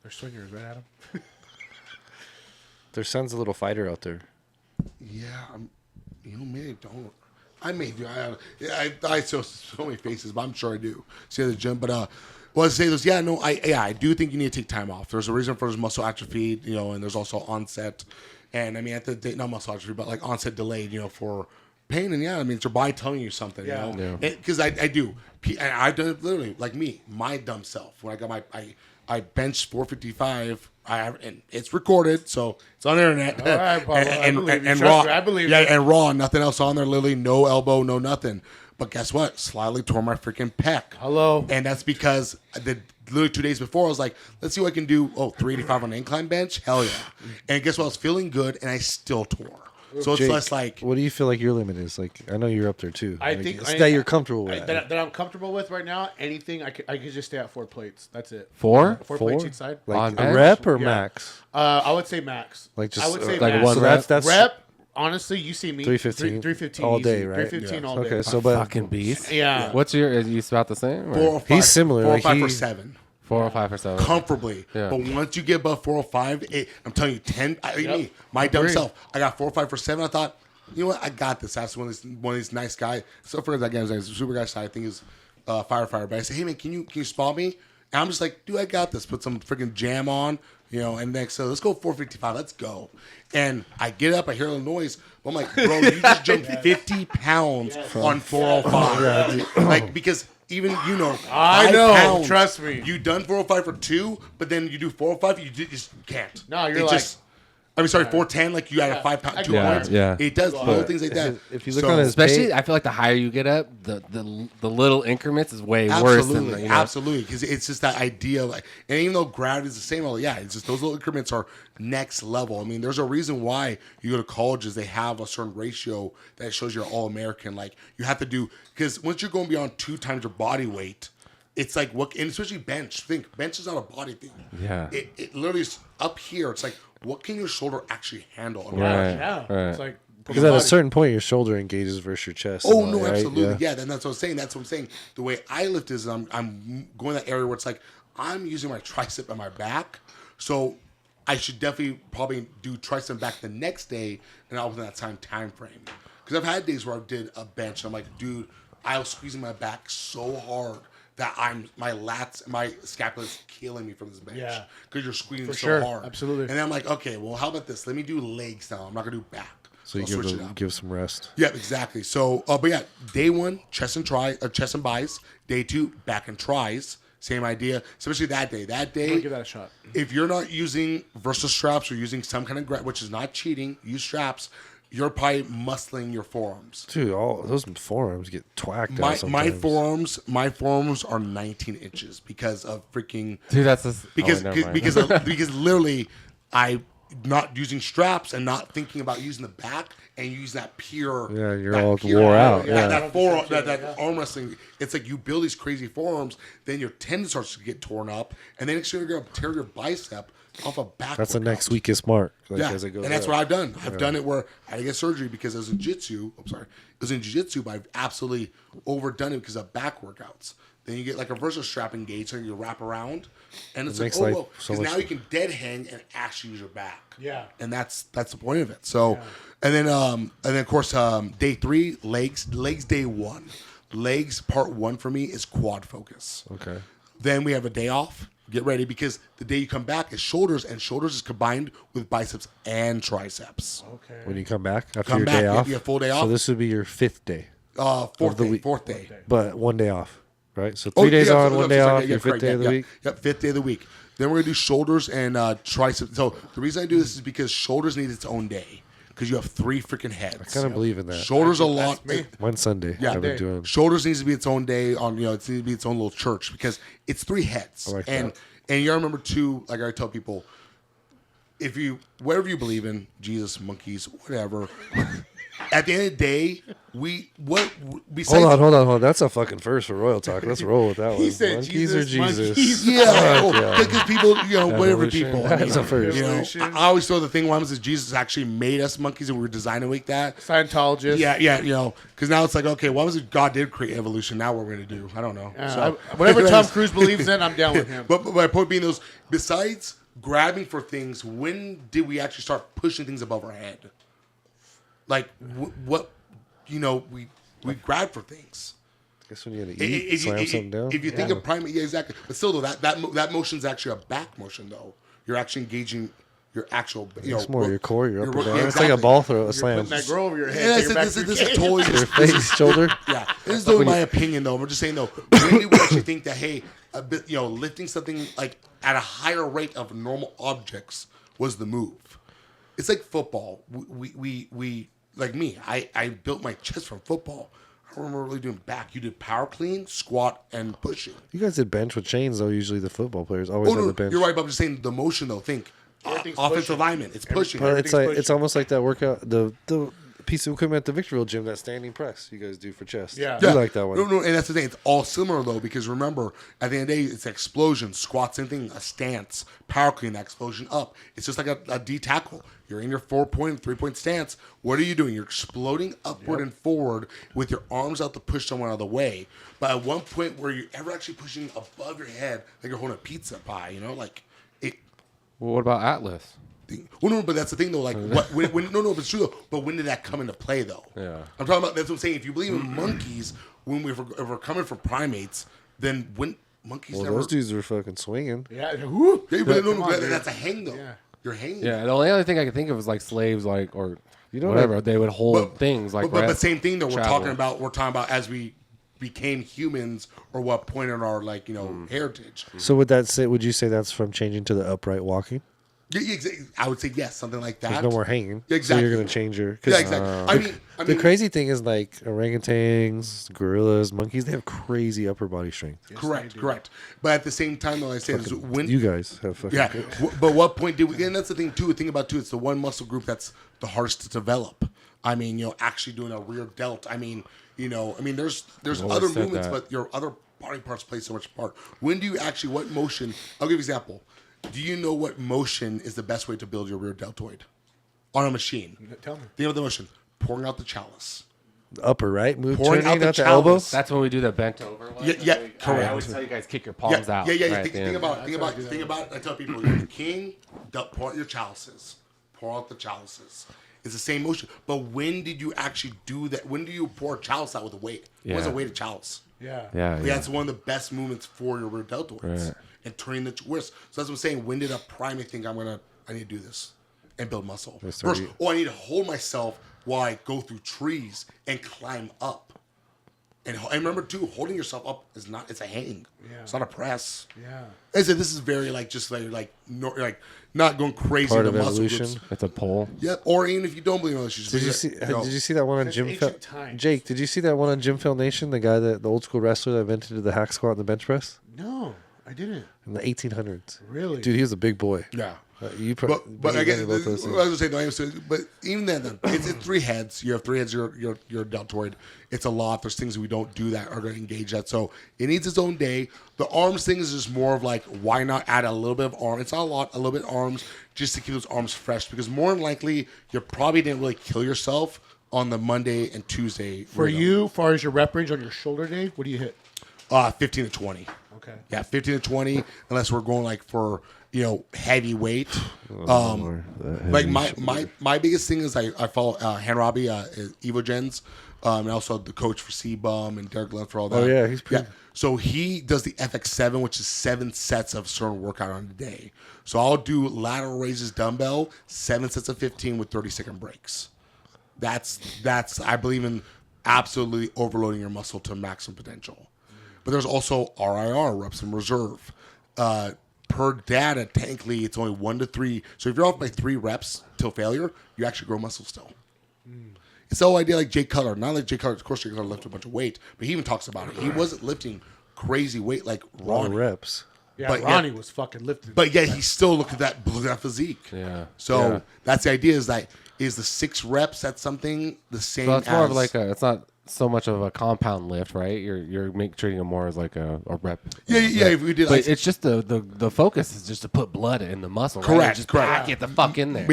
They're swingers, right, Adam? Their son's a little fighter out there. Yeah, maybe I don't. I may do. I saw so many faces, but I'm sure I do. See at the gym, but I say this. Yeah, no, I do think you need to take time off. There's a reason for this muscle atrophy, and there's also onset, and I mean not muscle atrophy, but like onset delayed, for pain, and yeah, I mean it's your body telling you something, because I do. I've done it literally, like me, my dumb self. When I got I benched 455. And it's recorded, so it's on the internet. All right, Paulo, and raw. raw. I believe yeah, you. and raw. Nothing else on there, Lily. No elbow, no nothing. But guess what? Slightly tore my freaking pec. Hello. And that's because literally 2 days before, I was like, let's see what I can do. 385 on an incline bench? Hell yeah. And guess what? I was feeling good, and I still tore. So it's Jake, less like what do you feel like your limit is? Like, I know you're up there too. I Like, think it's that you're comfortable with. that I'm comfortable with right now. Anything I could just stay at 4 plates. That's it. 4? Four plates each side. Like On a bench? rep or Yeah. max? I would say max. Like just I would say like max. one so rep? that's Rep. Honestly, you see me 315 315 all easy. day, right? 315 all day. Okay, so but Fucking beast. Yeah. What's your? Is you about the same? 405. He's similar, 405 like for he- 7. 405 or 7. Comfortably. Yeah. But once you get above 405, I'm telling you, 10. Me, my dumb self, I got 405 for 7. I thought, you know what? I got this. That's one of these nice guys. So for that guy, he's a super guy side. I think is firefighter. But I say, hey man, can you spot me? And I'm just like, dude, I got this. Put some freaking jam on, and next, so let's go 455. Let's go. And I get up, I hear a little noise. I'm like, bro, you just jumped 50 pounds on 405. Like, because even, I 5 know, pounds, trust me. You done 405 for 2, but then you do 405, you just can't. No, you're It like- just, 410, like you had a 5 pound, 2 Yeah, points. yeah. It does little things like that. if you look So- on his Especially, page, I feel like the higher you get up, the little increments is way worse than the, Absolutely, because it's just that idea, like, and even though gravity is the same, it's just those little increments are next level. I mean, there's a reason why you go to colleges; they have a certain ratio that shows you're all American. Like you have to do because once you're going beyond 2 times your body weight, it's like what, and especially bench. Think bench is not a body thing. Yeah. it literally is up here. It's like what can your shoulder actually handle? Right. Yeah. Right. It's like because at a certain point, your shoulder engages versus your chest. Oh and no, all that, right? absolutely, yeah. Then that's what I'm saying. That's what I'm saying. The way I lift is I'm going that area where it's like I'm using my tricep and my back, so I should definitely probably do tricep and back the next day, and all within that time frame. Because I've had days where I did a bench, and I'm like, dude, I was squeezing my back so hard that my lats, my scapula is killing me from this bench. Yeah. Because you're squeezing so sure, hard. absolutely. And then I'm like, okay, well, how about this? Let me do legs now. I'm not gonna do back. So you I'll switch it up. give some rest. Yeah, exactly. So, but yeah, day 1, chest and buys. Day 2, back and tries. Same idea, especially that day. That I'm day, gonna give that a shot. if you're not using Versa straps or using some kind of which is not cheating, use straps. You're probably muscling your forearms. Dude, all those forearms get twacked out My sometimes. forearms are 19 inches because of freaking Dude, that's a, because oh, never mind. because literally I not using straps and not thinking about using the back and use that pure. Yeah, you're that all pure- wore out. Yeah, Yeah. that forearm, that arm wrestling. It's like you build these crazy forearms, then your tendon starts to get torn up, and then next year you're gonna tear your bicep off a back. That's the workout. next weakest mark. Like, Yeah, as it goes and that's up. what I've done. I've done it where I had to get surgery because it was in jiu-jitsu. I'm sorry. It was in jiu-jitsu, but I've absolutely overdone it because of back workouts. Then you get like a Versa strap engaged, so you wrap around, and it's like, makes oh, life whoa. so Because much now you can dead hang and actually use your back. Yeah. And that's the point of it. So, and then of course, day 3, legs day 1. Legs part 1 for me is quad focus. Okay. Then we have a day off. Get ready because the day you come back is shoulders, and shoulders is combined with biceps and triceps. Okay. When you come back after Come your back, day you- off. you have full day So off? this would be your 5th day, Fourth the day. week. Fourth day. but 1 day off, right? So 3 days on, 1 day off. Your 5th day of the week. Yep, 5th day of the week. Then we're gonna do shoulders and triceps. So the reason I do this is because shoulders need its own day because you have 3 freaking heads. I kind of believe in that. Shoulders a lot. One Sunday, Yeah, I've been doing. shoulders needs to be its own day on. It needs to be its own little church because it's 3 heads. I like and that. and you gotta remember too. Like I tell people, if you whatever you believe in, Jesus, monkeys, whatever. At the end of the day, besides Hold on. That's a fucking first for Royal Talk. Let's roll with that one. He said Monkeys or Jesus, Jesus? monkeys. Yeah, because people, whatever Evolution. people. That's a first. I always throw the thing once is Jesus actually made us monkeys and we were designed to make that. Scientologist. Yeah, because now it's like, okay, what was it God did create evolution? Now what we're going to do? I don't know. Whatever Tom Cruise believes in, I'm down with him. But my point being, those besides grabbing for things, when did we actually start pushing things above our head? Like what, we grab for things. Guess when you had to eat, slam something down. If you think of primate, yeah, exactly. But still, though, that motion's actually a back motion, though. You're actually engaging your actual, It's more your core, your upper yeah, down. It's like a ball throw, a slam. Putting that girl over your head. Yeah, to your back this is brigade. totally Your face, shoulder. Yeah, this is though my opinion though. I'm just saying though, when do we actually think that a bit, lifting something like at a higher rate of normal objects was the move? It's like football. We like me. I built my chest from football. I don't remember really doing back. You did power clean, squat, and pushing. You guys did bench with chains though. Usually the football players always Oh have no, the bench. you're right. But I'm just saying the motion though. Think Everything's offensive pushing. lineman. It's pushing. But it's Everything's like it's pushing. almost like that workout, the piece of equipment at the Victorville gym, that standing press you guys do for chest. Yeah. I like that one. No, and that's the thing. It's all similar though, because remember, at the end of the day, it's explosion, squat, same thing, a stance, power clean, that explosion up. It's just like a D tackle. You're in your 4-point, 3-point stance. What are you doing? You're exploding upward and forward with your arms out to push someone out of the way. But at one point where you're ever actually pushing above your head, like you're holding a pizza pie, you know, like it. Well, what about Atlas? Well, no, but that's the thing though. Like, no, but it's true though. But when did that come into play though? Yeah. I'm talking about. That's what I'm saying. If you believe in monkeys, if we're coming from primates, then when monkeys Well, never. those dudes were fucking swinging. Yeah. Woo. Yeah, but Come on, dude. that's a hang though. Yeah. You're hanging. Yeah, the only other thing I could think of is like slaves, like or You know whatever what? they would hold things like. but same thing though. travel. We're talking about as we became humans, or what point in our heritage. So would you say that's from changing to the upright walking? Yeah, I would say yes, something like that. There's no more hanging. Yeah, exactly. So you're going to change your... Yeah, exactly. I The mean, crazy thing is like orangutans, gorillas, monkeys, they have crazy upper body strength. correct. But at the same time, though, I say is when You guys have fucking... yeah. But what point did we? And that's the thing too. The thing about it's the one muscle group that's the hardest to develop. I mean, actually doing a rear delt. I mean, there's other said movements, that. but your other body parts play so much part. When do you actually? What motion? I'll give you an example. Do you know what motion is the best way to build your rear deltoid on a machine? Tell me. Think of the motion: pouring out the chalice. The upper, right? Move Pouring turning out the out the chalice. elbow. That's when we do the bent over. One. Yeah, I always tell you guys kick your palms out. Yeah. right, Think about it. I tell people, you're the king. Pour out your chalices. Pour out the chalices. It's the same motion. But when did you actually do that? When do you pour a chalice out with a weight? What's a Yeah. weighted chalice? Yeah. Yeah. That's one of the best movements for your rear deltoids. Right. And turning the wrist. So that's what I'm saying. When did a primate think I need to do this and build muscle? Yes, First, sir. I need to hold myself while I go through trees and climb up. And remember too, holding yourself up it's a hang. Yeah. It's not a press. Yeah. I said this is very not going crazy Part in of the muscle evolution. groups. It's a pole. Yep. Or even if you don't believe in those, Did you see that one on Since Jim ancient times. Jake, did you see that one on Jim Phil Nation? The guy the old school wrestler that invented the hack squat and the bench press No, I didn't. in the 1800s. Really? Dude, he was a big boy. Yeah. You But I guess both those I things. was gonna say but even then it's 3 heads. You have 3 heads. Your deltoid. It's a lot. There's things we don't do that are going to engage that. So it needs its own day. The arms thing is just more of like, why not add a little bit of arm? It's not a lot, a little bit of arms just to keep those arms fresh, because more than likely you probably didn't really kill yourself on the Monday and Tuesday. For you, as far as your rep range on your shoulder day, what do you hit? 15 to 20. Okay. Yeah, 15 to 20, unless we're going like for heavy weight. Lord, that Like heavy my biggest thing is I follow Han Robbie, Evogens, and also the coach for C-Bum and Derek Lund for all that. Oh, yeah, he's pretty- So he does the FX7, which is 7 sets of certain workout on a day. So I'll do lateral raises dumbbell, 7 sets of 15 with 30-second breaks. That's I believe in absolutely overloading your muscle to maximum potential. But there's also RIR, reps in reserve. Per data, technically, it's only 1 to 3. So if you're off by 3 reps till failure, you actually grow muscle still. It's the whole idea like Jay Cutler. Not like Jay Cutler, of course, Jay Cutler lifted a bunch of weight, but he even talks about it. He wasn't lifting crazy weight like A lot of Ronnie. reps. Yeah, But Ronnie was fucking lifting. But yet he still looked at that physique. Yeah. So Yeah. that's the idea, is the 6 reps at something the same So it's more as of like it's not so much of a compound lift, right? You're treating it more as like a rep. yeah. If we did But like it's just the focus is just to put blood in the muscle. Right? Correct, Just correct. pack it the fuck in there.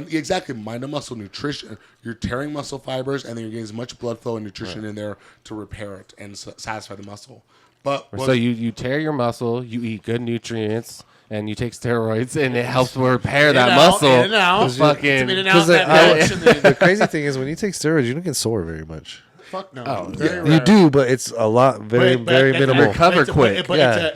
exactly mind and muscle nutrition. You're tearing muscle fibers, and then you're getting as much blood flow and nutrition in there to repair it and satisfy the muscle. But So you tear your muscle, you eat good nutrients, and you take steroids, and it helps repair that out, muscle. in and out. Fucking It's in and out Because that much, and then- the crazy thing is when you take steroids, you don't get sore very much. Fuck no. Oh, Very You rare. do, but it's a lot, very minimal. recover But quick.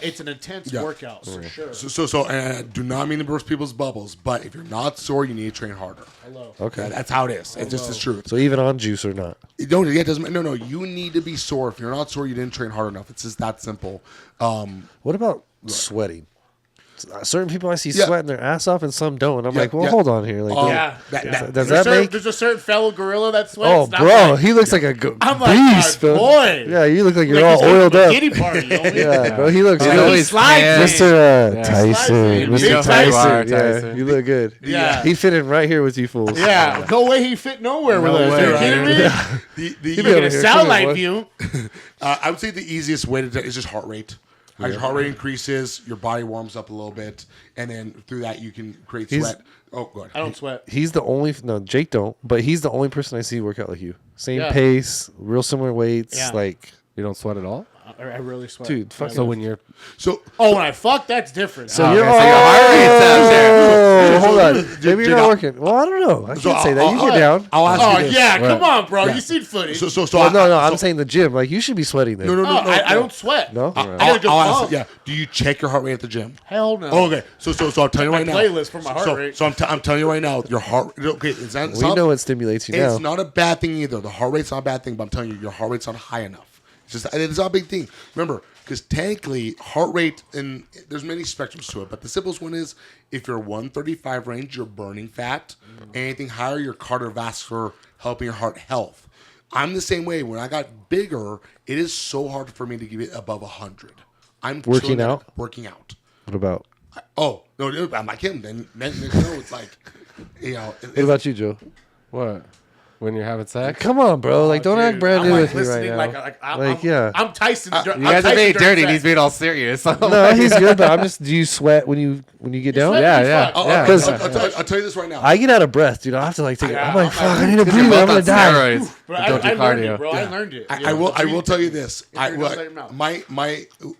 it's an intense workout for sure. So and I do not mean to burst people's bubbles, but if you're not sore, you need to train harder. Hello. Okay. That's how it is. It's just the truth. So even on juice or not. It doesn't. No. You need to be sore. If you're not sore, you didn't train hard enough. It's just that simple. What about sweating? certain people I see sweating their ass off and some don't. And I'm like, well, hold on here. Like, does There's that make? There's a certain fellow gorilla that sweats. Oh, and I'm bro, like, he looks like a I'm like, beast, my bro. boy. Yeah, you look like you're Like, all he's going oiled to a up. Kitty party, you know? Yeah, bro, he looks He's good. always slides tan. Mr. Yeah. Tyson. Big Mr. Tyson. Tyson. Yeah, Tyson. you look good. Yeah. He'd fit in right here with you fools. Yeah, no way he fit nowhere with No us. way, Are you right? kidding me? The He'd be Look over at a here. satellite Come on, view. I would say the easiest way to do it is just heart rate. As your heart rate increases, your body warms up a little bit, and then through that you can create sweat. Oh, go ahead. I don't sweat. He's the only Jake don't, but he's the only person I see work out like you. Same Yeah. pace, real similar weights. Yeah. Like, You don't sweat at all? I really sweat. dude, fuck. So when you're So Oh, when I fuck, that's different. So Oh, you're okay, so your heart rate's up there. Oh, hold on. Maybe you're Jake, not I'll- working. Well, I don't know. I can't say that. You I'll- get down. I'll ask Oh you this. yeah, come Right. on, bro. Yeah. You seen footage? So Well, no, I'm so- saying the gym. Like, you should be sweating there. No, Oh, I don't sweat. No? I got a good I'll pump. ask, yeah. Do you check your heart rate at the gym? Hell no. Oh, okay. So I'll tell you My right now. playlist for my heart so, rate. So I'm telling you right now, your heart. Okay, it's not. We know it stimulates you now. It's not a bad thing either. The heart rate's not a bad thing, but I'm telling you, your heart rate's not high enough. It's not a big thing. Remember, because technically, heart rate, and there's many spectrums to it, but the simplest one is if you're 135 range, you're burning fat. Anything higher, you're cardiovascular, helping your heart health. I'm the same way. When I got bigger, it is so hard for me to give it above 100. I'm Working chilling out? Working out. What about? Oh, no, I'm like him. Then it's like, What about you, Joe? What? When you're having sex? Come on, bro. Like, don't Dude, act brand I'm new like with me right listening, now. I'm, yeah. I'm Tyson. You guys are being dirty and he's being all serious. No, he's good, but I'm just. Do you sweat when you get down? sweat? Yeah, You yeah. fuck. I'll, Yeah. I'll, 'Cause- I'll tell you this right now. I get out of breath, dude. I have to like take it. Yeah, I'm like, I'm fuck, like, I need to Because you're breathe. I'm both gonna on die. steroids. Bro, Don't do I learned cardio. it, bro. I learned it. I will tell you this. Mouth.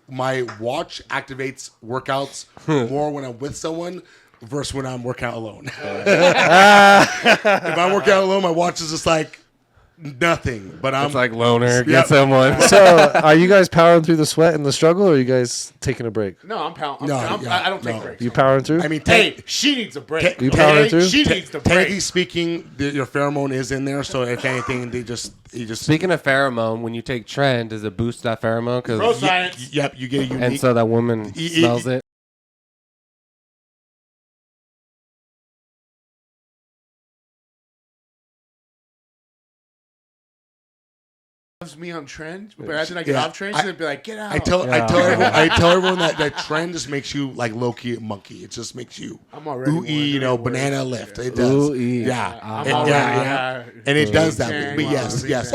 My watch activates workouts more when I'm with someone versus when I'm working out alone. If I'm working out alone, my watch is just like nothing. But I'm It's like loner, Yep. get someone. So, are you guys powering through the sweat and the struggle, or are you guys taking a break? No, I'm pounding. No, I don't take no. breaks. You powering through? I mean, Hey, she needs a break. You powering okay? through? She needs the technically break. speaking, your pheromone is in there. So if anything, you just Speaking of pheromone, when you take Trend, does it boost that pheromone? Bro, 'Cause science. Yep, you get a unique. and so that woman smells it. Loves me on trend, but as I get off trend, she's gonna be like, "Get out." I tell everyone that trend just makes you like low key a monkey. It just makes you I'm already ooey, one, banana lift. It does. Ooh-ee. Yeah, I'm And- already yeah. And it does that. Dang, But wow. yes.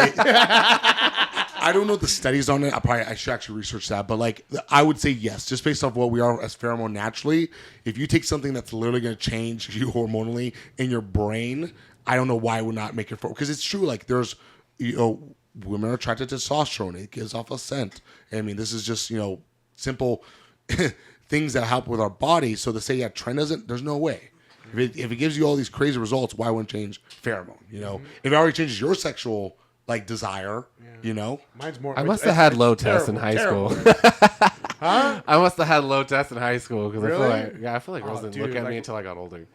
I don't know the studies on it. I should actually research that. But like, I would say yes, just based off what we are as pheromone naturally. If you take something that's literally going to change you hormonally in your brain, I don't know why it would not make it for. Because it's true. Like there's, women are attracted to testosterone. It gives off a scent. I mean, this is just simple things that help with our body. So to say trend doesn't, there's no way. If it gives you all these crazy results, why wouldn't it change pheromone? If it already changes your sexual desire, Mine's more. I must have had it's low tests in terrible, high terrible. school. Huh? I must have had low tests in high school because Really? I feel like girls didn't look dude, at me like- until I got older.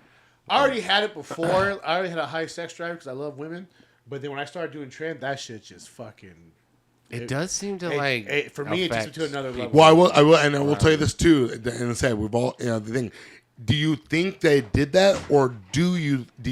I already had it before. I already had a high sex drive because I love women. But then when I started doing trend, that shit just fucking. It does seem to For me, it takes me to another level. Well, I will, and I will tell you this too. And say we've all, the thing. Do you think they did that, or did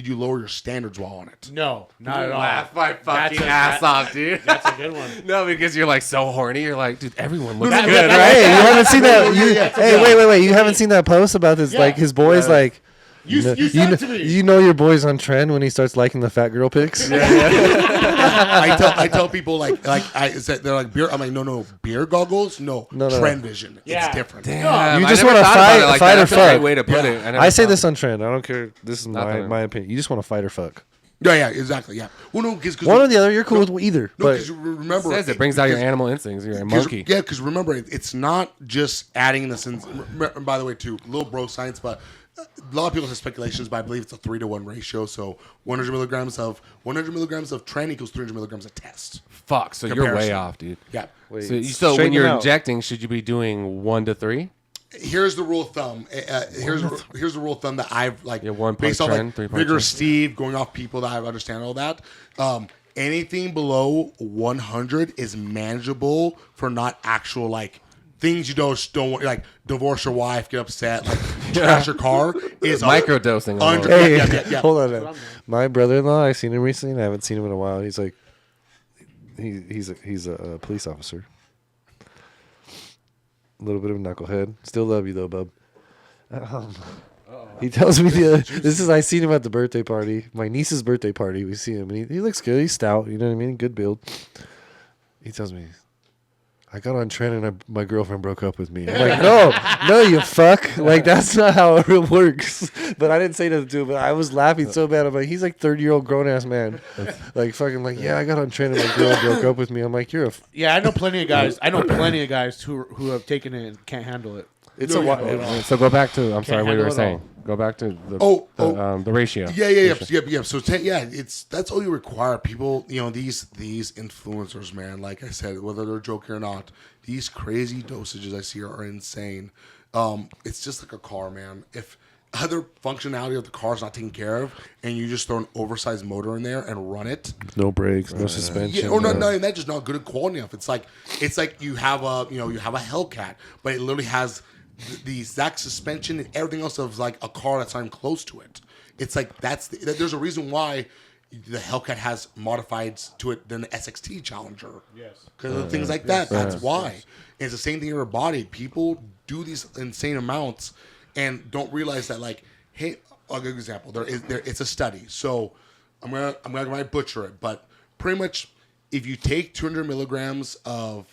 you lower your standards while on it? No, not at all. Laugh my fucking That's a- ass that- off, dude. That's a good one. No, because you're like so horny. You're like, dude, everyone looks That- good, that- right? Hey, you haven't seen that? Hey, wait! You haven't seen that post about this? Yeah. Like his boys, like You said it to me. you know your boy's on trend when he starts liking the fat girl pics. I tell people they're like beer. I'm like no beer goggles, no trend vision. Yeah. It's different. Damn, You I just never wanna thought about fight- it like fight that. or That's a great fuck. way to put Yeah. it. never I say thought- this on trend. I don't care. This is Nothing. my opinion. You just want to fight or fuck. Yeah, exactly. Yeah. Well, no, because One or the other. You're cool with either. No, But because remember, It says it brings out your because- animal instincts. You're a Because- monkey. Yeah, because remember, it's not just adding this in. By the way, too, little bro science, but a lot of people have speculations, but I believe it's a 3-to-1 ratio. So 100 milligrams of trend equals 300 milligrams of test. Fuck. So you're Comparison. way off, dude. Yeah. Wait, So when straighten you're them out. injecting, should you be doing 1 to 3? Here's the rule of thumb. Here's the rule of thumb that I've like Yeah, 1 based punch off trend, like 3 punch Vigor trend. Steve, going off people that I understand all that. Anything below 100 is manageable for not actual like things you don't want, like divorce your wife, get upset, like trash your car, is Microdosing. Under, Hey, yeah. hold on. Man. My brother-in-law, I seen him recently, and I haven't seen him in a while. He's like, he's a police officer. A little bit of a knucklehead. Still love you though, bub. He tells me I seen him at the birthday party, my niece's birthday party. We see him, and he looks good. He's stout, you know what I mean? Good build. He tells me, I got on trend and my girlfriend broke up with me. I'm like, no, you fuck. Like, that's not how it works. But I didn't say nothing to him, but I was laughing so bad. I'm like, he's like 30-year-old grown-ass man. Like, fucking like, yeah, I got on trend and my girl broke up with me. I'm like, you're a... Yeah, I know plenty of guys. Who have taken it and can't handle it. It's No, a yeah, while. So go back to, I'm sorry, what you handle were it saying. Go back to the ratio. Yeah. So that's all you require. People, these influencers, man. Like I said, whether they're joking or not, these crazy dosages I see are insane. It's just like a car, man. If other functionality of the car is not taken care of, and you just throw an oversized motor in there and run it, No brakes, no suspension. yeah, or not, that's just not good quality enough. It's like you have a Hellcat, but it literally has the exact suspension and everything else of like a car that's not even close to it. It's like there's a reason why the Hellcat has modifieds to it than the SXT Challenger. Yes, because of things like that. That's why. And it's the same thing in your body. People do these insane amounts and don't realize that. Like, hey, I'll give you an example. It's a study. So I'm gonna butcher it, but pretty much, if you take 200 milligrams of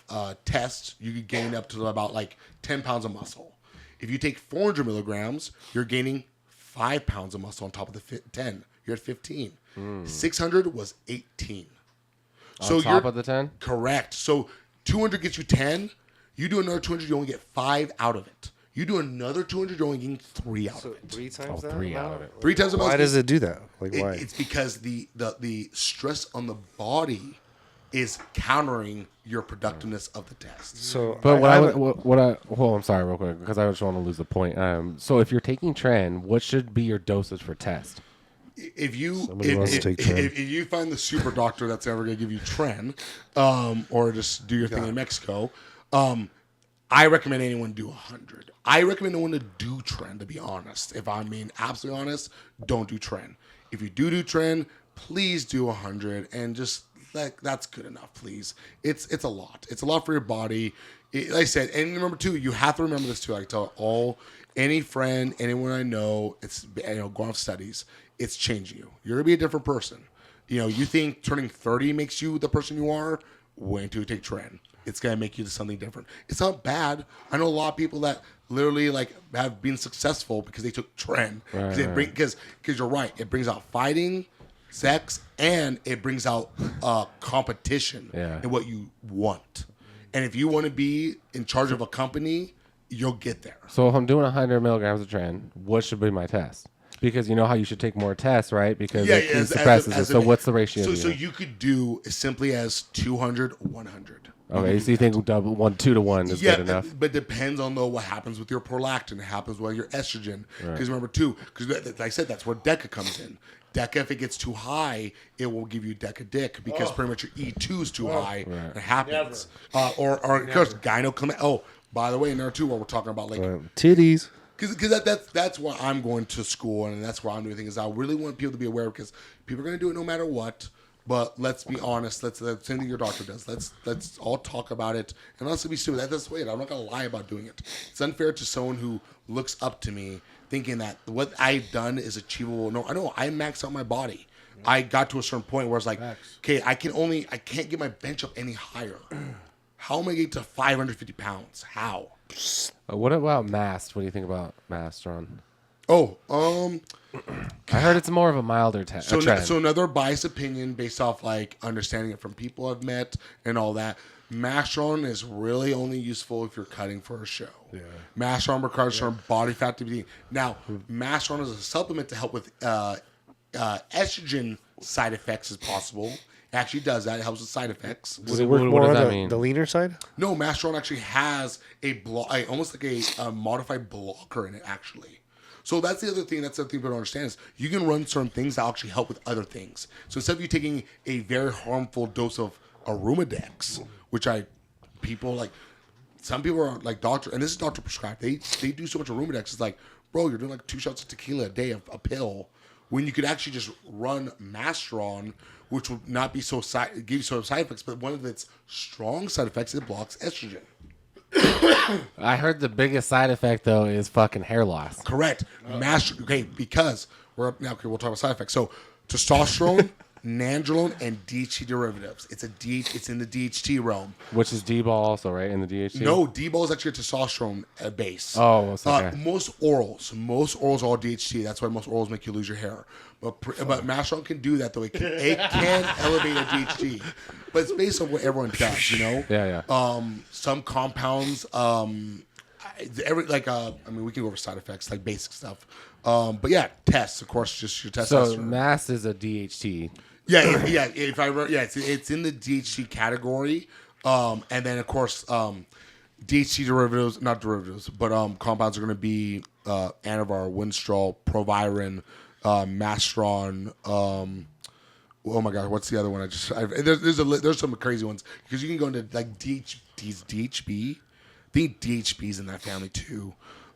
test, you could gain up to about like 10 pounds of muscle. If you take 400 milligrams, you're gaining 5 pounds of muscle on top of the 10. You're at 15. 600 was 18. On top of the 10? Correct. So 200 gets you 10. You do another 200, you only get 5 out of it. You do another 200, you're only getting 3 out of it. 3 times that? 3 out of it. 3 times the Why muscle. does it do that? Like, why? It's because the stress on the body is countering your productiveness of the test. So, But I'm sorry, real quick, because I just want to lose the point. So if you're taking Tren, what should be your dosage for test? If you wants to take Tren. if you find the super doctor that's ever going to give you Tren, or just do your thing in Mexico, I recommend anyone do 100. I recommend anyone to do Tren, to be honest. If I'm being absolutely honest, don't do Tren. If you do Tren, please do 100 and just that's good enough, please. It's a lot. It's a lot for your body. Like I said, and remember too, you have to remember this too. I tell any friend, anyone I know, it's going off studies, it's changing you. You're gonna be a different person. You think turning 30 makes you the person you are? Wait until you take Tren. It's gonna make you something different. It's not bad. I know a lot of people that literally have been successful because they took Tren. Because you're right, it brings out fighting, sex, and it brings out competition in what you want. And if you want to be in charge of a company, you'll get there. So if I'm doing 100 milligrams of Tren, what should be my test? Because you know how you should take more tests, right? Because it suppresses it. So what's the ratio? So you could do as simply as 200, 100. Okay, so you think 2 to 1 is good enough? But depends on what happens with your prolactin. It happens with your estrogen. Because remember too, like I said, that's where DECA comes in. DECA, if it gets too high, it will give you DECA dick because pretty much your E2 is too high. It happens. Or of course, gynecological. Oh, by the way, in there too, what we're talking about, like titties. Because that's why I'm going to school and that's why I'm doing things. I really want people to be aware because people are going to do it no matter what. But let's be honest. Let's the same thing your doctor does. Let's all talk about it and let's be stupid. That's the way. I'm not going to lie about doing it. It's unfair to someone who looks up to me thinking that what I've done is achievable. No, I know I maxed out my body. I got to a certain point where it's like, okay, I can't get my bench up any higher. How am I getting to 550 pounds? How? What about mast? What do you think about mast, Ron? Oh, I heard it's more of a milder test. So another biased opinion based off understanding it from people I've met and all that. Mastron is really only useful if you're cutting for a show. Yeah. Mastron requires certain body fat to be. Now, Mastron is a supplement to help with estrogen side effects as possible. It actually does that. It helps with side effects. Does it work more on the leaner side? No, Mastron actually has almost like a modified blocker in it, actually. So that's the other thing. That's the other thing people don't understand is you can run certain things that actually help with other things. So instead of you taking a very harmful dose of Arumadex, which people some people are like doctor, and this is doctor prescribed. They do so much of Rumodex. It's like, bro, you're doing like 2 shots of tequila a day of a pill, when you could actually just run Masteron, which would not be give you side effects, but one of its strong side effects, it blocks estrogen. I heard the biggest side effect though is fucking hair loss. Correct. Because we'll talk about side effects. So testosterone, nandrolone, and DHT derivatives. It's in the DHT realm. Which is D-ball also, right? In the DHT? No, D-ball is actually a testosterone base. Oh, it's okay. Most orals are all DHT. That's why most orals make you lose your hair. But Masteron can do that though. It can elevate a DHT, but it's based on what everyone does. Yeah. Some compounds. We can go over side effects like basic stuff. But yeah, tests, of course, just your testosterone. So mass is a DHT. It's in the DHT category. And then of course, DHT derivatives, not derivatives, but compounds are going to be Anavar, Winstrol, Proviron, Masteron. Oh my God, what's the other one? There's some crazy ones because you can go into like DHB. I think DHB's in that family too.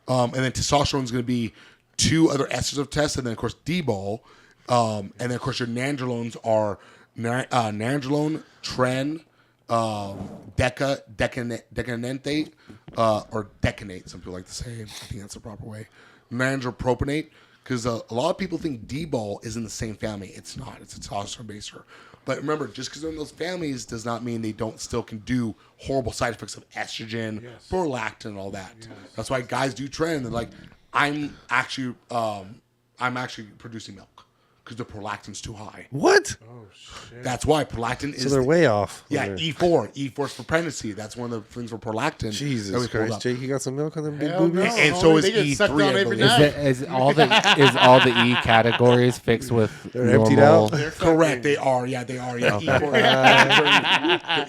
And then testosterone is going to be 2 other esters of test, and then of course D-ball. And then of course your nandrolones are nandrolone, tren, decanate, or decanate. Some people like to say. I think that's the proper way. Nandropropionate, because a lot of people think D-ball is in the same family. It's not. It's a testosterone baser. But remember, just because they're in those families does not mean they still can do horrible side effects of estrogen, prolactin, and all that. Yes. That's why guys do trend. They're like, I'm actually producing milk because the prolactin's too high. What? Oh shit! That's why prolactin is. So they're way off. Yeah, E4. E4 is for pregnancy. That's one of the things for prolactin. Jesus Christ, Jake, you got some milk on them big Hell boobies? no. And so is They get sucked E3. on I every believe. night. Is all the E categories fixed with They're emptied normal- out? Correct. They are. Yeah, they are. Yeah. E4.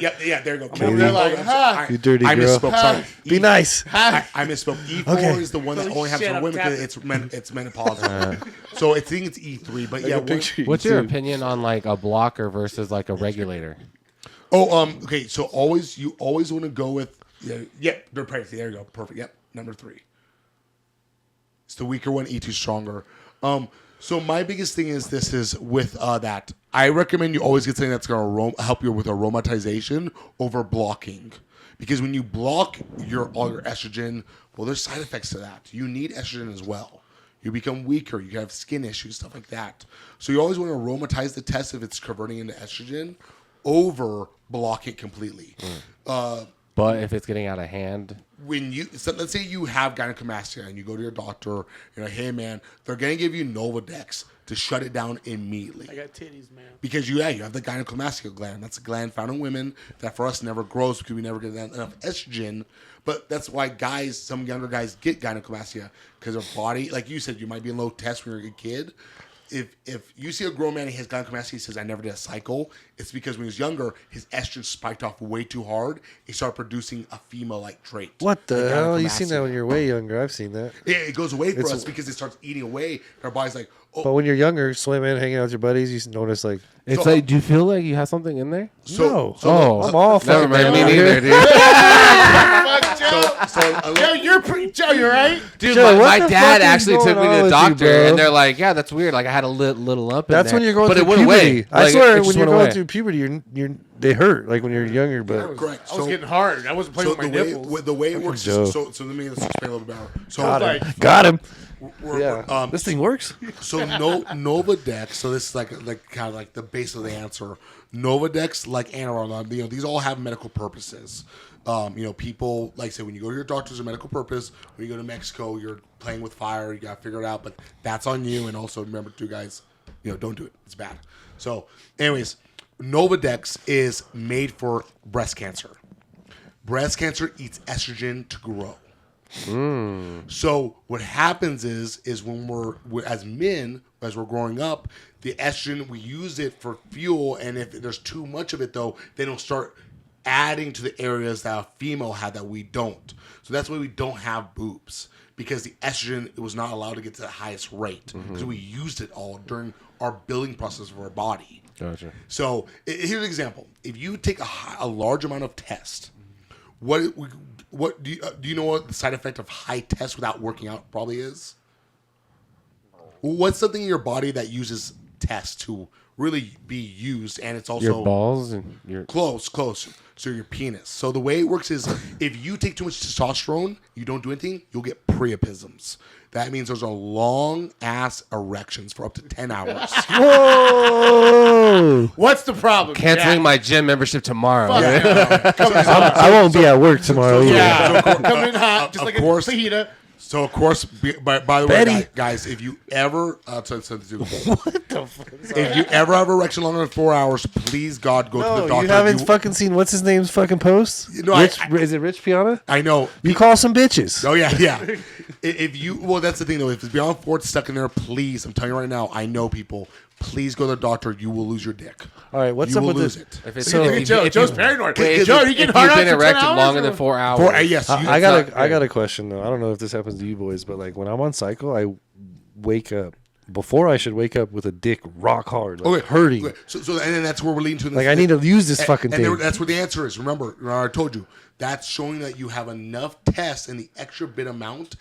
Yeah. There you go. They're like, ha. You dirty I girl. misspoke. Sorry. Be nice. I misspoke. E4 Okay. is the one that only happens shit, for I'm women because it's menopausal. So I think it's E3. But yeah, What's your opinion on like a blocker versus like a regulator? Okay. So you always want to go with they're pregnancy. There you go. Perfect. Yep. Number 3. It's the weaker one. E2 stronger. So my biggest thing is with that. I recommend you always get something that's going to help you with aromatization over blocking. Because when you block all your estrogen, well, there's side effects to that. You need estrogen as well. You become weaker. You have skin issues, stuff like that. So you always want to aromatize the test if it's converting into estrogen over block it completely. But if it's getting out of hand, Let's say you have gynecomastia and you go to your doctor, you're like, hey man, they're gonna give you Novadex to shut it down immediately. I got titties, man. Because you have the gynecomastia gland. That's a gland found in women that for us never grows because we never get enough estrogen. But that's why some younger guys get gynecomastia because their body, like you said, you might be in low test when you're a kid. If you see a grown man, he has gynecomastia, he says, I never did a cycle, it's because when he was younger, his estrogen spiked off way too hard. He started producing a female-like trait. What the like hell? You've seen that gynecomastia. when you're way younger. I've seen that. It goes away for us because it starts eating away. And our body's like, oh. But when you're younger, swimming, hanging out with your buddies, you notice like, it's like, do you feel like you have something in there? no. Oh, I'm all never fucking mind. Me out neither, here. dude. Fuck Joe. Joe, you're right. Dude, Joe, what my the dad fuck is actually took me going to on the with you, doctor, bro? and they're like, "Yeah, that's weird. Like I had a little lump in there." That's when you're going but through it went puberty. away. I Like, swear, it just when you're went going away. through puberty, they hurt like when you're younger. But correct. I was getting hard. I wasn't playing with my nipples. The way it works Joe. is, so let me explain a little bit better. So got him. we're- Yeah, this thing works. So Novadex. So this is like kind of like the base of the answer. Novadex, like Anavar, these all have medical purposes. People like I say when you go to your doctor's a medical purpose. When you go to Mexico, you're playing with fire. You got to figure it out, but that's on you. And also remember, too, guys, don't do it. It's bad. So, anyways, Novadex is made for breast cancer. Breast cancer eats estrogen to grow. So what happens is when we're as men, as we're growing up, the estrogen, we use it for fuel, and if there's too much of it though, then it'll start adding to the areas that a female had that we don't. So that's why we don't have boobs, because the estrogen, it was not allowed to get to the highest rate because we used it all during our building process of our body. Gotcha. So here's an example. If you take a large amount of test, what do you know what the side effect of high test without working out probably is? What's something in your body that uses test to really be used, and it's also Your balls and your close. So your penis. So the way it works is if you take too much testosterone, you don't do anything, you'll get priapisms. That means those are long ass erections for up to 10 hours. Whoa! What's the problem? canceling my gym membership tomorrow. Fuck I won't be at work tomorrow either. Yeah, come in hot, just of like course. a fajita. So of course, by the Betty. way, guys, if you ever What the fuck? if you ever have erection longer than 4 hours, please God go to the No, doctor. you haven't fucking seen what's his name's fucking post? No, Is it Rich Piana? I know. You call some bitches. Oh yeah. If you that's the thing though. If it's beyond 4, it's stuck in there. Please, I'm telling you right now. I know people. Please go to the doctor. You will lose your dick. All right, what's You up will with lose this? it. If it's So- if Look you- at Joe. if Joe's you- paranoid. Wait, Joe, if you if getting you've hard on been for 10 erected hours longer or- than 4 hours. Yes, I got a question though. I don't know if this happens to you boys, but like when I'm on cycle, I wake up before I should wake up with a dick rock hard, like hurting. Okay. So and then that's where we're leading to. Like I need to use this fucking and thing. that's where the answer is. Remember, I told you that's showing that you have enough tests and the extra bit amount.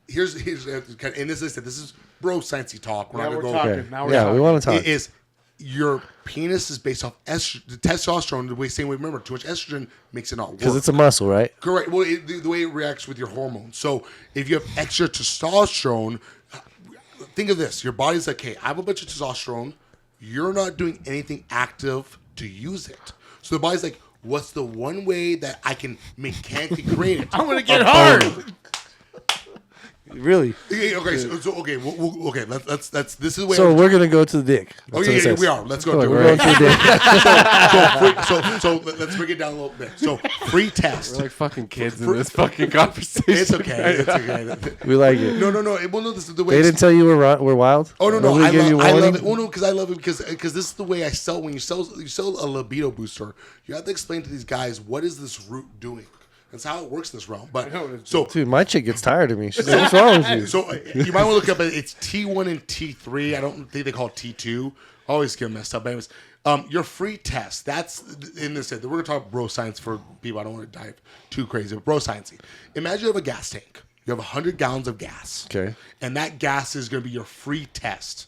Here's and this is bro sciencey talk. Now we're gonna talking. Okay. Now we're Yeah, talking. we want to talk. It is your penis is based off the testosterone. The same way. Remember, too much estrogen makes it not work. Because it's a muscle, right? Correct. Well, the way it reacts with your hormones. So if you have extra testosterone, think of this. Your body's like, hey, I have a bunch of testosterone. You're not doing anything active to use it. So the body's like, what's the one way that I can mechanically create it? I'm gonna get hard. Really? Okay, okay. Let's this is the way. So we're gonna go to the dick. That's Oh what yeah, it yeah, says. we are. Let's go. Cool, to we're it. going to the dick. So let's break it down a little bit. So free test. We're like fucking kids in this fucking conversation. It's okay. It's okay. We like it. No. Well, no. This is the way. They didn't tell you we're wild. Oh no, Nobody gave you I love warning? it. Well, no, because I love it because this is the way I sell. When you sell a libido booster, you have to explain to these guys what is this root doing. That's how it works in this realm. But so Dude, my chick gets tired of me. She's like, "What's wrong with you?" so you might want to look up. It's T1 and T3. I don't think they call it T2. I always get messed up. But anyways, your free test. That's in this. We're gonna talk bro science for people. I don't want to dive too crazy, but bro science. Imagine you have a gas tank. You have 100 gallons of gas. Okay. And that gas is going to be your free test.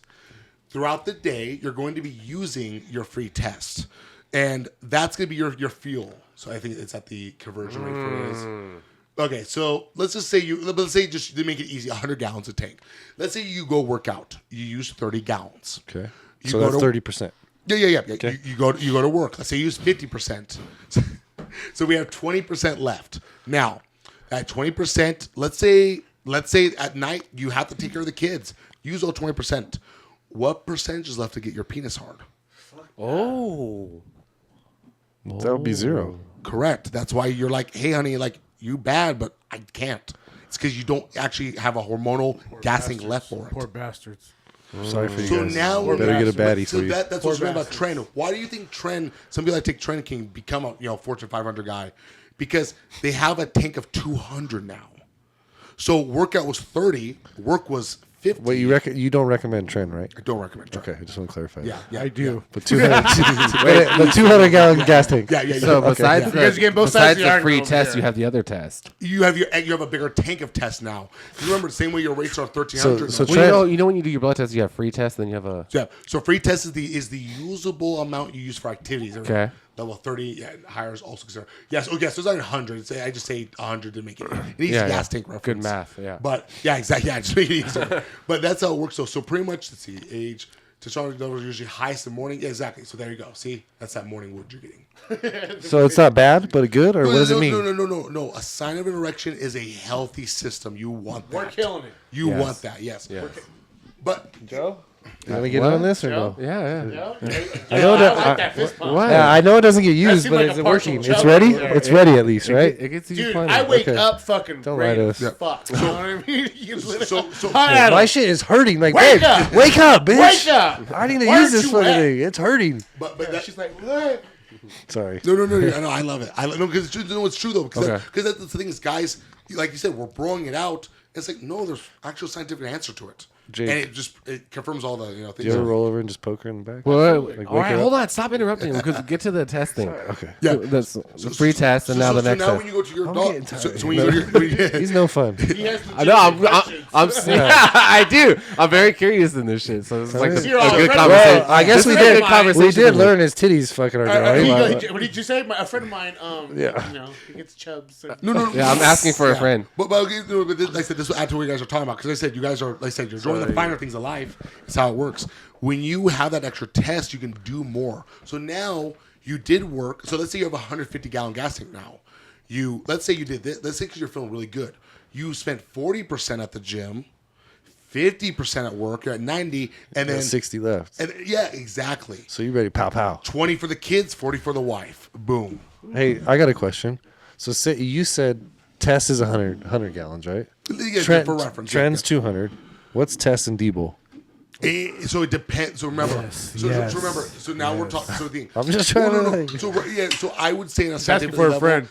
Throughout the day, you're going to be using your free test. And that's going to be your fuel. So I think it's at the conversion rate for it is. Okay, so let's just say just to make it easy, 100 gallons a tank. Let's say you go work out. You use 30 gallons. Okay. You So go that's to- 30%. Yeah. Okay. You go to work. Let's say you use 50%. So we have 20% left. Now, at 20%, let's say at night you have to take care of the kids. Use all 20%. What percentage is left to get your penis hard? Oh. That would be 0. Correct. That's why you're like, hey, honey, like you bad, but I can't. It's because you don't actually have a hormonal gassing left for it. Poor bastards. Sorry for you So guys. now we're better get a baddie so for you. that's what's great about trend. Why do you think trend? Some people that take trend can become a Fortune 500 guy because they have a tank of 200 now. So workout was 30, work was 50. Wait, you don't recommend trend, right? I don't recommend trend. Okay, I just want to clarify. Yeah, that. I do. But 200, the 200 gallon gas tank. Yeah. So Okay, besides You guys are getting both sides besides of the the free argument over test, here. you have the other test. You have a bigger tank of tests now. You remember the same way your rates are 1,300. So now. Well, you know when you do your blood test, you have free test, then you have a Yeah. So free test is the usable amount you use for activities. Okay. Level 30, yeah, higher is also considered. Yes. Oh, yes. So it's not 100. I just say 100 to make it. It needs Yeah, gas yeah. tank reference. Good math, yeah. But yeah, exactly. Yeah, just make it easier. But that's how it works. So pretty much, let's see, age. Testosterone levels are usually highest in the morning. Yeah, exactly. So there you go. See, that's that morning wood you're getting. So it's not bad, but good, or what does it mean? No. A sign of an erection is a healthy system. You want that. We're killing it. You Yes. want that. Yes. Yes. But Joe? You want to get What? in on this or Joe? no? yeah. I know that. I like that fist pump. What? Yeah, I know it doesn't get used, seemed but like is a it partial working? chub It's ready? there. It's ready at least, right? It gets you Dude, plenty. I wake Okay. up fucking Don't ready lie to as us. fuck. You know what I mean? You literally- so Hi, Adam. My shit is hurting. Like, Wake babe, up. wake up, bitch. Wake up. I need to Why use aren't this you fucking wet? thing. It's hurting. but Yeah, that, she's like, what? Sorry. No, I love it. Because it's true. No, it's true though. Because Okay. that's the thing is, guys, like you said, we're broing it out. It's like no, there's actual scientific answer to it. Jake, and it confirms all the do things. you ever roll over and just poke her in the back? Well, Like, all right, wake her hold on. Stop interrupting because get to the test thing. Okay. Yeah. That's the free test, and now the next So now test. when you go to your I'm doctor, getting tired. so when you go to your, He's no fun. He has I know. I do. I'm very curious in this shit. So it's like a You're all good right. conversation. Well, I guess This we is a did. good conversation We did to learn his titties fucking are right? What did you say? A friend of mine, Yeah. he gets chubs. no. Yeah, I'm asking for a friend. But like I said, this will add to what you guys are talking about because I said you guys are, like I said, you're enjoying the finer things of life. It's how it works. When you have that extra test, you can do more. So now you did work. So let's say you have a 150-gallon gas tank now. Let's say you did this. Let's say because you're feeling really good. You spent 40% at the gym, 50% at work. You're at 90, and then 60 left. And yeah, exactly. So you ready? Pow pow. 20 for the kids, 40 for the wife. Boom. Hey, I got a question. So say you said test is 100 gallons, right? Yeah, for reference. Trend's 200. What's test and D-ball? So it depends. So remember. Yes, So yes, remember. So now we're talking. So the I'm just trying to. no. So I would say in a asking scientific for a level, friend.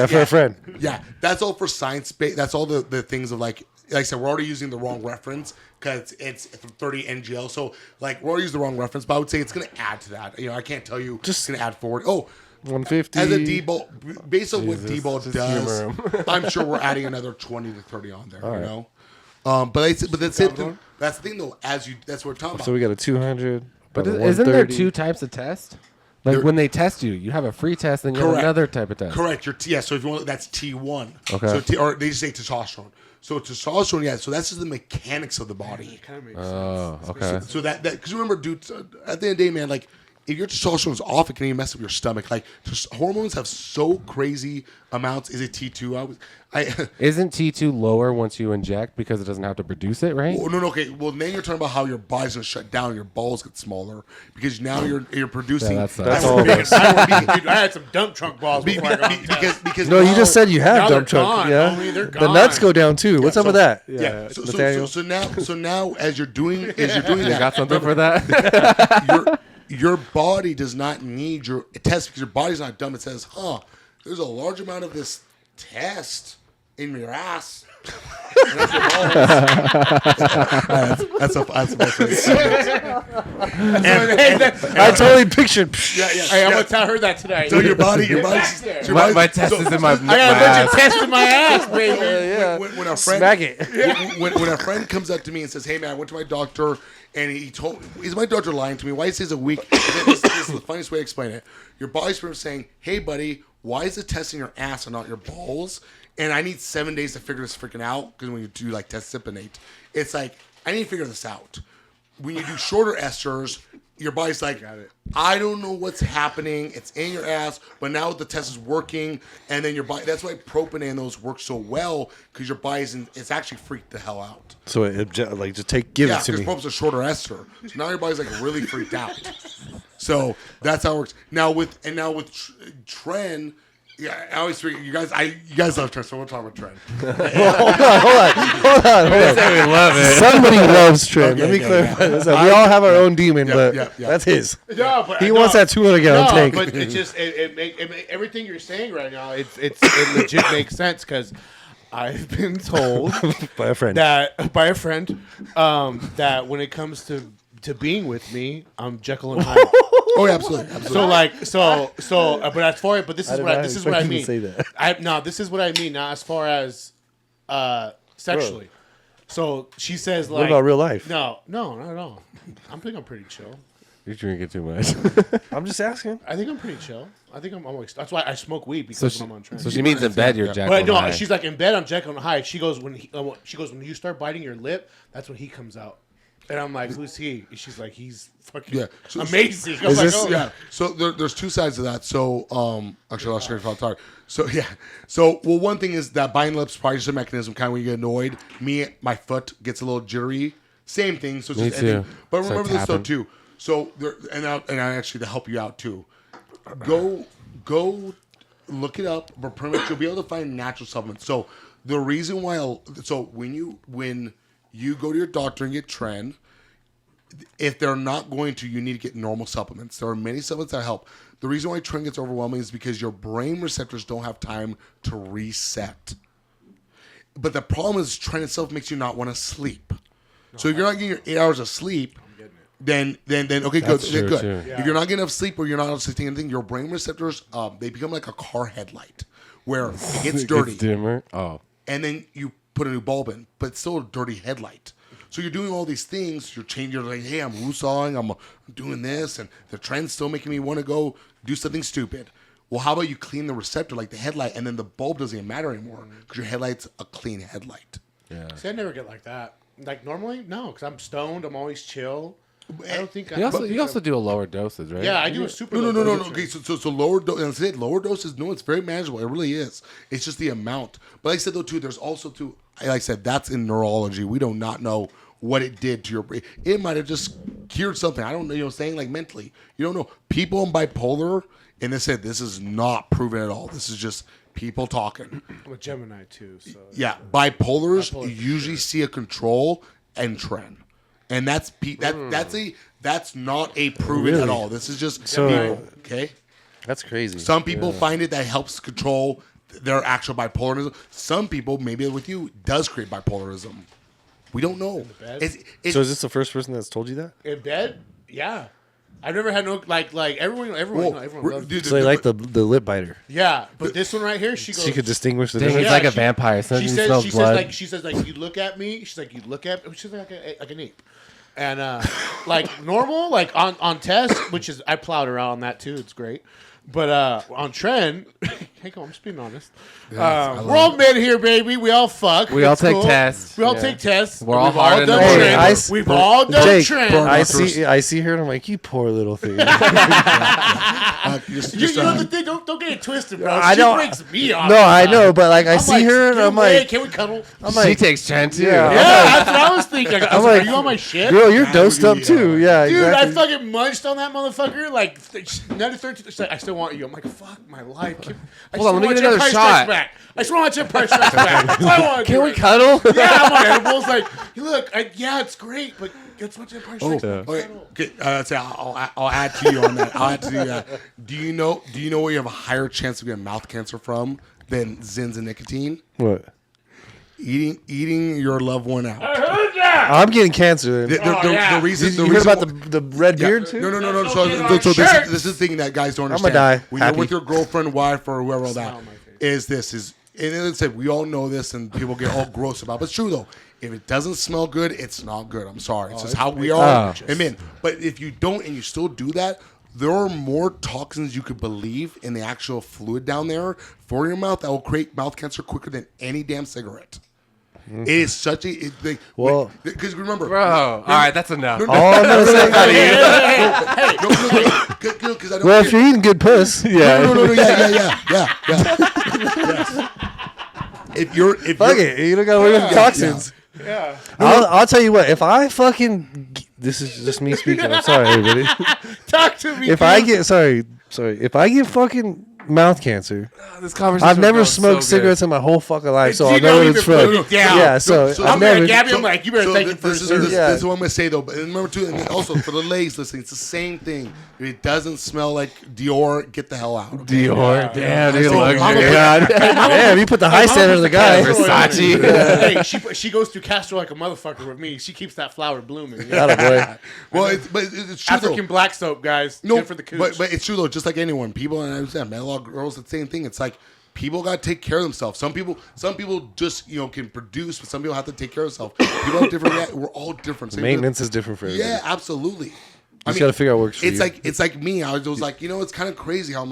For a friend. Yeah, that's all for science. That's all the things of like I said, we're already using the wrong reference because it's 30 NGL. So like we're already using the wrong reference, but I would say it's going to add to that. I can't tell you just going to add forward. Oh. 150. As a D-ball, based on what D-ball just does, humor I'm sure we're adding another 20 to 30 on there. But that's it. That's the thing, though. That's what we're talking about. So we got a 200. But about a isn't there 130. 2 types of test? Like when they test you, you have a free test, and you have Correct. another type of test. Correct. So if you want, that's T1. Okay. So or they just say testosterone. So testosterone, yeah. So that's just the mechanics of the body. Kind of makes Oh, okay. So that because remember, dude, at the end of the day, man, like if your testosterone is off, it can even mess up your stomach. Like hormones have so crazy amounts. Is it T2? Isn't T2 lower once you inject because it doesn't have to produce it, right? Oh, no, okay. Well, then you're talking about how your body's gonna shut down, your balls get smaller because now you're producing. Yeah, that's all of us. Dude, I had some dump trunk balls before I got on test. because No, you now- just said you have now dump they're truck. gone, Yeah. homie, they're The nuts gone. go down too. What's up with that? Yeah. Nathaniel? So now as you're doing You that, got something for that? your body does not need your test because your body's not dumb. It says, there's a large amount of this test in your ass. And that's your balls. that's the best way to say it. I totally pictured. Hey, I'm gonna heard that today. So your body, my test is in my I got a bunch ass. of tests in my ass, baby. Yeah. when a friend Smack it. when a friend comes up to me and says, "Hey man, I went to my doctor and he told is my doctor lying to me? Why he says a week?" This is the funniest way to explain it. Your body's pretty much saying, "Hey buddy, why is the test in your ass and not your balls?" And I need 7 days to figure this freaking out because when you do like test siponate, it's like I need to figure this out. When you do shorter esters, your body's like, I don't know what's happening. It's in your ass, but now the test is working, and then your body. That's why propane and those work so well because your body's it's actually freaked the hell out. So like just give it to because me. propane's a shorter ester, so now your body's like really freaked out. So that's how it works. Now with Tren. Yeah, I always forget you guys love Tren, so we'll talk about Tren. Hold on. We love it. Somebody loves Trent. Let me okay, clarify this. We all have our own demon, but yeah. that's his. No, but He wants that 200-gallon tank. but it just everything you're saying right now, it legit makes sense because I've been told By a friend. that by a friend that when it comes to being with me, I'm Jekyll and Hyde. Oh, yeah, absolutely. But as far but this is did what not this is what I expect you mean. to say that. This is what I mean. Now, as far as sexually, so she says like, What about real life? No, not at all. I think I'm pretty chill. You're drinking too much. I'm just asking. I think I'm pretty chill. I think I'm always. That's why I smoke weed because when I'm on trend. So she means in bed you're Jack. But no, she's like in bed. I'm Jekyll and Hyde. She goes when you start biting your lip, that's when he comes out. And I'm like, who's he? And she's like, he's fucking amazing. I'm like, oh. Yeah. So there's two sides to that. So actually, I'll share if I'm tired. So yeah. So one thing is that biting lips probably just a mechanism. Kind of when you get annoyed, my foot gets a little jittery. Same thing. So it's Me just too. anything. But Start remember this though tapping. too. So there and I actually to help you out too. Go look it up. But pretty much you'll be able to find natural supplements. So the reason why when you go to your doctor and get Tren, if they're not going to, you need to get normal supplements. There are many supplements that help. The reason why Tren gets overwhelming is because your brain receptors don't have time to reset. But the problem is Tren itself makes you not want to sleep. So if you're not getting your 8 hours of sleep, then okay, That's good, true, good. too. Yeah. If you're not getting enough sleep or you're not taking anything, your brain receptors they become like a car headlight where it gets dirty, dimmer. Oh. and then you put a new bulb in, but it's still a dirty headlight. So you're doing all these things. You're changing. You're like, hey, I'm woosawing. I'm doing this, and the trend's still making me want to go do something stupid. Well, how about you clean the receptor, like the headlight, and then the bulb doesn't even matter anymore because your headlight's a clean headlight. Yeah. See, I never get like that. Like normally, no, because I'm stoned. I'm always chill. I don't think. You also do a lower dosage, right? Yeah, I do a super. No. low dosage. Okay, so lower dose. And lower doses. No, it's very manageable. It really is. It's just the amount. But like I said though, too, there's also too. Like I said, that's in neurology. We do not know what it did to your brain. It might have just cured something. I don't know. Saying like mentally, you don't know. People in bipolar, and they said this is not proven at all. This is just people talking. I'm a Gemini too. So Yeah, bipolars Bipolar, usually see a control and trend, and that's not a proven at all. This is just So- people, okay. That's crazy. Some people find it that helps control their actual bipolarism. Some people, maybe with you, does create bipolarism. We don't know. bed? It's, So is this the first person that's told you that? in bed, yeah. I've never had no like everyone loves dude, So they like the lip biter. Yeah, but this one right here, she goes. She could distinguish the Dang, difference. he's like a she- vampire. As soon as he smells blood. She says like you look at me. She's like you look at. She's like an ape, and like normal like on test, which is I plowed around on that too. It's great, but on trend, hey, come on, I'm just being honest. We're all men here, baby. We all fuck. We all It's take cool. tests. We all Yeah. take tests. We're all We've hard in the done morning. trend. Hey, We've all done Jake, trend. I see her and I'm like, you poor little thing. You know the thing. Don't get it twisted, bro. I She don't- breaks me off. No, I know, but like I I'm see like, her and "Get I'm away, like, can we cuddle? I'm She like, takes Trent too. Yeah. Yeah, that's what I was thinking. I was like, like, are you on my shit? girl, you're dosed up too. Yeah, Dude, exactly. I fucking munched on that motherfucker. Like, another 13. She's like, I still want you. I'm like, fuck my life. Hold on, let me get another shot. Back. I just want to watch Empire Strikes Back. That's all I want to do. Can we cuddle? Yeah, I'm on edibles. Like, look, yeah, it's great, but let's watch Empire Strikes Back. Okay, I'll add to you on that. I'll add to you that. Do you know where you have a higher chance of getting mouth cancer from than Zins and nicotine? What? Eating your loved one out. I'm getting cancer. The reason Did you hear about the red beard too? No. Let's get our So shirts. this is the thing that guys don't I'ma understand. die When you're happy. with your girlfriend, wife, or whoever all that Smile on my face. is. And as I said, we all know this, and people get all gross about it. But it's true, though. If it doesn't smell good, it's not good. I'm sorry. It's just how we are. Amen. But if you don't and you still do that, there are more toxins you could believe in the actual fluid down there for your mouth that will create mouth cancer quicker than any damn cigarette. It is such a... Well- because remember... Bro, all right, that's enough. All I'm gonna say, Because I don't... well, if you're eating good puss, yeah. No, yeah. If Fuck you're, it, you don't gotta worry about toxins. Yeah. I'll tell you what. If I fucking, this is just me speaking. I'm sorry, everybody. Talk to me. If I get if I get fucking mouth cancer, This conversation I've never was smoked so good. cigarettes in my whole fucking life, so You I know don't what it's even from. put it down. Yeah, so So I've I'm gonna never. Gabby. I'm like, you better thank him for this his is service. Yeah. this is what I'm gonna say though. But remember too, and also for the ladies listening, it's the same thing. If it doesn't smell like Dior, get the hell out. okay? Dior. Damn, dude, So, luxury. I'm a- God. Damn, you put the high standard on the guy. Versace. Hey, she goes through Castro like a motherfucker with me. She keeps that flower blooming. Atta boy. Well, it's true African though. black soap, guys. No, Good for the cooch. but it's true though. Just like anyone, people, and I understand, man, a lot of girls, the same thing. It's like people got to take care of themselves. Some people just can produce, but some people have to take care of themselves. People have different. We're all different. Same Maintenance is different for everybody. Yeah, absolutely. Just gotta figure out what works for it's you. it's like me. I was like, it's kind of crazy how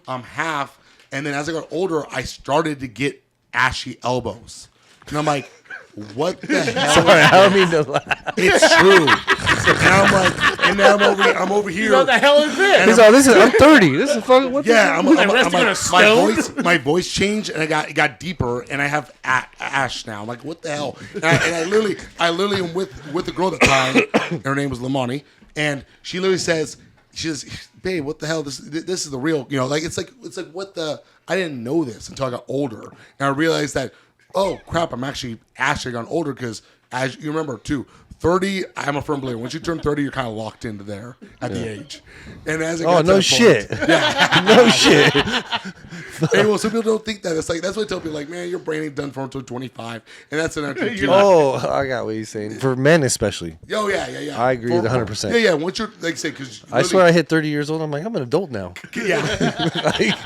I'm half, and then as I got older, I started to get ashy elbows, and I'm like, what the hell? Sorry, I don't mean to laugh. It's true. And I'm like, and then I'm over here. what the hell is this? He's all, I'm 30. This is fucking what? Yeah, I'm resting on a stone? my voice changed and it got deeper and I have ash now. I'm like, what the hell? And I literally am with the girl at the time. Her name was Lamani, and she literally says, babe, what the hell? This is the real, it's like what the, I didn't know this until I got older, and I realized that, oh crap, I'm actually gotten older because as you remember too. 30, I'm a firm believer. Once you turn 30, you're kind of locked into there at the age. And as it got to no that shit. point, No shit. Hey, well, some people don't think that. It's like that's what I tell people. Like, man, your brain ain't done for until 25, and that's an actual. Oh, I got what you're saying. For men especially. Oh yeah. I agree with 100%. Yeah. Once you're like, say, because I swear I hit 30 years old. I'm like, I'm an adult now. Yeah.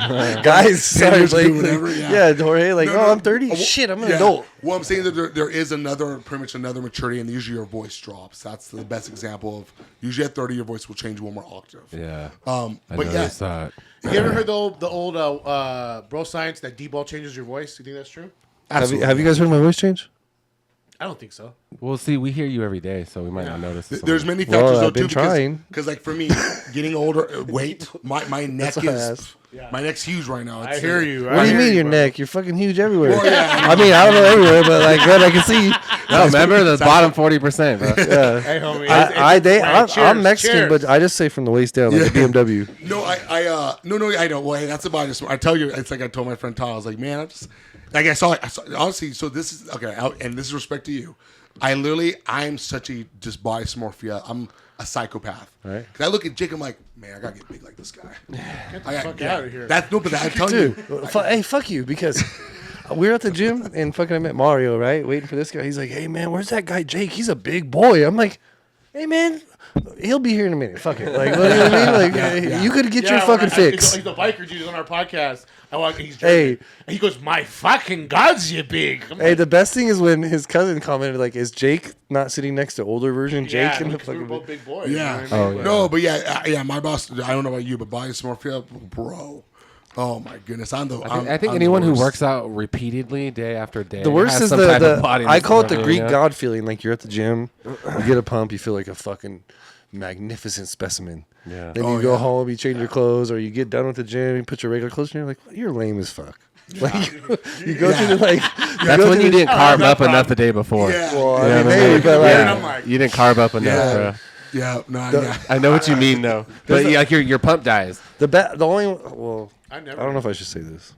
Like, guys, sorry, years like, ago, whatever, yeah. yeah, Jorge, like, No, oh, no. I'm 30. Shit, I'm an Yeah. adult. Well, I'm saying that there is pretty much another maturity, and usually your voice drops. That's the best example of. Usually at 30, your voice will change one more octave. Yeah. But yeah, noticed that. You ever heard the old bro science that D-ball changes your voice? You think that's true? Have you guys heard my voice change? I don't think so. Well, see, we hear you every day, so we might not notice. There's many Well, factors though I've been too. trying. Because like for me, getting older, weight, my neck what I is asked. my neck's huge right now. I hear you. What do you mean your neck? You're fucking huge everywhere. Well, yeah. I mean, I don't know everywhere, but like, good, I can see. No, remember the bottom 40%, bro. Yeah. Hey, homie. I'm Mexican, but I just say from the waist down, like a BMW. No, I know. Well, hey, that's about it. I tell you, it's like I told my friend Todd. I was like, man, I just like I saw honestly. So this is okay, and this is respect to you. I'm such a just body dysmorphia. I'm a psychopath. Right. Because I look at Jake, I'm like, man, I gotta get big like this guy. Get the fuck out of here. I'm telling Dude, you. hey, fuck you, because we were at the gym and fucking I met Mario, right? Waiting for this guy. He's like, hey, man, where's that guy Jake? He's a big boy. I'm like, hey, man, he'll be here in a minute. Fuck it. Like, what do you mean? Like, you could get your fucking fix. He's a biker dude on our podcast. He's Hey. German. And he goes, my fucking God's you big. I'm Hey, like, the best thing is when his cousin commented, like, is Jake not sitting next to older version Jake? yeah, in the because we were fucking both big boys. Yeah. You know what I mean? Oh, yeah. No, but yeah, my boss. I don't know about you, but body dysmorphia, bro. Oh my goodness, I think anyone who works out repeatedly day after day. The worst has is some type of the body I call it the dysmorphia, Greek you know? god feeling. Like you're at the gym, you get a pump, you feel like a fucking magnificent specimen. Yeah. Then you go home, you change your clothes, or you get done with the gym, you put your regular clothes on, you're like, you're lame as fuck. Like you go through the like. That's when you didn't carb that up enough problem. the day before. Yeah. Well, You know I mean, what I maybe, mean? but like, And I'm like, You didn't carb up enough, Yeah. bro. Yeah, no, yeah. I know what you mean, though. But like your pump dies. the only well, I I never. don't know if I should say this.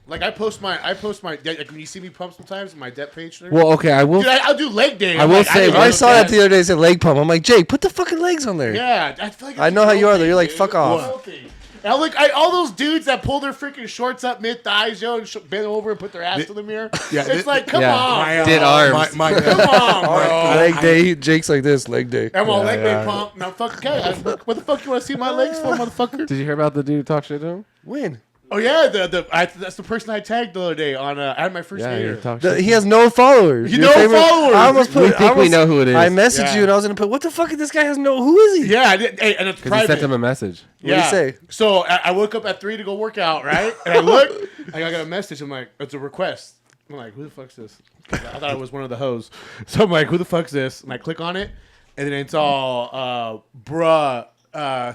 Like I post my like when you see me pump sometimes my dep page. Well, okay, I will. Dude, I'll do leg day. I I'm will like, say, didn't I know saw that the other day. It said leg pump. I'm like, Jake, put the fucking legs on there. Yeah, I feel like I know how you are, though. You're like, fuck off. Filthy. And all those dudes that pull their freaking shorts up mid thighs, yo, and bend over and put their ass to the mirror. Yeah, It's like, come Yeah. on, Did arms. come on, bro. Leg day. Jake's like this. Leg day. I'm all leg day yeah. pump. Now, fuck, okay. What the fuck you want to see my legs for, motherfucker? Did you hear about the dude talk shit to him? When? Oh yeah, that's the person I tagged the other day on. I had my first Yeah, hater. you talk shit. He has no followers. You Your no followers. I almost put. We think we know who it is. I messaged Yeah. you and I was gonna put. What the fuck? This guy has no. Who is he? Yeah, hey, and it's Because he private. sent him a message. What'd he say? So I woke up at 3 to go work out, right? And I look, I got a message. I'm like, it's a request. I'm like, who the fuck's this? 'Cause I thought it was one of the hoes. So I'm like, who the fuck's this? And I click on it, and then it's all, bruh,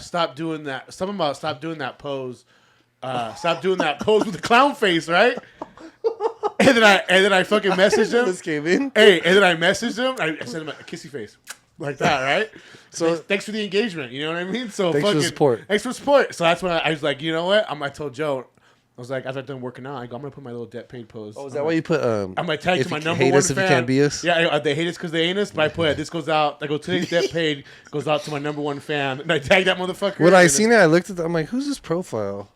stop doing that. Something about stop doing that pose. Stop doing that pose with the clown face, right? And then I fucking messaged him. This came in. Hey, and then I messaged him. I sent him a kissy face, like that, right? So Thanks for the engagement. You know what I mean? So Thanks for the support. Thanks for support. So that's when I was like, you know what? I told Joe. I was like, after I'm done working out, I'm gonna put my little debt paid pose. Oh, is that why you put? I'm gonna tag if to my you number hate one us if fan. you can't be us? Yeah, they hate us because they ain't us. But I put this goes out. I go today's debt paid goes out to my number one fan, and I tag that motherfucker. When I and seen it, I looked at. I'm like, who's this profile?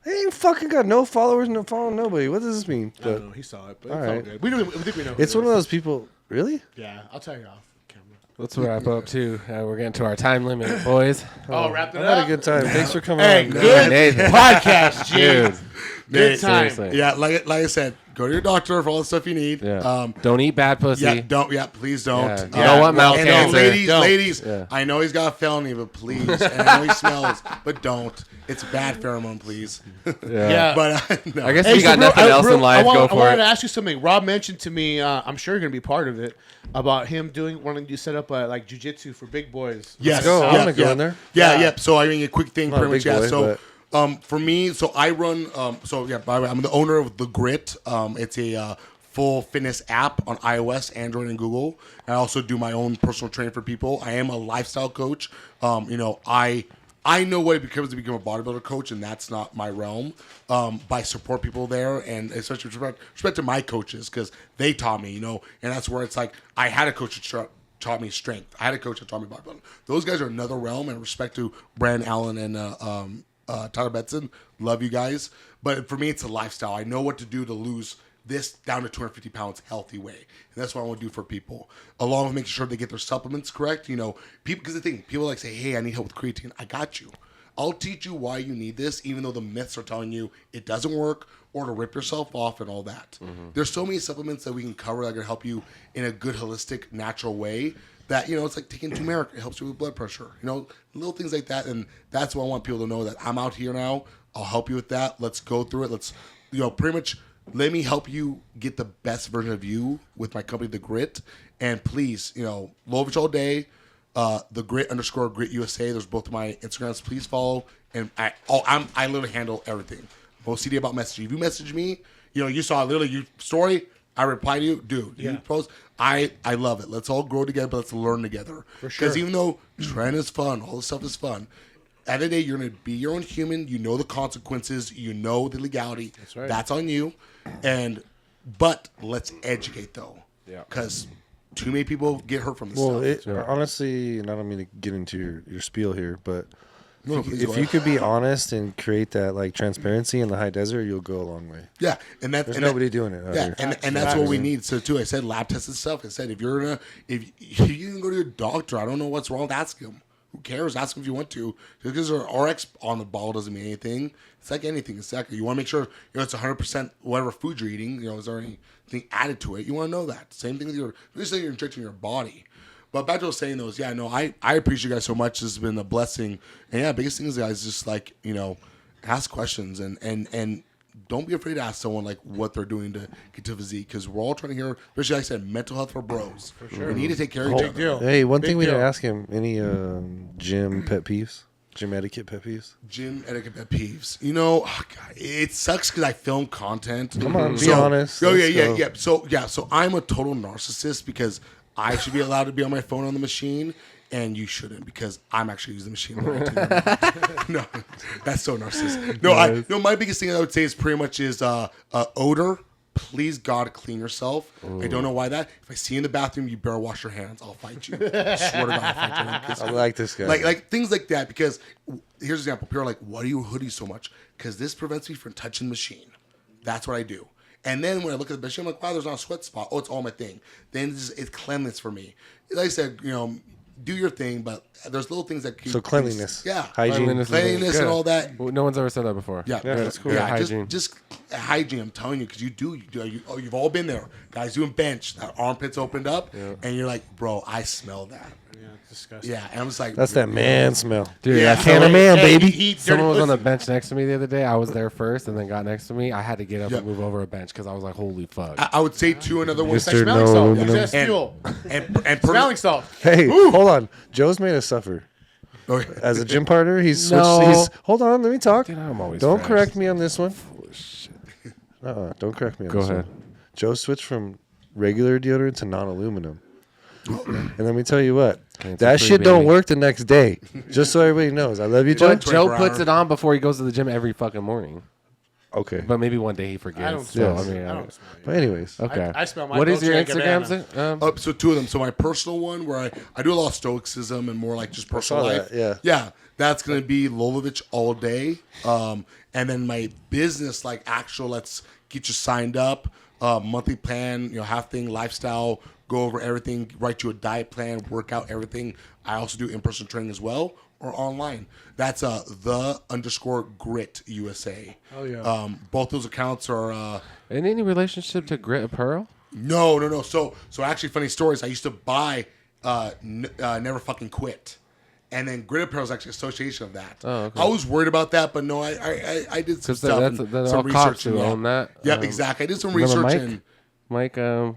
He ain't fucking got no followers, no following nobody. What does this mean? I don't know. He saw it, but All it's all right. good. We think we know. who It's it one of is. those people. Really? Yeah, I'll tell you off camera. Let's wrap up, too. We're getting to our time limit, boys. Oh, wrapped it I up. had a good time. Thanks for coming Hey, on. good Nathan. podcast, Dude. G. Good time. Seriously. Yeah, like I said, go to your doctor for all the stuff you need. Yeah. Don't eat bad pussy. Please don't. Yeah, you don't want mouth and cancer. Ladies, Yeah. I know he's got a felony, but please, and I know he smells, but don't. It's bad pheromone, please. Yeah. But no. I guess Hey, we got so nothing else in life. Go I for wanted it. to ask you something. Rob mentioned to me, I'm sure you're going to be part of it, about him wanting to set up like jiu-jitsu for big boys. Yes. Go. I Yeah, want to go yeah. in there. Yeah. Yeah. So I mean, a quick thing, Not a pretty much. big Yeah. boy, So, for me, so I run. By the way, I'm the owner of The Grit. It's a full fitness app on iOS, Android, and Google. I also do my own personal training for people. I am a lifestyle coach. I know what it becomes to become a bodybuilder coach, and that's not my realm. But I support people there, and especially respect to my coaches because they taught me, and that's where it's like I had a coach that taught me strength. I had a coach that taught me bodybuilding. Those guys are another realm, and respect to Brandon Allen and Tyler Betson. Love you guys. But for me, it's a lifestyle. I know what to do to lose this down to 250 pounds healthy way. And that's what I want to do for people. Along with making sure they get their supplements correct. You know, people, because the thing, people like say, hey, I need help with creatine. I got you. I'll teach you why you need this, even though the myths are telling you it doesn't work or to rip yourself off and all that. There's so many supplements that we can cover that are going to help you in a good, holistic, natural way that, you know, it's like taking turmeric. It helps you with blood pressure. You know, little things like that. And that's what I want people to know, that I'm out here now. I'll help you with that. Let's go through it. Let's, you know, pretty much let me help you get the best version of you with my company, The Grit. And please, you know, Lolovich all day. The Grit_Grit USA. There's both of my Instagrams. Please follow. And I literally handle everything. Most CD about messaging. If you message me, you know, you saw literally your story, I reply to you, dude. You post. I love it. Let's all grow together, but let's learn together. For sure. Because even though trend is fun, all this stuff is fun. At the end of the day, you're going to be your own human. You know the consequences. You know the legality. That's right. That's on you. But let's educate though. Yeah. Because too many people get hurt from this stuff. Honestly, and I don't mean to get into your spiel here, but if you could be honest and create that like transparency in the high desert, you'll go a long way. Yeah, and that's there's nobody doing it. Yeah, and that's what we need. So too, I said lab tested stuff. I said if you can go to your doctor, I don't know what's wrong. Ask him. Who cares? Ask them if you want to. Just because they're RX on the ball doesn't mean anything. It's like anything. It's like you want to make sure, you know, it's 100% whatever food you're eating. You know, is there anything added to it? You want to know that. Same thing with you're injecting your body. But back to what I was saying though is, yeah, no, I appreciate you guys so much. This has been a blessing. And yeah, biggest thing is, guys, just like, you know, ask questions and don't be afraid to ask someone like what they're doing to get to physique, because we're all trying to hear, especially like I said, mental health for bros. For sure. We need to take care of each other. Hey, one thing we didn't ask him, any gym pet peeves? Gym etiquette pet peeves? Gym etiquette pet peeves. You know, God, it sucks because I film content. Come on, be honest. Oh, yeah. So I'm a total narcissist because I should be allowed to be on my phone on the machine. And you shouldn't, because I'm actually using the machine. No, that's so narcissistic. No, my biggest thing I would say is pretty much is odor. Please, God, clean yourself. Ooh. I don't know why that. If I see you in the bathroom, you better wash your hands. I'll fight you. I swear to God, I'll fight you. I like this guy. Like things like that, because here's an example. People are like, why do you hoodie so much? Because this prevents me from touching the machine. That's what I do. And then when I look at the machine, I'm like, wow, there's not a sweat spot. Oh, it's all my thing. Then it's cleanliness for me. Like I said, you know, do your thing, but there's little things that keep... So cleanliness. Yeah. Hygiene. Cleanliness and all that. Well, no one's ever said that before. Yeah, that's cool. Yeah, hygiene. Just hygiene, I'm telling you, because you've all been there. Guys doing bench, that armpits opened up, and you're like, bro, I smell that. Yeah, it's disgusting. Yeah, and I'm just like... That's that man smell. Dude, yeah, that's can of man, baby. Someone was on the bench next to me the other day. I was there first and then got next to me. I had to get up and move over a bench because I was like, holy fuck. I would say too, another one. Mr. Smelling salt. No, Use that fuel. And Smelling salt. Hey, hold on. Joe's made us suffer. Okay. As a gym partner, he's switched. No. Hold on, let me talk. Dude, I'm always Don't fresh. correct me on this one. Don't correct me on Go this ahead. one. Joe switched from regular deodorant to non-aluminum. And let me tell you what, that shit don't work the next day. Just so everybody knows. I love you, Joe. But Joe puts it on before he goes to the gym every fucking morning. Okay. But maybe one day he forgets. I don't So, smell. I mean, I don't smell. But anyways. okay. I smell my What is your Dolce & Instagram? So two of them. So my personal one, where I do a lot of stoicism and more like just personal saw life. that, Yeah. That's going to be Lolovich all day. And then my business, like actual, let's get you signed up, monthly plan, you know, half thing, lifestyle, go over everything, write you a diet plan, workout, everything. I also do in-person training as well, or online. That's the_Grit USA. Oh yeah. Both those accounts are Any relationship to Grit Apparel? no. So actually, funny stories. I used to buy Never Fucking Quit, and then Grit Apparel is actually an association of that. Oh, okay. I was worried about that, but no, I did some stuff, that's and all some cops research. who own that. Yep, exactly. I did some remember research Mike? and. Mike from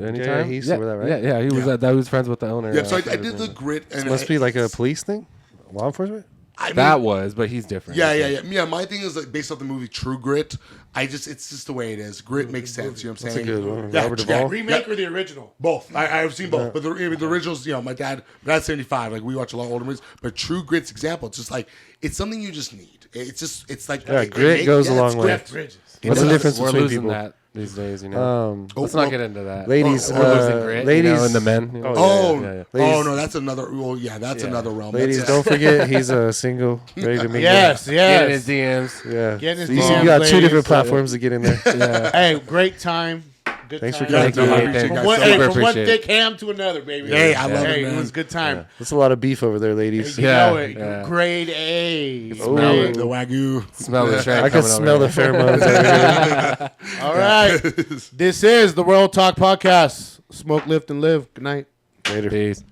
Anytime? Yeah, he used to wear that, right? Yeah, he was that was friends with the owner. Yeah, so I did the Grit. And It must be like a police thing? Law enforcement? I mean, That was, but he's different. Yeah. My thing is like based off the movie True Grit. It's just the way it is. Grit makes sense. You know what I'm That's saying? a good one. Yeah, Robert yeah, Duvall? Remake or the original? Both. I've seen both. But the originals, you know, my dad's 75. Like we watch a lot of older movies. But True Grit's example, it's just like it's something you just need. It's like Yeah, grit goes a long way. Jeff Bridges. What's the difference We're between losing people? that. these days, you know. Let's not get into that. Ladies, We're losing grit, ladies, you know, in the men. You know? yeah. Ladies- no, that's another. Well, yeah, that's another realm. ladies, That's don't forget he's single, ready to mingle. Yes, Get in his yes. DMs. Yeah. Get in his So you DMs, got two ladies. different platforms to get in there. Yeah. Hey, great time. Good Thanks for time. coming. Thank you, Nathan. Nathan. From one, Super from one appreciate thick ham to another, baby. Hey, I love it, Hey, man. it was a good time. That's a lot of beef over there, ladies. You Yeah, know it. yeah. Grade A. Smell it. the Wagyu. Smell the train I can coming over smell the here. pheromones over here. All right. This is the Royal Talk Podcast. Smoke, lift, and live. Good night. Later. Peace.